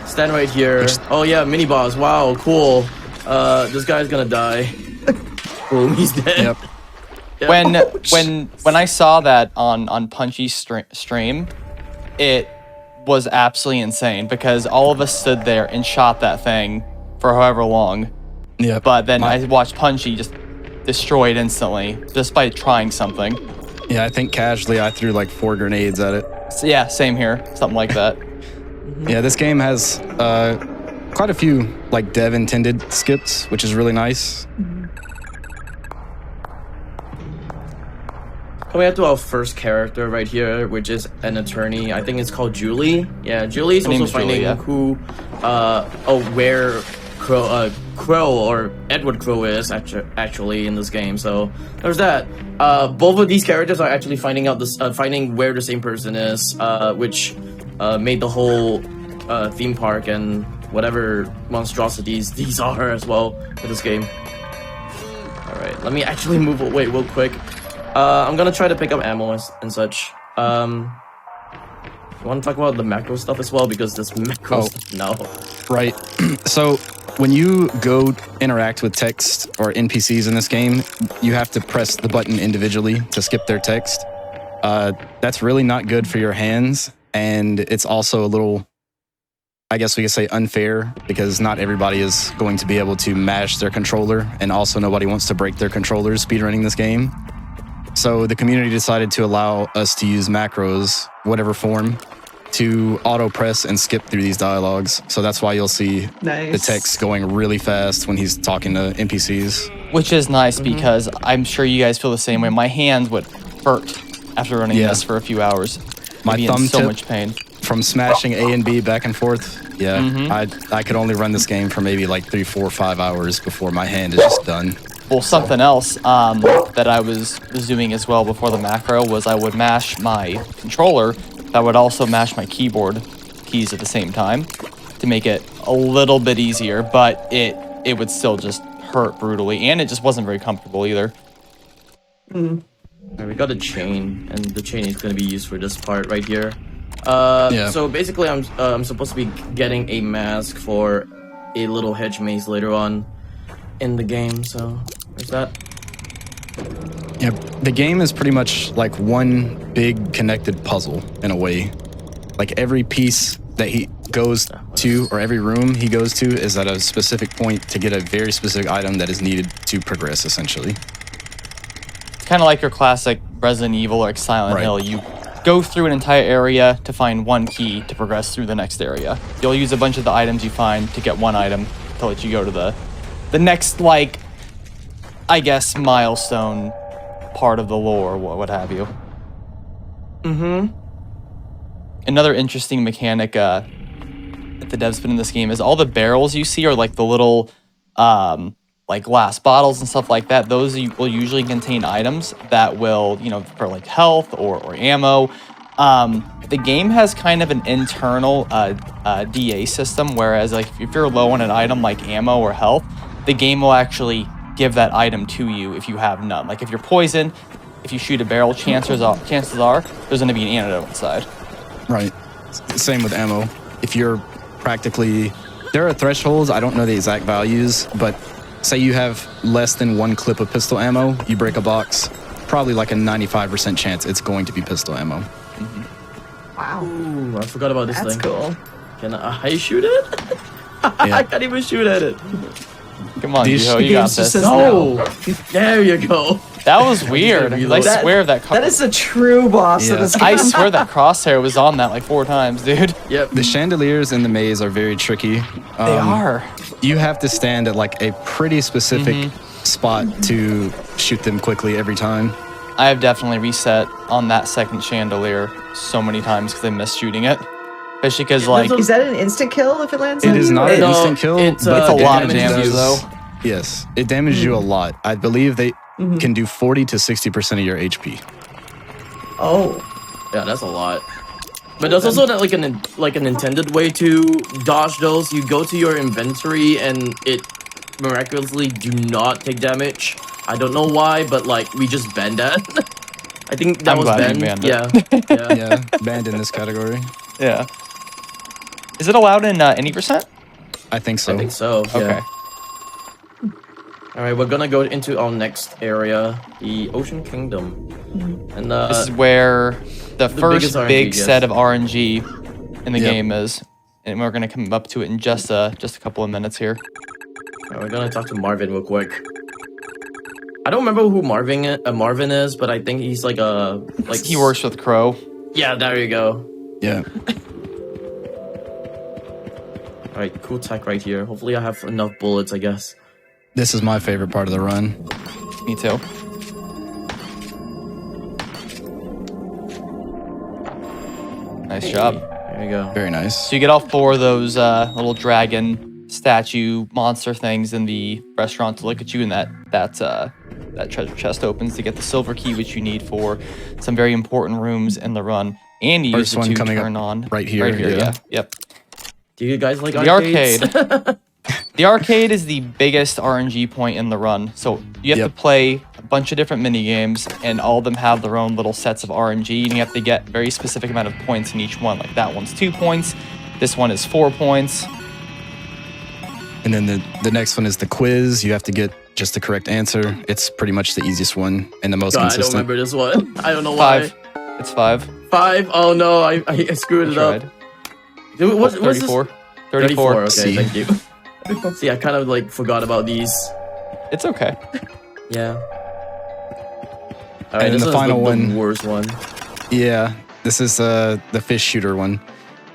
Stand right here. Oh yeah, mini boss. Wow, cool. This guy's gonna die. Boom, he's dead. Yep. When I saw that on Punchy's stream, it was absolutely insane because all of us stood there and shot that thing for however long. Yeah. But then I watched Punchy just destroyed instantly just by trying something. Yeah, I think casually I threw like 4 grenades at it. So yeah, same here. Something like that. Yeah, this game has quite a few like dev intended skips, which is really nice. Coming up to our first character right here, which is an attorney. I think it's called Julie. Yeah, Julie's also finding who where Crow or Edward Crow is actually in this game. So there's that. Both of these characters are actually finding out finding where the same person is, which made the whole theme park and whatever monstrosities these are as well for this game. All right, let me actually move away real quick. I'm gonna try to pick up ammo and such. You want to talk about the macro stuff as well, because this macro stuff, no. Right. So when you go interact with text or NPCs in this game, you have to press the button individually to skip their text. That's really not good for your hands, and it's also a little, I guess we could say, unfair, because not everybody is going to be able to mash their controller, and also nobody wants to break their controllers speedrunning this game. So the community decided to allow us to use macros, whatever form, to auto press and skip through these dialogues. So that's why you'll see the text going really fast when he's talking to NPCs. Which is nice because I'm sure you guys feel the same way. My hands would hurt after running this for a few hours. My I'd be thumb in so tip much pain from smashing A and B back and forth. Yeah, I could only run this game for maybe like 3, 4, 5 hours before my hand is just done. Well, something else that I was doing as well before the macro was I would mash my controller. That would also mash my keyboard keys at the same time to make it a little bit easier, but it would still just hurt brutally, and it just wasn't very comfortable either. Right, we got a chain, and the chain is going to be used for this part right here. So basically, I'm supposed to be getting a mask for a little hedge maze later on in the game. So there's that. Yeah, the game is pretty much like one big connected puzzle in a way. Like every piece that he goes to, or every room he goes to, is at a specific point to get a very specific item that is needed to progress, essentially. It's kind of like your classic Resident Evil or like Silent Hill. You go through an entire area to find one key to progress through the next area. You'll use a bunch of the items you find to get one item to let you go to the next, like, I guess, milestone part of the lore, what have you. Another interesting mechanic that the devs put in this game is all the barrels you see are like the little like glass bottles and stuff like that. Those will usually contain items that will, for like health or ammo. The game has kind of an internal DA system, whereas like if you're low on an item like ammo or health, the game will actually give that item to you if you have none. Like if you're poisoned, if you shoot a barrel, chances are there's going to be an antidote inside. Right. Same with ammo. If you're practically, there are thresholds, I don't know the exact values, but say you have less than one clip of pistol ammo, you break a box, probably like a 95% chance it's going to be pistol ammo. Wow. Ooh, I forgot about this thing. That's cool. Can I shoot it? I can't even shoot at it. Come on, Juho, you got this. No! There you go. That was weird. I swear that is a true boss of this game. I swear that crosshair was on that like 4 times, dude. Yep. The chandeliers in the maze are very tricky. They are. You have to stand at like a pretty specific spot to shoot them quickly every time. I have definitely reset on that second chandelier so many times because I missed shooting it. Especially because, like... Is that an instant kill if it lands It is not an instant kill, it's but a lot of damage, though. Yes, it damages you a lot. I believe they can do 40 to 60% of your HP. Oh. Yeah, that's a lot. But there's also like an intended way to dodge those. You go to your inventory and it miraculously do not take damage. I don't know why, but like we just banned that. I think that was banned. Yeah, banned in this category. Yeah. Is it allowed in any percent? I think so. I think so. Yeah. Okay. All right, we're gonna go into our next area, the Ocean Kingdom, and this is where the first RNG, big set of RNG in the game is, and we're gonna come up to it in just a couple of minutes here. All right, we're gonna talk to Marvin real quick. I don't remember who Marvin is, but I think he's like he works with Crow. Yeah, there you go. Yeah. All right, cool tech right here. Hopefully, I have enough bullets. I guess. This is my favorite part of the run. Me too. Nice job. There you go. Very nice. So you get all 4 of those little dragon statue monster things in the restaurant to look at you, and that treasure chest opens to get the silver key, which you need for some very important rooms in the run. And you use First it one to coming turn up on right here. yeah. Yep. Do you guys like the arcades? arcade? The arcade is the biggest RNG point in the run. So you have to play a bunch of different mini games, and all of them have their own little sets of RNG, and you have to get very specific amount of points in each one. Like that one's 2 points, this one is 4 points. And then the next one is the quiz. You have to get just the correct answer. It's pretty much the easiest one and the most God, consistent. I don't remember this one. I don't know why. 5. It's 5. 5? Oh no, I screwed it up. What's 34. This? 34. Okay, C. thank you. See, I kind of like forgot about these. It's okay. Yeah. All right, And this the is final the one. worst one. Yeah, this is the fish shooter one.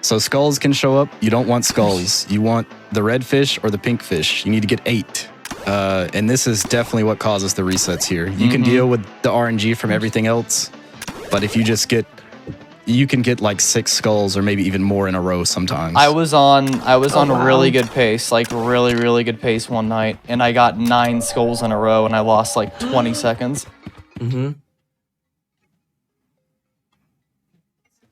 So skulls can show up. You don't want skulls. You want the red fish or the pink fish. You need to get 8. And this is definitely what causes the resets here. You can deal with the RNG from everything else, but if you just get, you can get like 6 skulls or maybe even more in a row sometimes. I was on wow. really good pace, like really good pace one night, and I got 9 skulls in a row, and I lost like 20 seconds. Mm-hmm.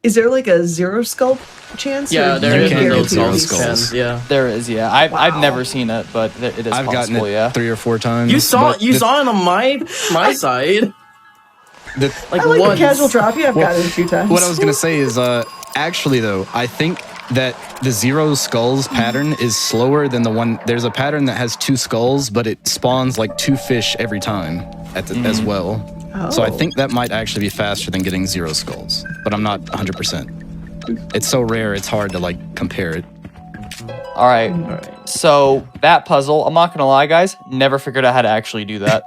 Is there like a 0 skull chance? Yeah, or there you is can no guarantee zero these? skulls. Yeah, there is. Yeah, I've never seen it, but it is I've possible. gotten it Yeah, 3 or 4 times. you saw but it on my side. Like I like once. the casual drop. Yeah, I've got it a few times. What I was gonna say is, actually though, I think that the 0 skulls pattern is slower than the one. There's a pattern that has 2 skulls, but it spawns like 2 fish every time as well. So I think that might actually be faster than getting 0 skulls, but I'm not 100%. It's so rare, it's hard to like compare it. All right. So that puzzle, I'm not gonna lie, guys, never figured out how to actually do that.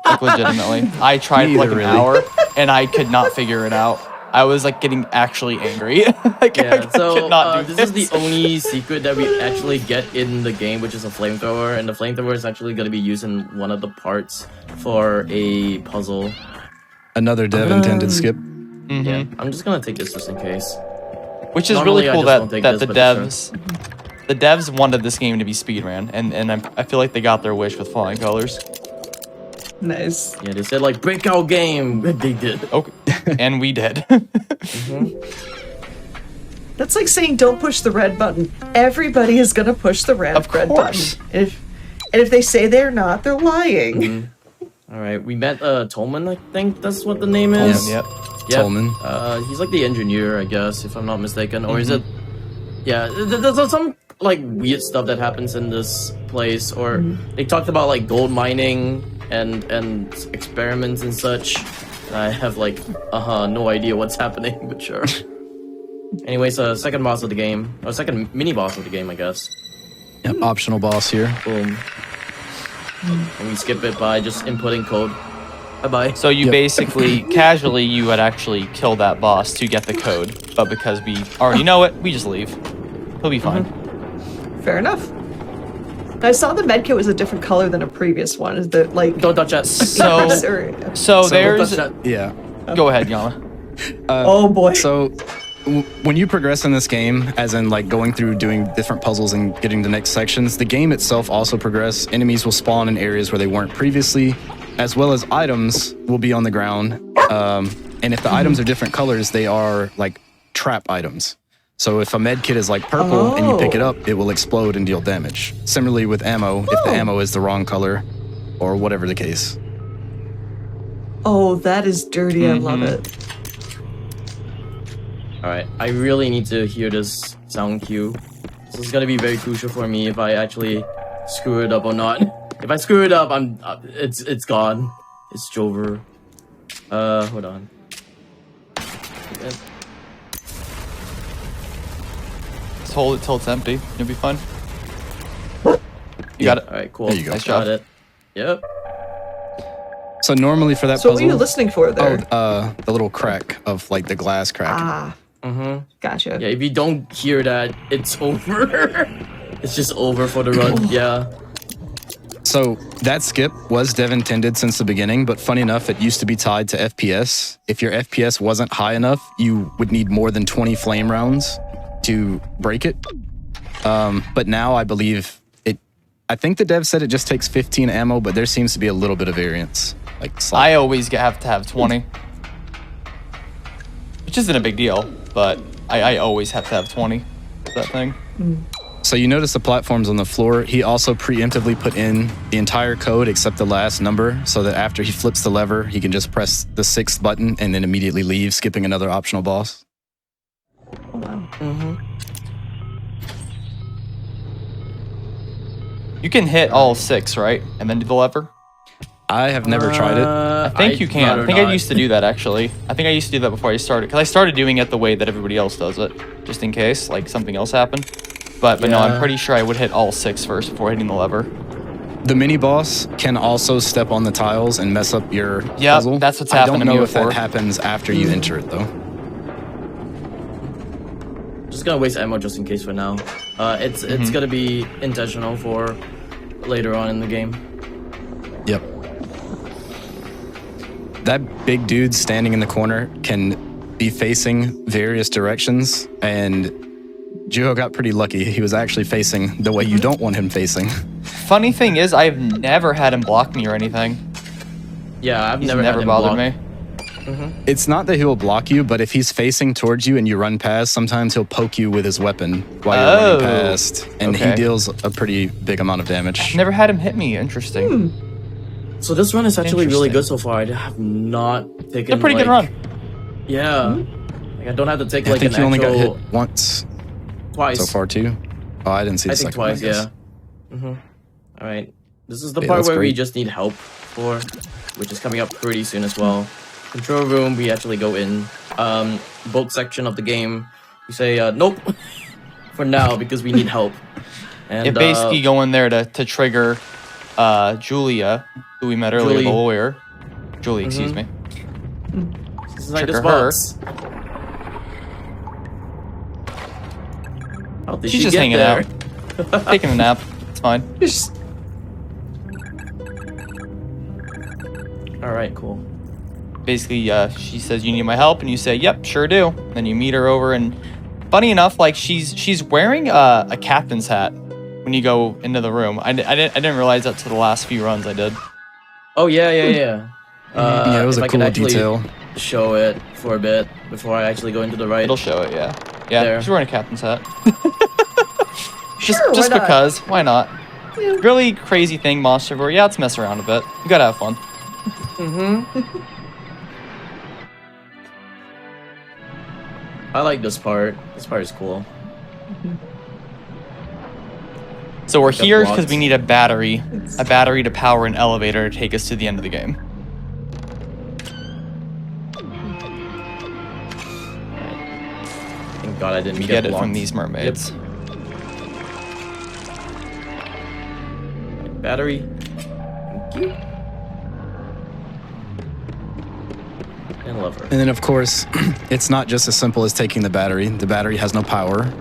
Like legitimately, I tried for like an hour and I could not figure it out. I was like getting actually angry. Like, Yeah, I so could not do this is the only secret that we actually get in the game, which is a flamethrower, and the flamethrower is actually going to be used in one of the parts for a puzzle. Another dev intended skip. Yeah, I'm just gonna take this just in case. Which is Normally, really I cool just that don't take the this, but sure. devs wanted this game to be speedrun, and I feel like they got their wish with Flying Colors. Nice. Yeah, they said like breakout game. They did. Okay, and we did. That's like saying don't push the red button. Everybody is gonna push the red button. And if they say they're not, they're lying. All right, we met Tolman. I think that's what the name is. Yep. Tolman. He's like the engineer, I guess, if I'm not mistaken, or is it? Yeah, there's some like weird stuff that happens in this place, or they talked about like gold mining and experiments and such. I have like no idea what's happening, but sure. Anyways, second boss of the game, or second mini boss of the game, I guess. Yep, optional boss here. Boom. And we skip it by just inputting code. Bye-bye. So you basically, casually, you would actually kill that boss to get the code, but because we already know it, we just leave. He'll be fine. Fair enough. I saw the medkit was a different color than a previous one. Is that like don't touch that? So there's yeah. Go ahead, Yana. Oh boy. So when you progress in this game, as in like going through doing different puzzles and getting the next sections, the game itself also progresses. Enemies will spawn in areas where they weren't previously, as well as items will be on the ground. And if the items are different colors, they are like trap items. So if a med kit is like purple and you pick it up, it will explode and deal damage. Similarly with ammo, if the ammo is the wrong color or whatever the case. Oh, that is dirty. I love it. Alright, I really need to hear this sound cue. This is gonna be very crucial for me if I actually screw it up or not. If I screw it up, it's gone. It's over. Hold on. Just hold it till it's empty. You'll be fine. You got it. Alright, cool. There you go. Nice job. Got it. Yep. So normally for that So puzzle, what are you listening for there? the little crack of like the glass crack. Ah. Gotcha. Yeah, if you don't hear that, it's over. It's just over for the run. Yeah. So that skip was dev intended since the beginning, but funny enough, it used to be tied to FPS. If your FPS wasn't high enough, you would need more than 20 flame rounds to break it. But now I believe I think the dev said it just takes 15 ammo, but there seems to be a little bit of variance. I always have to have 20. Which isn't a big deal, but I always have to have 20 for that thing. So you notice the platforms on the floor. He also preemptively put in the entire code except the last number so that after he flips the lever, he can just press the 6th button and then immediately leave, skipping another optional boss. Oh, wow. You can hit all 6, right? And then do the lever? I have never tried it. I think you can. I think I used to do that, actually. I think I used to do that before I started. Because I started doing it the way that everybody else does it. Just in case, like, something else happened. But no, I'm pretty sure I would hit all 6 first before hitting the lever. The mini-boss can also step on the tiles and mess up your puzzle. That's what's happened to me I don't know if before. that happens after you enter it, though. Just gonna waste ammo just in case for now. It's gonna be intentional for later on in the game. Yep. That big dude standing in the corner can be facing various directions, and Juho got pretty lucky. He was actually facing the way you don't want him facing. Funny thing is, I've never had him block me or anything. Yeah, He's never bothered me. It's not that he'll block you, but if he's facing towards you and you run past, sometimes he'll poke you with his weapon while you're running past, and he deals a pretty big amount of damage. Never had him hit me. Interesting. So this run is actually really good so far. I have not taken. It's a pretty good run. Yeah, like I don't have to take I like think an you only got actual hit once. Twice So far, too? Oh, I didn't see the I think second one, twice. guess. Yeah. All right. This is the Yeah, part that's where we great. just need help for, which is coming up pretty soon as well. Control room. We actually go in. Boat section of the game. We say nope for now because we need help. And You basically go in there to trigger Julia, who we met earlier, Julie. the lawyer. Julie, excuse me. This is like Trigger the her. spots. How did She's she just get hanging there? out. Taking a nap. It's fine. All right, cool. Basically, she says, "You need my help," and you say, "Yep, sure do." Then you meet her over, and funny enough, like she's wearing a captain's hat when you go into the room. I didn't realize that to the last few runs I did. Oh yeah. Yeah, it was if a I could cool actually detail. Show it for a bit before I actually go into the right. It'll show it, yeah. Yeah, There. she's wearing a captain's hat. Sure, just why not? because, why not? Really crazy thing, Monstervore. Yeah, let's mess around a bit. You gotta have fun. I like this part. This part is cool. So we're Got here blocked. because we need a battery to power an elevator to take us to the end of the game. Thank God I didn't We get get it from blocked. these mermaids. Battery. Thank you. And lever. And then, of course, it's not just as simple as taking the battery. The battery has no power.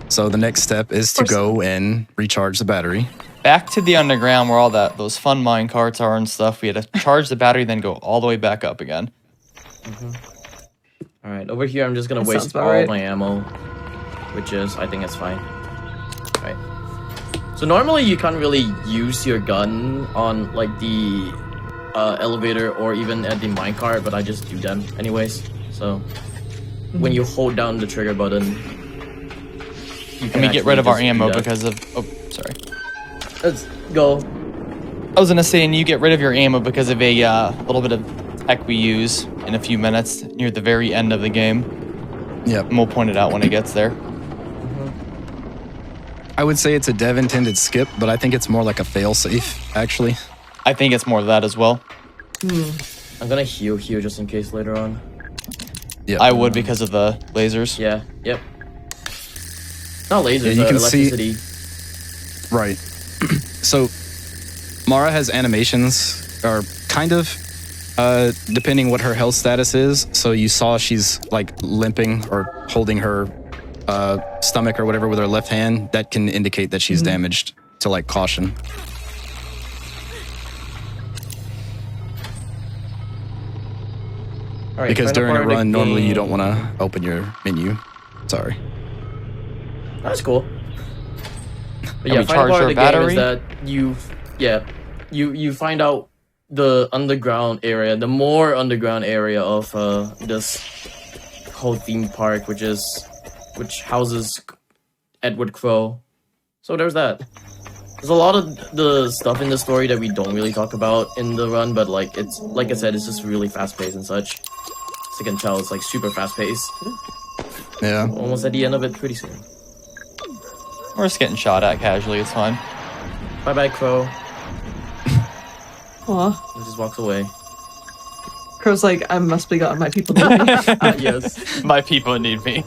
So the next step is to go and recharge the battery. Back to the underground where all those fun mine carts are and stuff. We had to charge the battery, then go all the way back up again. All right, over here I'm just gonna That waste sounds about all right. my ammo, which is I think it's fine. All right. So normally you can't really use your gun on like the elevator or even at the minecart, but I just do them anyways. So when you hold down the trigger button, you And we get rid of our actually just ammo do that. because of... Oh, sorry. Let's go. I was gonna say, and you get rid of your ammo because of a little bit of tech we use in a few minutes near the very end of the game. Yep. And we'll point it out when it gets there. I would say it's a dev intended skip, but I think it's more like a fail-safe, actually. I think it's more of that as well. I'm gonna heal here just in case later on. Yep. I would because of the lasers. Yeah. Yep. Not lasers. Yeah, you can see- electricity. Right. So, Mara has animations, or kind of, depending what her health status is. So you saw she's like limping or holding her stomach or whatever with her left hand. That can indicate that she's damaged. To like caution. All right, Because final during a part of the run, normally you game. don't want to open your menu. Sorry. That's cool. But Can yeah, we final charge part of our the battery? game is that you find out the underground area, the more underground area of this whole theme park, which houses Edward Crow. So there's that. There's a lot of the stuff in the story that we don't really talk about in the run, but like it's like I said, it's just really fast paced and such. As you can tell, it's like super fast paced. Yeah. Almost at the end of it pretty soon. We're just getting shot at casually, it's fine. Bye bye, Crow. Aw. He just walks away. Crow's like, I must be gone. My people need me. Yes. My people need me.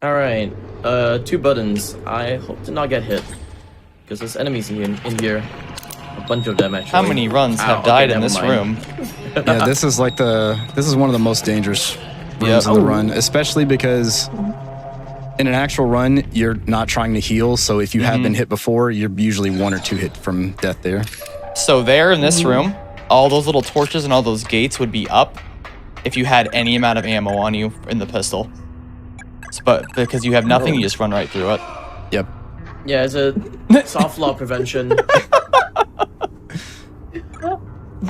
Alright, 2 buttons. I hope to not get hit. Because there's enemies in here. A bunch of them, actually. How many runs have died in this room? Yeah, this is like this is one of the most dangerous rooms in the run, especially because in an actual run, you're not trying to heal, so if you have been hit before, you're usually 1 or 2 hit from death there. So there in this room, all those little torches and all those gates would be up if you had any amount of ammo on you in the pistol. But because you have nothing, you just run right through it. Yep. Yeah, it's a soft law prevention.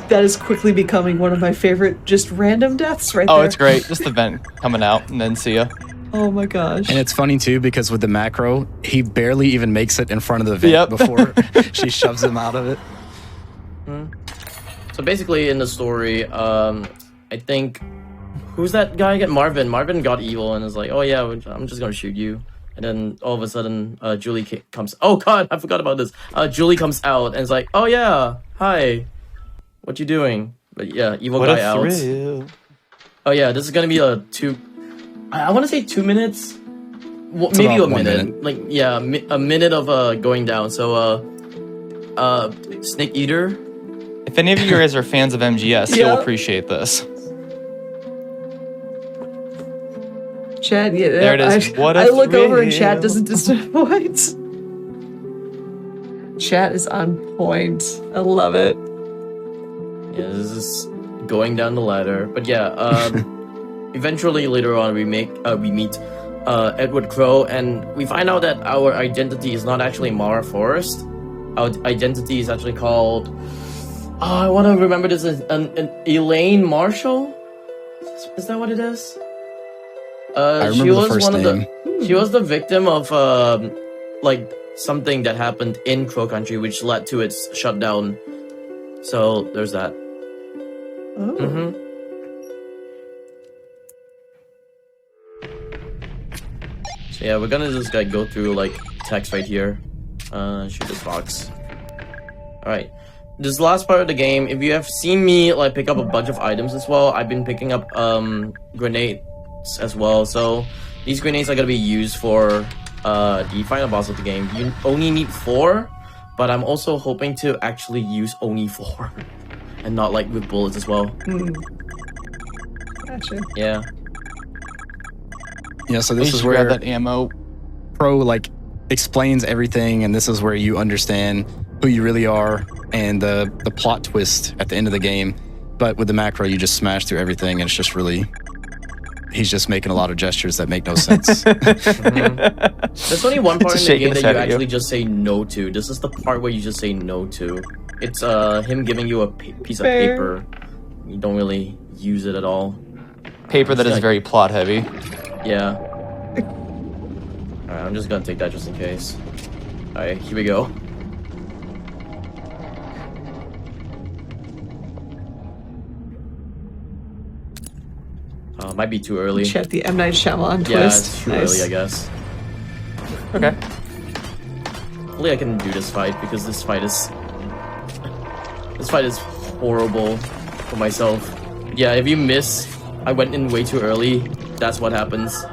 That is quickly becoming one of my favorite just random deaths right Oh, there. it's great. Just the vent coming out and then see ya. Oh my gosh. And it's funny too because with the macro, he barely even makes it in front of the vent before she shoves him out of it. So basically in the story, I think... Who's that guy again? Marvin. Marvin got evil and is like, oh yeah, I'm just gonna shoot you. And then all of a sudden, Julie comes... Oh god, I forgot about this. Julie comes out and is like, oh yeah, hi. What you doing? But yeah, evil What guy a out. thrill. Oh yeah, this is gonna be a 2... I want to say 2 minutes? Well, It's maybe about a 1 minute. Like, yeah, a minute of going down. So, Snake Eater. If any of you guys are fans of MGS, you'll appreciate this. Chad, yeah, There it is. What a I look over and thrill. Chad doesn't disappoint. Chat is on point. I love it. Yeah, this is going down the ladder. But yeah, eventually later on we meet Edward Crow, and we find out that our identity is not actually Mara Forrest. Our identity is actually called... I want to remember this as an Elaine Marshall? Is that what it is? I remember the first name. She was the victim of like something that happened in Crow Country, which led to its shutdown. So there's that. Oh. So yeah, we're gonna just like go through like text right here. Shoot this box. All right. This last part of the game, if you have seen me like pick up a bunch of items as well, I've been picking up grenades as well. So these grenades are gonna be used for the final boss of the game. You only need 4, but I'm also hoping to actually use only 4 and not like with bullets as well. Gotcha. Yeah. Yeah, so this You is should where grab that ammo. Pro like explains everything, and this is where you understand who you really are and the plot twist at the end of the game. But with the macro, you just smash through everything, and it's just really... He's just making a lot of gestures that make no sense. There's only one part in the Shaking game his that head you at you. actually just say no to. This is the part where you just say no to. It's him giving you a piece of Fair. paper. You don't really use it at all. Paper that is Like- very plot heavy. Yeah. Alright, I'm just gonna take that just in case. Alright, here we go. Might be too early. Chat the M. Night Shyamalan Yeah, twist. it's too Nice. early, I guess. Okay. Hopefully I can do this fight, because this fight is horrible for myself. Yeah, if you miss, I went in way too early. That's what happens.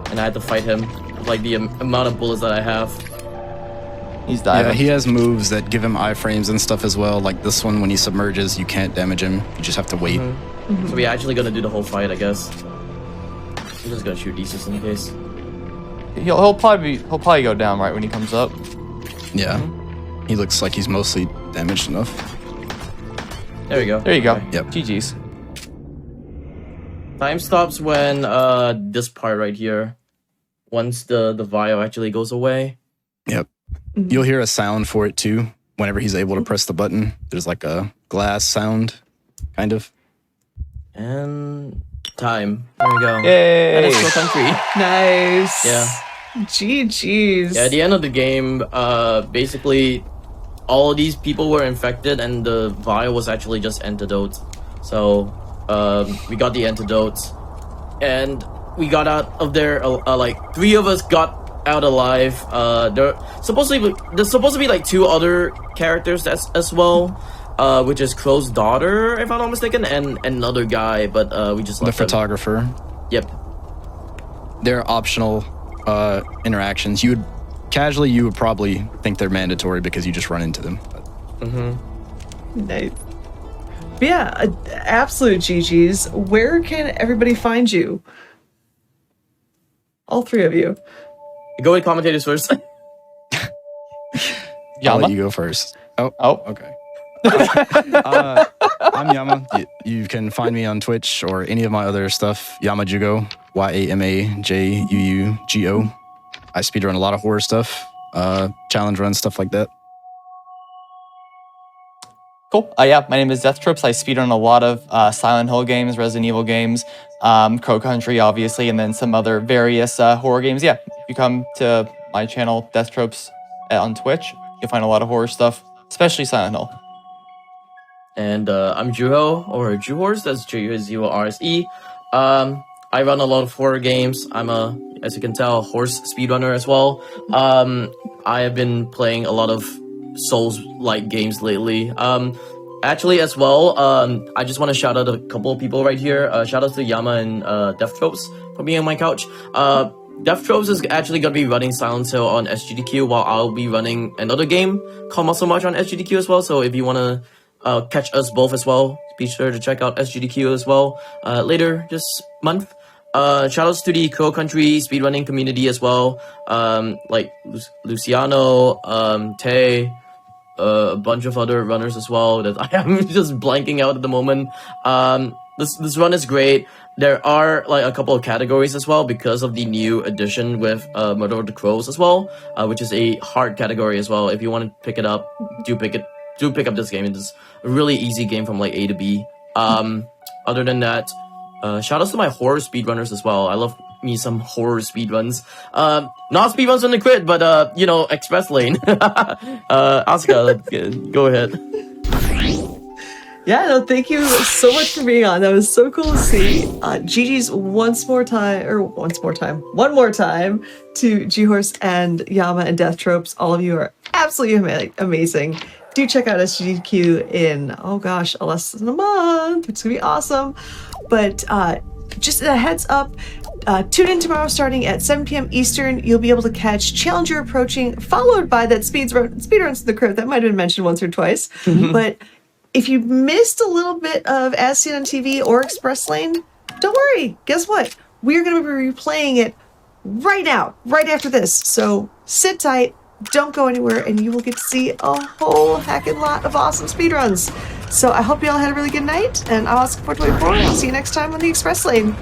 And I had to fight him with like the amount of bullets that I have. He's diving. Yeah, he has moves that give him iframes and stuff as well. Like this one, when he submerges, you can't damage him. You just have to wait. So we're actually gonna do the whole fight, I guess. I'm just gonna shoot these just in case. He'll probably go down right when he comes up. Yeah. He looks like he's mostly damaged enough. There we go. There you go. Okay. Yep. GG's. Time stops when this part right here. Once the vial actually goes away. Yep. You'll hear a sound for it too. Whenever he's able to press the button, there's like a glass sound, kind of. And time. There we go. Yay! And it's Crow Country. Nice. Yeah. GG's. Yeah, at the end of the game, basically, all of these people were infected, and the vial was actually just antidote. So, we got the antidote, and we got out of there. Like 3 of us got out alive. There's supposed to be like 2 other characters as well, which is Crow's daughter, if I'm not mistaken, and another guy. But we just the left them. photographer. Yep. They're optional interactions. You would probably think they're mandatory because you just run into them. Nice. But yeah, absolute GG's. Where can everybody find you? All 3 of you. Go with commentators first. I'll let you go first. Oh, okay. I'm Yama. You can find me on Twitch or any of my other stuff. Yamajugo, YAMAJUUGO. I speedrun a lot of horror stuff, challenge runs, stuff like that. Cool. Yeah, my name is Death Trips. I speedrun a lot of Silent Hill games, Resident Evil games, Crow Country, obviously, and then some other various horror games. Yeah, if you come to my channel, Death Trips, on Twitch, you'll find a lot of horror stuff, especially Silent Hill. And I'm Juho, or Juhors, that's Juhorse. I run a lot of horror games. I'm as you can tell, horse speedrunner as well. I have been playing a lot of Souls-like games lately. Actually, as well, I just want to shout out a couple of people right here. Shout out to Yama and Death Tropes for being on my couch. Death Tropes is actually going to be running Silent Hill on SGDQ, while I'll be running another game called Muscle March on SGDQ as well. So if you want to catch us both as well, be sure to check out SGDQ as well later this month. Shoutouts to the Crow Country speedrunning community as well, like Luciano, Tay, a bunch of other runners as well that I am just blanking out at the moment. This run is great. There are like a couple of categories as well because of the new addition with Murder of the Crows as well, which is a hard category as well. If you want to pick it up, do pick up this game. It's a really easy game from like A to B. Other than that, shoutouts to my horror speedrunners as well. I love me some horror speedruns. Not speedruns on the crit, but you know, express lane. Asuka, go ahead. Yeah, no, thank you so much for being on. That was so cool to see. GG's one more time to G-Horse and Yama and Death Tropes. All of you are absolutely amazing. Do check out SGDQ in, less than a month. It's gonna be awesome. But just a heads up, tune in tomorrow starting at 7 p.m. Eastern. You'll be able to catch Challenger Approaching, followed by that Speedruns to the Crypt. That might have been mentioned once or twice. But if you missed a little bit of As Seen on TV or Express Lane, don't worry. Guess what? We're going to be replaying it right now, right after this. So sit tight, don't go anywhere, and you will get to see a whole heckin' lot of awesome speedruns. So I hope you all had a really good night, and I'll ask for 24, and I'll see you next time on the Express Lane.